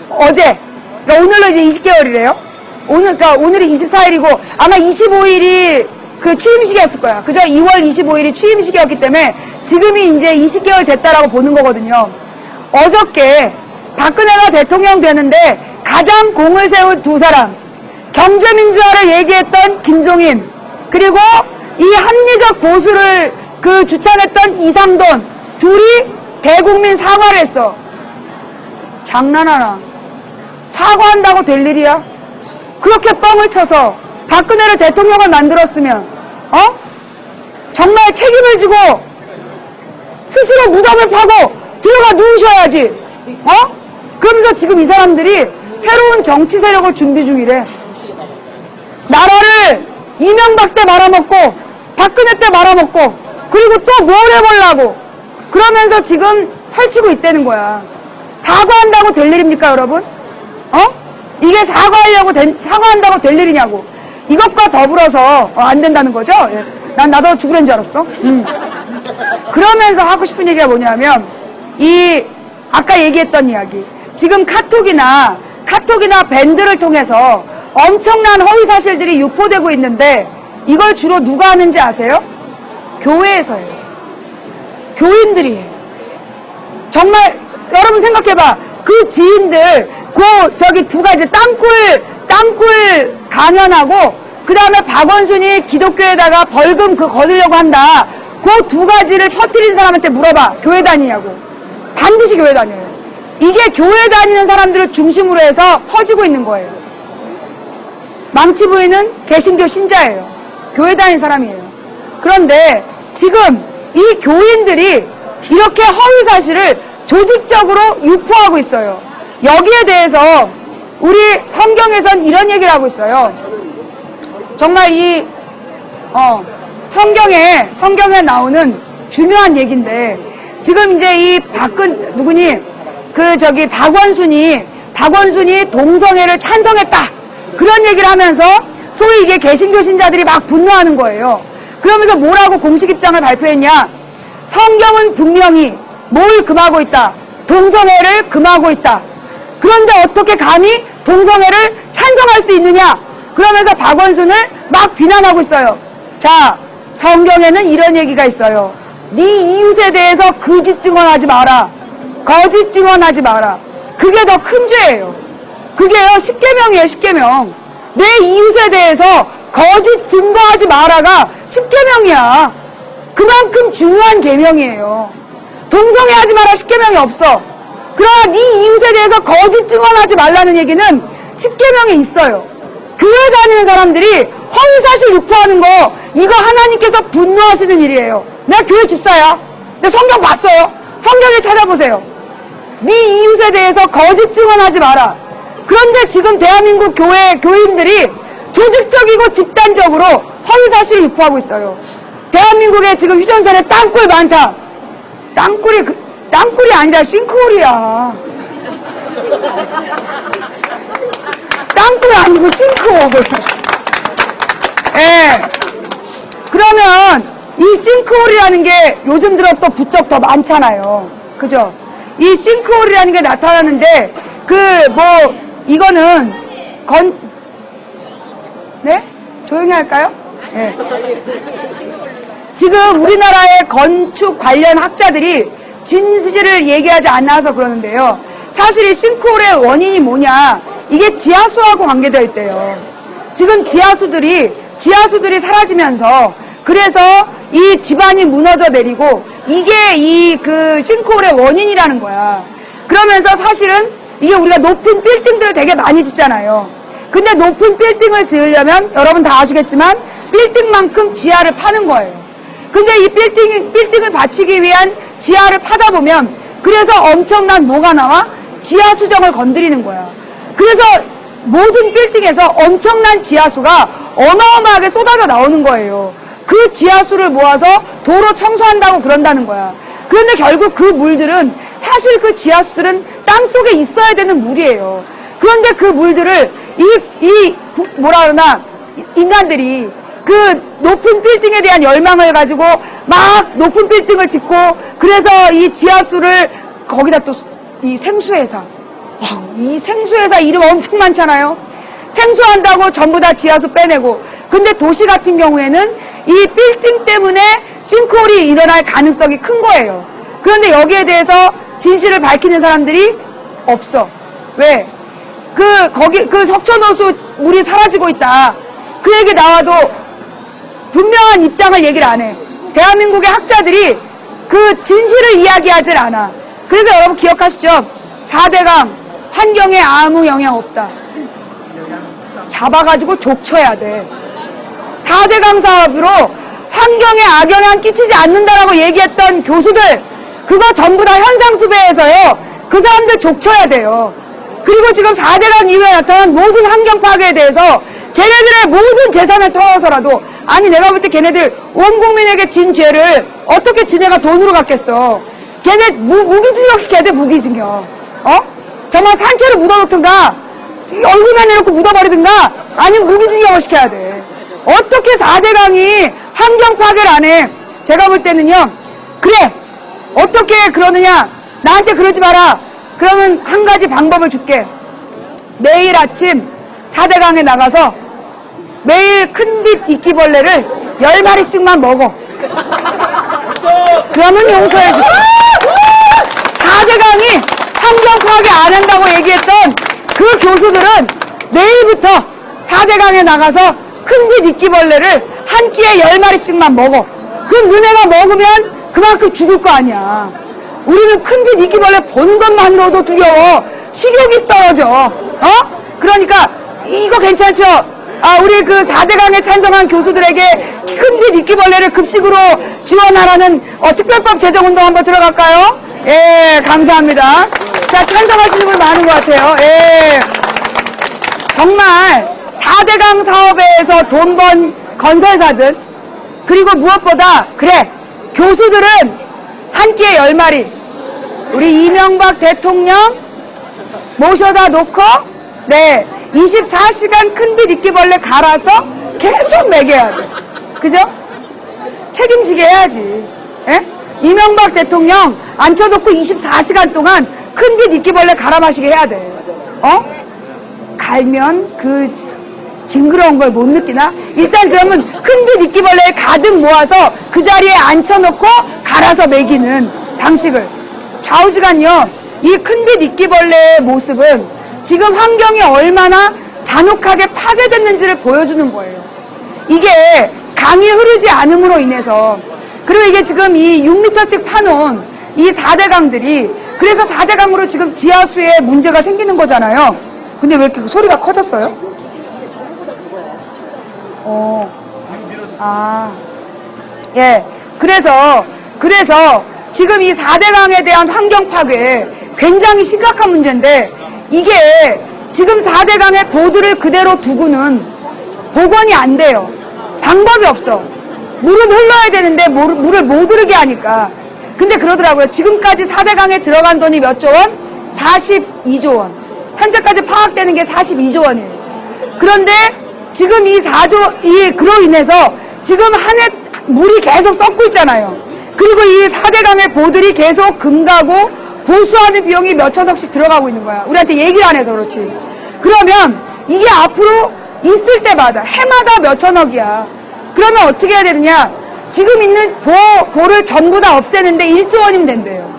어제, 그러니까 오늘로 이제 20개월이래요. 그러니까 오늘이 24일이고 아마 25일이 그 취임식이었을 거야. 그죠? 2월 25일이 취임식이었기 때문에 지금이 이제 20개월 됐다라고 보는 거거든요. 어저께 박근혜가 대통령 되는데 가장 공을 세운 두 사람, 경제민주화를 얘기했던 김종인, 그리고 이 합리적 보수를 주창했던 이상돈, 둘이 대국민 사과를 했어. 장난하나? 사과한다고 될 일이야? 그렇게 뻥을 쳐서 박근혜를 대통령을 만들었으면 정말 책임을 지고 스스로 무덤을 파고 들어가 누우셔야지. 그러면서 지금 이 사람들이 새로운 정치 세력을 준비 중이래. 나라를 이명박 때 말아먹고 박근혜 때 말아먹고 그리고 또 뭘 해보려고 그러면서 지금 설치고 있다는 거야. 사과한다고 될 일입니까, 여러분? 이게 사과한다고 될 일이냐고. 이것과 더불어서 안 된다는 거죠? 예. 나도 죽으려는 줄 알았어. 그러면서 하고 싶은 얘기가 뭐냐면 아까 얘기했던 이야기. 지금 카톡이나 밴드를 통해서 엄청난 허위 사실들이 유포되고 있는데 이걸 주로 누가 하는지 아세요? 교회에서예요. 교인들이. 정말 여러분 생각해봐. 그 지인들 두 가지 땅굴 강연하고 그 다음에 박원순이 기독교에다가 벌금 거두려고 한다. 그 두 가지를 퍼뜨린 사람한테 물어봐. 교회 다니냐고. 반드시 교회 다녀요. 이게 교회 다니는 사람들을 중심으로 해서 퍼지고 있는 거예요. 망치 부인은 개신교 신자예요. 교회 다니는 사람이에요. 그런데 지금 이 교인들이 이렇게 허위 사실을 조직적으로 유포하고 있어요. 여기에 대해서 우리 성경에선 이런 얘기를 하고 있어요. 정말 성경에 나오는 중요한 얘기인데 지금 이제 박원순이 동성애를 찬성했다. 그런 얘기를 하면서 소위 이게 개신교 신자들이 막 분노하는 거예요. 그러면서 뭐라고 공식 입장을 발표했냐? 성경은 분명히 뭘 금하고 있다? 동성애를 금하고 있다. 그런데 어떻게 감히 동성애를 찬성할 수 있느냐? 그러면서 박원순을 막 비난하고 있어요. 자, 성경에는 이런 얘기가 있어요. 네 이웃에 대해서 거짓 증언하지 마라. 거짓 증언하지 마라. 그게 더 큰 죄예요. 그게요, 10계명이에요, 10계명. 내 이웃에 대해서 거짓 증거하지 마라가 10계명이야. 그만큼 중요한 계명이에요. 동성애 하지 마라 10계명이 없어. 그러나 네 이웃에 대해서 거짓 증언하지 말라는 얘기는 10계명에 있어요. 교회 다니는 사람들이 허위사실 유포하는 거 이거 하나님께서 분노하시는 일이에요. 내가 교회 집사야. 내가 성경 봤어요. 성경에 찾아보세요. 네 이웃에 대해서 거짓 증언하지 마라. 그런데 지금 대한민국 교인들이 조직적이고 집단적으로 허위사실을 유포하고 있어요. 대한민국에 지금 휴전선에 땅굴 많다. 땅굴이 아니라 싱크홀이야. 땅굴 아니고 싱크홀. 예. 그러면 이 싱크홀이라는 게 요즘 들어 또 부쩍 더 많잖아요. 그죠? 이 싱크홀이라는 게 나타나는데 이거는 네? 조용히 할까요? 예. 지금 우리나라의 건축 관련 학자들이 진실을 얘기하지 않아서 그러는데요. 사실 이 싱크홀의 원인이 뭐냐? 이게 지하수하고 관계되어 있대요. 지금 지하수들이 사라지면서 그래서 이 집안이 무너져 내리고 이게 싱크홀의 원인이라는 거야. 그러면서 사실은 이게 우리가 높은 빌딩들을 되게 많이 짓잖아요. 근데 높은 빌딩을 지으려면 여러분 다 아시겠지만 빌딩만큼 지하를 파는 거예요. 근데 이 빌딩을 받치기 위한 지하를 파다 보면 그래서 엄청난 뭐가 나와? 지하 수정을 건드리는 거야. 그래서 모든 빌딩에서 엄청난 지하수가 어마어마하게 쏟아져 나오는 거예요. 그 지하수를 모아서 도로 청소한다고 그런다는 거야. 그런데 결국 그 물들은 사실 그 지하수들은 땅 속에 있어야 되는 물이에요. 그런데 그 물들을 뭐라 그러나 인간들이 그 높은 빌딩에 대한 열망을 가지고 막 높은 빌딩을 짓고 그래서 이 지하수를 거기다 또 이 생수회사, 이 생수회사 이름 엄청 많잖아요. 생수한다고 전부 다 지하수 빼내고, 근데 도시 같은 경우에는 이 빌딩 때문에 싱크홀이 일어날 가능성이 큰 거예요. 그런데 여기에 대해서 진실을 밝히는 사람들이 없어. 왜? 그 석촌호수 물이 사라지고 있다. 그 얘기 나와도 분명한 입장을 얘기를 안 해. 대한민국의 학자들이 그 진실을 이야기하질 않아. 그래서 여러분 기억하시죠? 4대강 환경에 아무 영향 없다. 잡아가지고 족쳐야 돼. 4대강 사업으로 환경에 악영향 끼치지 않는다라고 얘기했던 교수들, 그거 전부 다 현상수배해서요. 그 사람들 족쳐야 돼요. 그리고 지금 4대강 이후에 나타난 모든 환경 파괴에 대해서 걔네들의 모든 재산을 털어서라도, 아니 내가 볼 때 걔네들 온 국민에게 진 죄를 어떻게 지네가 돈으로 갚겠어. 걔네 무기징역 시켜야 돼. 무기징역. 정말 산채로 묻어놓든가 얼굴만 내놓고 묻어버리든가 아니면 무기징역을 시켜야 돼. 어떻게 4대강이 환경 파괴를 안 해. 제가 볼 때는요, 그래 어떻게 그러느냐, 나한테 그러지 마라. 그러면 한 가지 방법을 줄게. 매일 아침 4대강에 나가서 매일 큰빛 이끼벌레를 10마리씩만 먹어. 그러면 용서해줄게. 4대강이 환경 파괴 안 한다고 얘기했던 그 교수들은 내일부터 4대강에 나가서 큰빛 이끼벌레를 한 끼에 10마리씩만 먹어. 그럼 너네가 먹으면 그만큼 죽을 거 아니야. 우리는 큰빛 이끼벌레 보는 것만으로도 두려워. 식욕이 떨어져. 그러니까 이거 괜찮죠? 우리 그 4대강에 찬성한 교수들에게 큰빛 이끼벌레를 급식으로 지원하라는 특별법 제정운동 한번 들어갈까요? 예, 감사합니다. 자, 찬성하시는 분 많은 것 같아요. 예. 정말 4대강 사업에서 돈 번 건설사들, 그리고 무엇보다 그래 교수들은 한 끼에 10마리 우리 이명박 대통령 모셔다 놓고 24시간 큰빛 이끼벌레 갈아서 계속 먹여야 돼. 그죠? 책임지게 해야지. 예? 이명박 대통령 앉혀놓고 24시간 동안 큰빛 이끼벌레 갈아 마시게 해야 돼. 갈면 그 징그러운 걸 못 느끼나? 일단 그러면 큰빛 이끼벌레를 가득 모아서 그 자리에 앉혀놓고 갈아서 먹이는 방식을. 좌우지간요, 이 큰빛 이끼벌레의 모습은 지금 환경이 얼마나 잔혹하게 파괴됐는지를 보여주는 거예요. 이게 강이 흐르지 않음으로 인해서, 그리고 이게 지금 이 6m씩 파놓은 이 4대강들이, 그래서 4대강으로 지금 지하수에 문제가 생기는 거잖아요. 근데 왜 이렇게 소리가 커졌어요? 예. 그래서 지금 이 4대강에 대한 환경 파괴 굉장히 심각한 문제인데, 이게 지금 4대강의 보드를 그대로 두고는 복원이 안 돼요. 방법이 없어. 물은 흘러야 되는데 물을 못 흐르게 하니까. 근데 그러더라고요. 지금까지 4대강에 들어간 돈이 몇 조 원? 42조 원. 현재까지 파악되는 게 42조 원이에요. 그런데 지금 그로 인해서 지금 한 해 물이 계속 썩고 있잖아요. 그리고 이 4대강의 보들이 계속 금가고 보수하는 비용이 몇천억씩 들어가고 있는 거야. 우리한테 얘기를 안 해서 그렇지. 그러면 이게 앞으로 있을 때마다 해마다 몇천억이야. 그러면 어떻게 해야 되느냐? 지금 있는 보를 전부 다 없애는데 1조 원이면 된대요.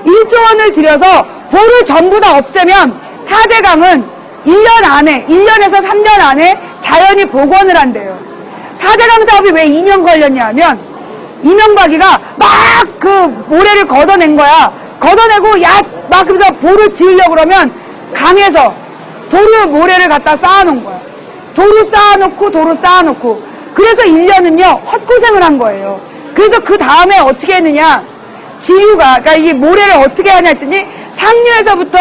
1조 원을 들여서 보를 전부 다 없애면 4대강은 1년에서 3년 안에 자연히 복원을 한대요. 4대강 사업이 왜 2년 걸렸냐 하면, 이명박이가 막 그 모래를 걷어낸 거야. 걷어내고 막 그래서 보를 지으려고 그러면 강에서 도로 모래를 갖다 쌓아놓은 거야. 도로 쌓아놓고 그래서 1년은요 헛고생을 한 거예요. 그래서 그 다음에 어떻게 했느냐, 그러니까 이 모래를 어떻게 하냐 했더니 상류에서부터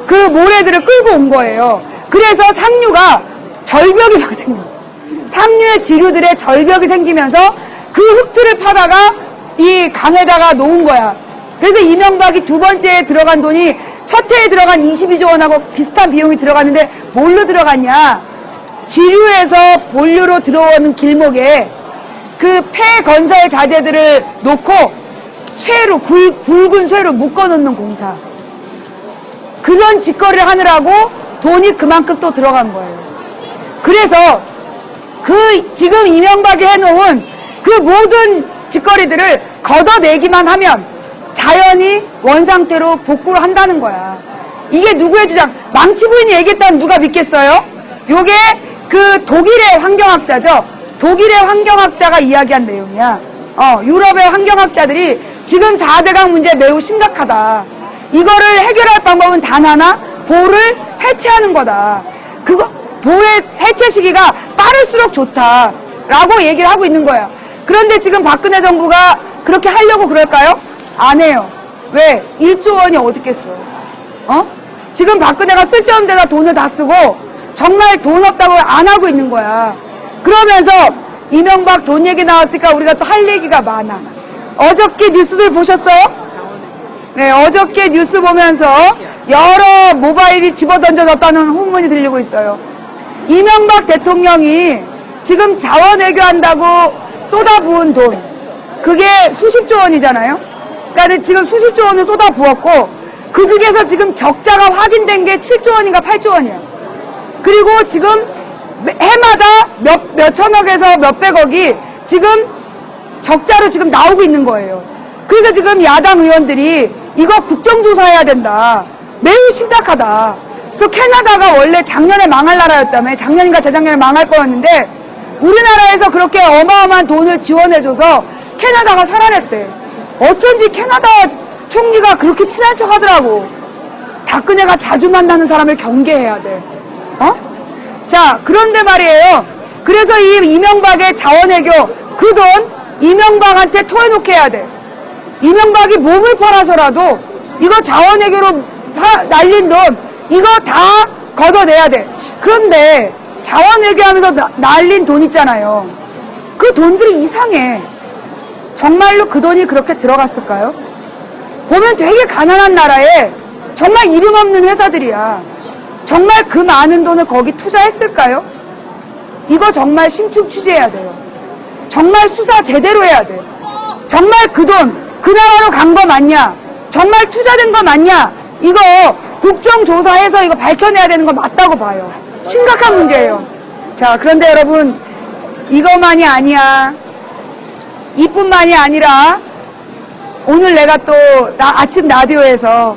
그 모래들을 끌고 온 거예요. 그래서 상류가 절벽이 막 생겼어. 상류의 지류들의 절벽이 생기면서 그 흙들을 파다가 이 강에다가 놓은 거야. 그래서 이명박이 두 번째에 들어간 돈이 첫 해에 들어간 22조 원하고 비슷한 비용이 들어갔는데 뭘로 들어갔냐? 지류에서 본류로 들어오는 길목에 그 폐건설 자재들을 놓고 쇠로, 굵은 쇠로 묶어놓는 공사. 그런 짓거리를 하느라고 돈이 그만큼 또 들어간 거예요. 그래서 지금 이명박이 해놓은 그 모든 짓거리들을 걷어내기만 하면 자연히 원상태로 복구를 한다는 거야. 이게 누구의 주장? 망치 부인이 얘기했다면 누가 믿겠어요? 요게 그 독일의 환경학자죠. 독일의 환경학자가 이야기한 내용이야. 유럽의 환경학자들이 지금 4대강 문제 매우 심각하다. 이거를 해결할 방법은 단 하나, 보를 해체하는 거다. 보의 해체 시기가 빠를수록 좋다라고 얘기를 하고 있는 거야. 그런데 지금 박근혜 정부가 그렇게 하려고 그럴까요? 안 해요. 왜? 1조 원이 어디 있겠어요? 지금 박근혜가 쓸데없는 데다 돈을 다 쓰고 정말 돈 없다고 안 하고 있는 거야. 그러면서 이명박 돈 얘기 나왔으니까 우리가 또 할 얘기가 많아. 어저께 뉴스들 보셨어요? 네, 어저께 뉴스 보면서 여러 모바일이 집어던져졌다는 후문이 들리고 있어요. 이명박 대통령이 지금 자원외교한다고 쏟아부은 돈, 그게 수십조 원이잖아요. 그러니까 지금 수십조 원을 쏟아부었고 그 중에서 지금 적자가 확인된 게 7조 원인가 8조 원이야. 그리고 지금 해마다 몇천억에서 몇백억이 지금 적자로 지금 나오고 있는 거예요. 그래서 지금 야당 의원들이 이거 국정조사해야 된다. 매우 심각하다. 그래서 캐나다가 원래 작년에 망할 나라였다며, 작년인가 재작년에 망할 거였는데 우리나라에서 그렇게 어마어마한 돈을 지원해줘서 캐나다가 살아냈대. 어쩐지 캐나다 총리가 그렇게 친한 척 하더라고. 박근혜가 자주 만나는 사람을 경계해야 돼. 자, 그런데 말이에요. 그래서 이 이명박의 자원외교, 그 돈 이명박한테 토해놓게 해야 돼. 이명박이 몸을 팔아서라도 이거 자원외교로 날린 돈 이거 다 걷어내야 돼. 그런데 자원외교 하면서 날린 돈 있잖아요. 그 돈들이 이상해. 정말로 그 돈이 그렇게 들어갔을까요? 보면 되게 가난한 나라에 정말 이름 없는 회사들이야. 정말 그 많은 돈을 거기 투자했을까요? 이거 정말 심층 취재해야 돼요. 정말 수사 제대로 해야 돼. 정말 그 돈, 그 나라로 간 거 맞냐? 정말 투자된 거 맞냐? 이거 국정조사해서 이거 밝혀내야 되는 거 맞다고 봐요. 심각한 문제예요. 자, 그런데 여러분, 이것만이 아니야. 이뿐만이 아니라 오늘 내가 또 아침 라디오에서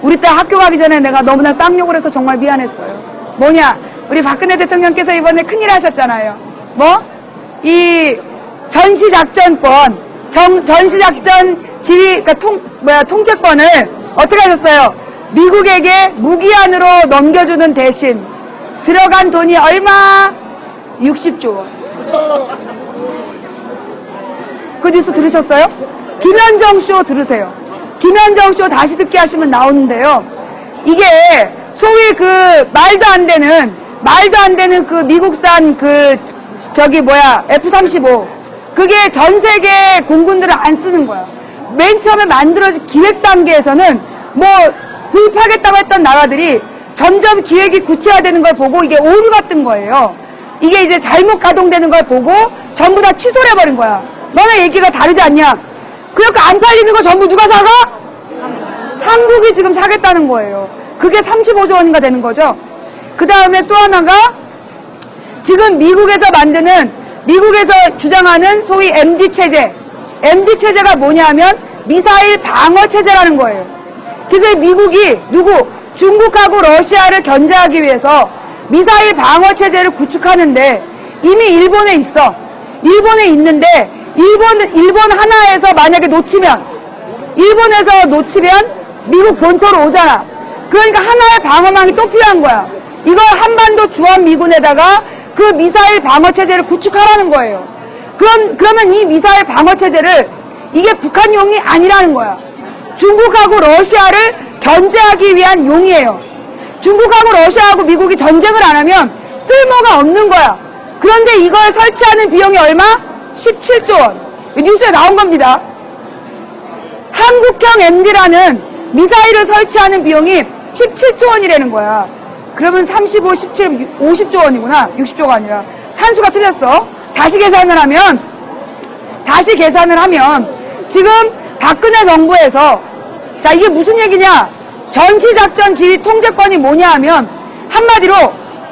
우리 딸 학교 가기 전에 내가 너무나 쌍욕을 해서 정말 미안했어요. 뭐냐? 우리 박근혜 대통령께서 이번에 큰일 하셨잖아요. 뭐? 이 전시작전권, 전시작전 지휘, 그러니까 통제권을 어떻게 하셨어요? 미국에게 무기한으로 넘겨주는 대신 들어간 돈이 얼마? 60조 원. 그 뉴스 들으셨어요? 김현정 쇼 들으세요. 김현정 쇼 다시 듣기 하시면 나오는데요. 이게 소위 그 말도 안 되는 그 미국산 F-35. 그게 전 세계 공군들을 안 쓰는 거야. 맨 처음에 만들어진 기획 단계에서는 뭐 구입하겠다고 했던 나라들이 점점 기획이 구체화되는 걸 보고 이게 오류가 뜬 거예요. 이게 이제 잘못 가동되는 걸 보고 전부 다 취소를 해버린 거야. 너네 얘기가 다르지 않냐? 그러니까 안 팔리는 거 전부 누가 사가? 한국이 지금 사겠다는 거예요. 그게 35조 원인가 되는 거죠. 그 다음에 또 하나가 지금 미국에서 주장하는 소위 MD 체제. MD 체제가 뭐냐면 미사일 방어 체제라는 거예요. 그래서 미국이 중국하고 러시아를 견제하기 위해서 미사일 방어 체제를 구축하는데 이미 일본에 있어. 일본에 있는데 일본 하나에서 만약에 일본에서 놓치면 미국 본토로 오잖아. 그러니까 하나의 방어망이 또 필요한 거야. 이걸 한반도 주한미군에다가 그 미사일 방어체제를 구축하라는 거예요. 그러면 이 미사일 방어체제를 이게 북한용이 아니라는 거야. 중국하고 러시아를 견제하기 위한 용이에요. 중국하고 러시아하고 미국이 전쟁을 안 하면 쓸모가 없는 거야. 그런데 이걸 설치하는 비용이 얼마? 17조 원. 뉴스에 나온 겁니다. 한국형 MD라는 미사일을 설치하는 비용이 17조 원이라는 거야. 그러면 35, 17, 50조 원이구나. 60조가 아니라. 산수가 틀렸어. 다시 계산을 하면 지금 박근혜 정부에서, 자, 이게 무슨 얘기냐? 전시작전 지휘 통제권이 뭐냐 하면, 한마디로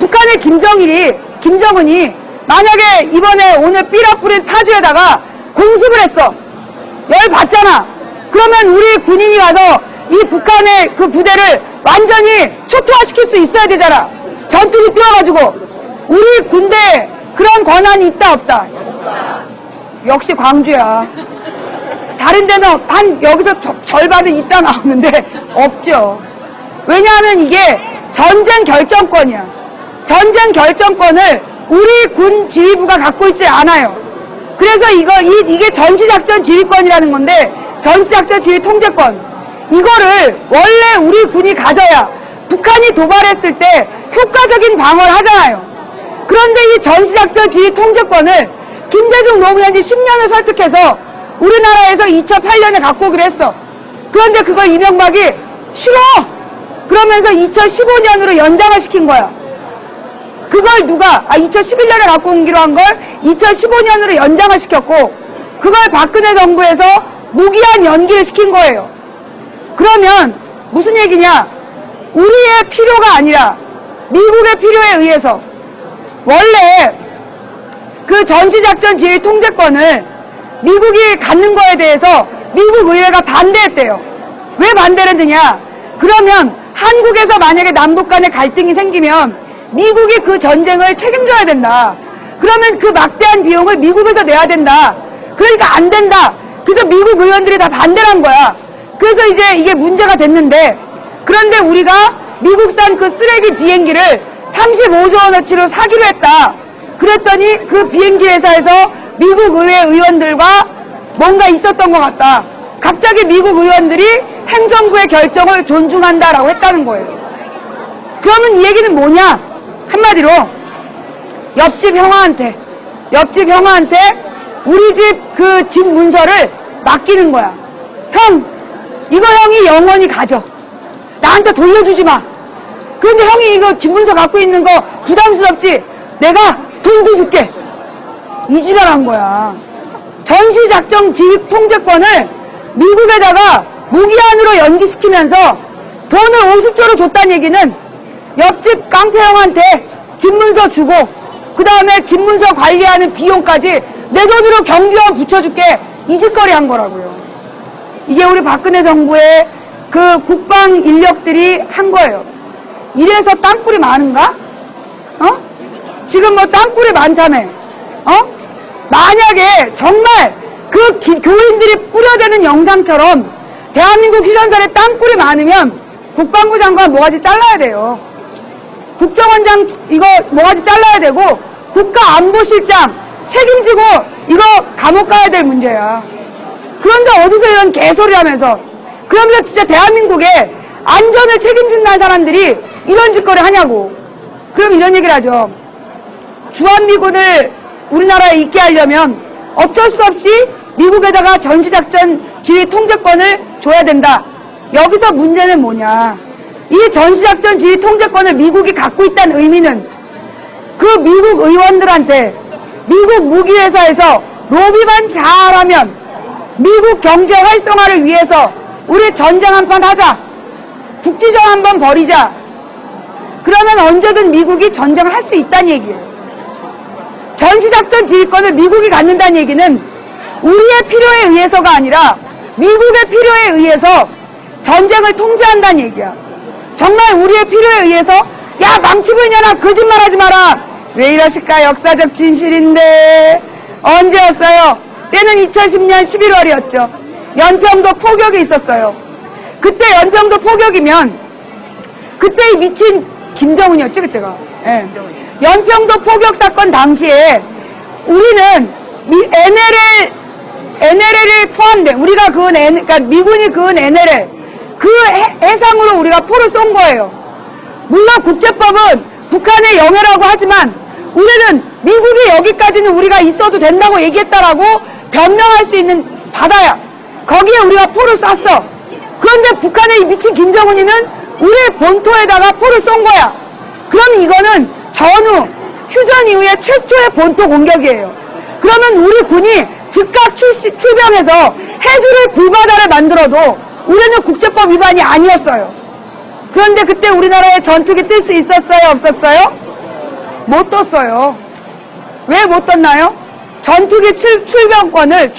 북한의 김정은이 만약에 이번에 오늘 삐라뿌린 파주에다가 공습을 했어. 열 받잖아. 그러면 우리 군인이 가서 이 북한의 그 부대를 완전히 초토화시킬 수 있어야 되잖아. 전투기 띄워가지고. 우리 군대에 그런 권한이 있다 없다? 역시 광주야. 다른 데는 여기서 절반은 있다 나오는데 없죠. 왜냐하면 이게 전쟁 결정권이야. 전쟁 결정권을 우리 군 지휘부가 갖고 있지 않아요. 그래서 이게 전시작전 지휘권이라는 건데, 전시작전 지휘 통제권. 이거를 원래 우리 군이 가져야 북한이 도발했을 때 효과적인 방어를 하잖아요. 그런데 이 전시작전 지휘 통제권을 김대중 노무현이 10년을 설득해서 우리나라에서 2008년에 갖고 오기로 했어. 그런데 그걸 이명박이 싫어! 그러면서 2015년으로 연장을 시킨 거야. 그걸 2011년에 갖고 오기로 한 걸 2015년으로 연장을 시켰고, 그걸 박근혜 정부에서 무기한 연기를 시킨 거예요. 그러면 무슨 얘기냐? 우리의 필요가 아니라 미국의 필요에 의해서 원래 그 전시작전 지휘 통제권을 미국이 갖는 거에 대해서 미국 의회가 반대했대요. 왜 반대를 했느냐? 그러면 한국에서 만약에 남북 간의 갈등이 생기면 미국이 그 전쟁을 책임져야 된다. 그러면 그 막대한 비용을 미국에서 내야 된다. 그러니까 안 된다. 그래서 미국 의원들이 다 반대를 한 거야. 그래서 이제 이게 문제가 됐는데, 그런데 우리가 미국산 그 쓰레기 비행기를 35조 원어치로 사기로 했다. 그랬더니 그 비행기 회사에서 미국 의회 의원들과 뭔가 있었던 것 같다. 갑자기 미국 의원들이 행정부의 결정을 존중한다라고 했다는 거예요. 그러면 이 얘기는 뭐냐? 한마디로 옆집 형아한테 우리 집 그 집 문서를 맡기는 거야. 형, 이거 형이 영원히 가져. 나한테 돌려주지 마. 그런데 형이 이거 집 문서 갖고 있는 거 부담스럽지? 내가 돈도 줄게. 이 지랄한 거야. 전시작전 지휘 통제권을 미국에다가 무기한으로 연기시키면서 돈을 50조로 줬다는 얘기는 옆집 깡패 형한테 집문서 주고, 그 다음에 집문서 관리하는 비용까지 내 돈으로 경비원 붙여줄게, 이 짓거리 한 거라고요. 이게 우리 박근혜 정부의 그 국방 인력들이 한 거예요. 이래서 땅굴이 많은가? 지금 뭐 땅굴이 많다며. 만약에 정말 그 교인들이 뿌려대는 영상처럼 대한민국 휴전선에 땅굴이 많으면 국방부 장관 모가지 잘라야 돼요. 국정원장 이거 모가지 잘라야 되고, 국가안보실장 책임지고 이거 감옥 가야 될 문제야. 그런데 어디서 이런 개소리 하면서, 그러면서 진짜 대한민국의 안전을 책임진다는 사람들이 이런 짓거리 하냐고. 그럼 이런 얘기를 하죠. 주한미군을 우리나라에 있게 하려면 어쩔 수 없이 미국에다가 전시작전 지휘 통제권을 줘야 된다. 여기서 문제는 뭐냐? 이 전시작전 지휘 통제권을 미국이 갖고 있다는 의미는 그 미국 의원들한테 미국 무기회사에서 로비만 잘하면 미국 경제 활성화를 위해서 우리 전쟁 한판 하자. 국지전 한번 벌이자. 그러면 언제든 미국이 전쟁을 할 수 있다는 얘기예요. 전시작전 지휘권을 미국이 갖는다는 얘기는 우리의 필요에 의해서가 아니라 미국의 필요에 의해서 전쟁을 통제한다는 얘기야. 정말 우리의 필요에 의해서, 야, 망치부인년아, 거짓말하지 마라. 왜 이러실까? 역사적 진실인데. 언제였어요? 때는 2010년 11월이었죠. 연평도 포격이 있었어요. 그때 연평도 포격이면 그때 이 미친 김정은이었죠, 그때가. 예. 연평도 포격 사건 당시에 우리는 NLL이 포함된, 우리가 그은 그러니까 미군이 그은 NLL, 그 해상으로 우리가 포를 쏜 거예요. 물론 국제법은 북한의 영해라고 하지만 우리는 미국이 여기까지는 우리가 있어도 된다고 얘기했다라고 변명할 수 있는 바다야. 거기에 우리가 포를 쐈어. 그런데 북한의 이 미친 김정은이는 우리 본토에다가 포를 쏜 거야. 그럼 이거는 전후 휴전 이후에 최초의 본토 공격이에요. 그러면 우리 군이 즉각 출병해서 해주를 불바다를 만들어도 우리는 국제법 위반이 아니었어요. 그런데 그때 우리나라에 전투기 뜰 수 있었어요? 없었어요? 못 떴어요. 왜 못 떴나요? 전투기 출격권을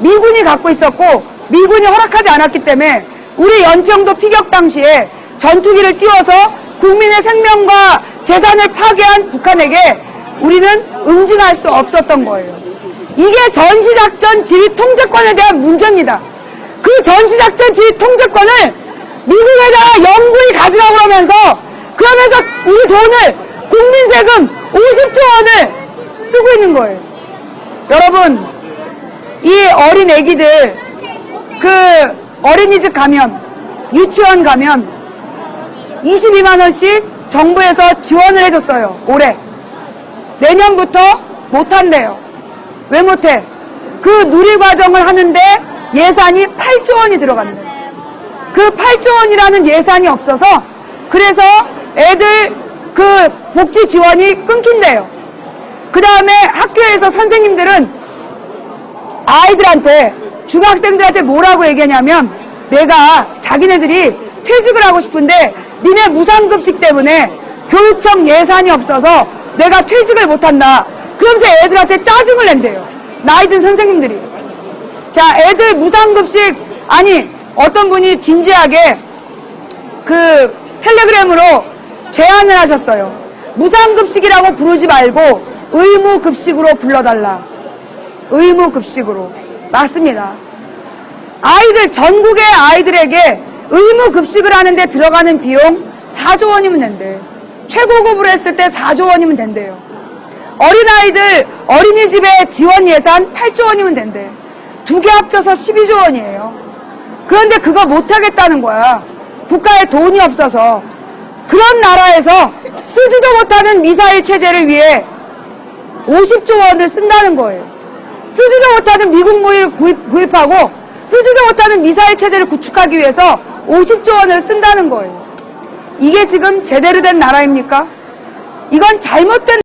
미군이 갖고 있었고 미군이 허락하지 않았기 때문에 우리 연평도 피격 당시에 전투기를 띄워서 국민의 생명과 재산을 파괴한 북한에게 우리는 응징할 수 없었던 거예요. 이게 전시작전 지휘 통제권에 대한 문제입니다. 그 전시작전 지휘 통제권을 미국에다가 영구히 가지라고 그러면서 우리 돈을 국민 세금 50조 원을 쓰고 있는 거예요. 여러분, 이 어린 애기들 그 어린이집 가면 유치원 가면 22만 원씩 정부에서 지원을 해줬어요. 올해. 내년부터 못한대요. 왜 못해? 그 누리과정을 하는데 예산이 8조 원이 들어간대요. 그 8조 원이라는 예산이 없어서 그래서 애들 그 복지 지원이 끊긴대요. 그 다음에 학교에서 선생님들은 아이들한테 중학생들한테 뭐라고 얘기하냐면 내가 자기네들이 퇴직을 하고 싶은데 니네 무상급식 때문에 교육청 예산이 없어서 내가 퇴직을 못한다. 그러면서 애들한테 짜증을 낸대요. 나이든 선생님들이. 자, 애들 무상급식, 아니 어떤 분이 진지하게 그 텔레그램으로 제안을 하셨어요. 무상급식이라고 부르지 말고 의무급식으로 불러달라. 의무급식으로. 맞습니다. 아이들, 전국의 아이들에게 의무급식을 하는데 들어가는 비용 4조 원이면 된대. 최고급으로 했을 때 4조 원이면 된대요. 어린아이들 어린이집에 지원 예산 8조 원이면 된대. 두 개 합쳐서 12조 원이에요. 그런데 그거 못하겠다는 거야. 국가에 돈이 없어서. 그런 나라에서 쓰지도 못하는 미사일 체제를 위해 50조 원을 쓴다는 거예요. 쓰지도 못하는 미국 무기를 구입하고 쓰지도 못하는 미사일 체제를 구축하기 위해서 50조 원을 쓴다는 거예요. 이게 지금 제대로 된 나라입니까? 이건 잘못된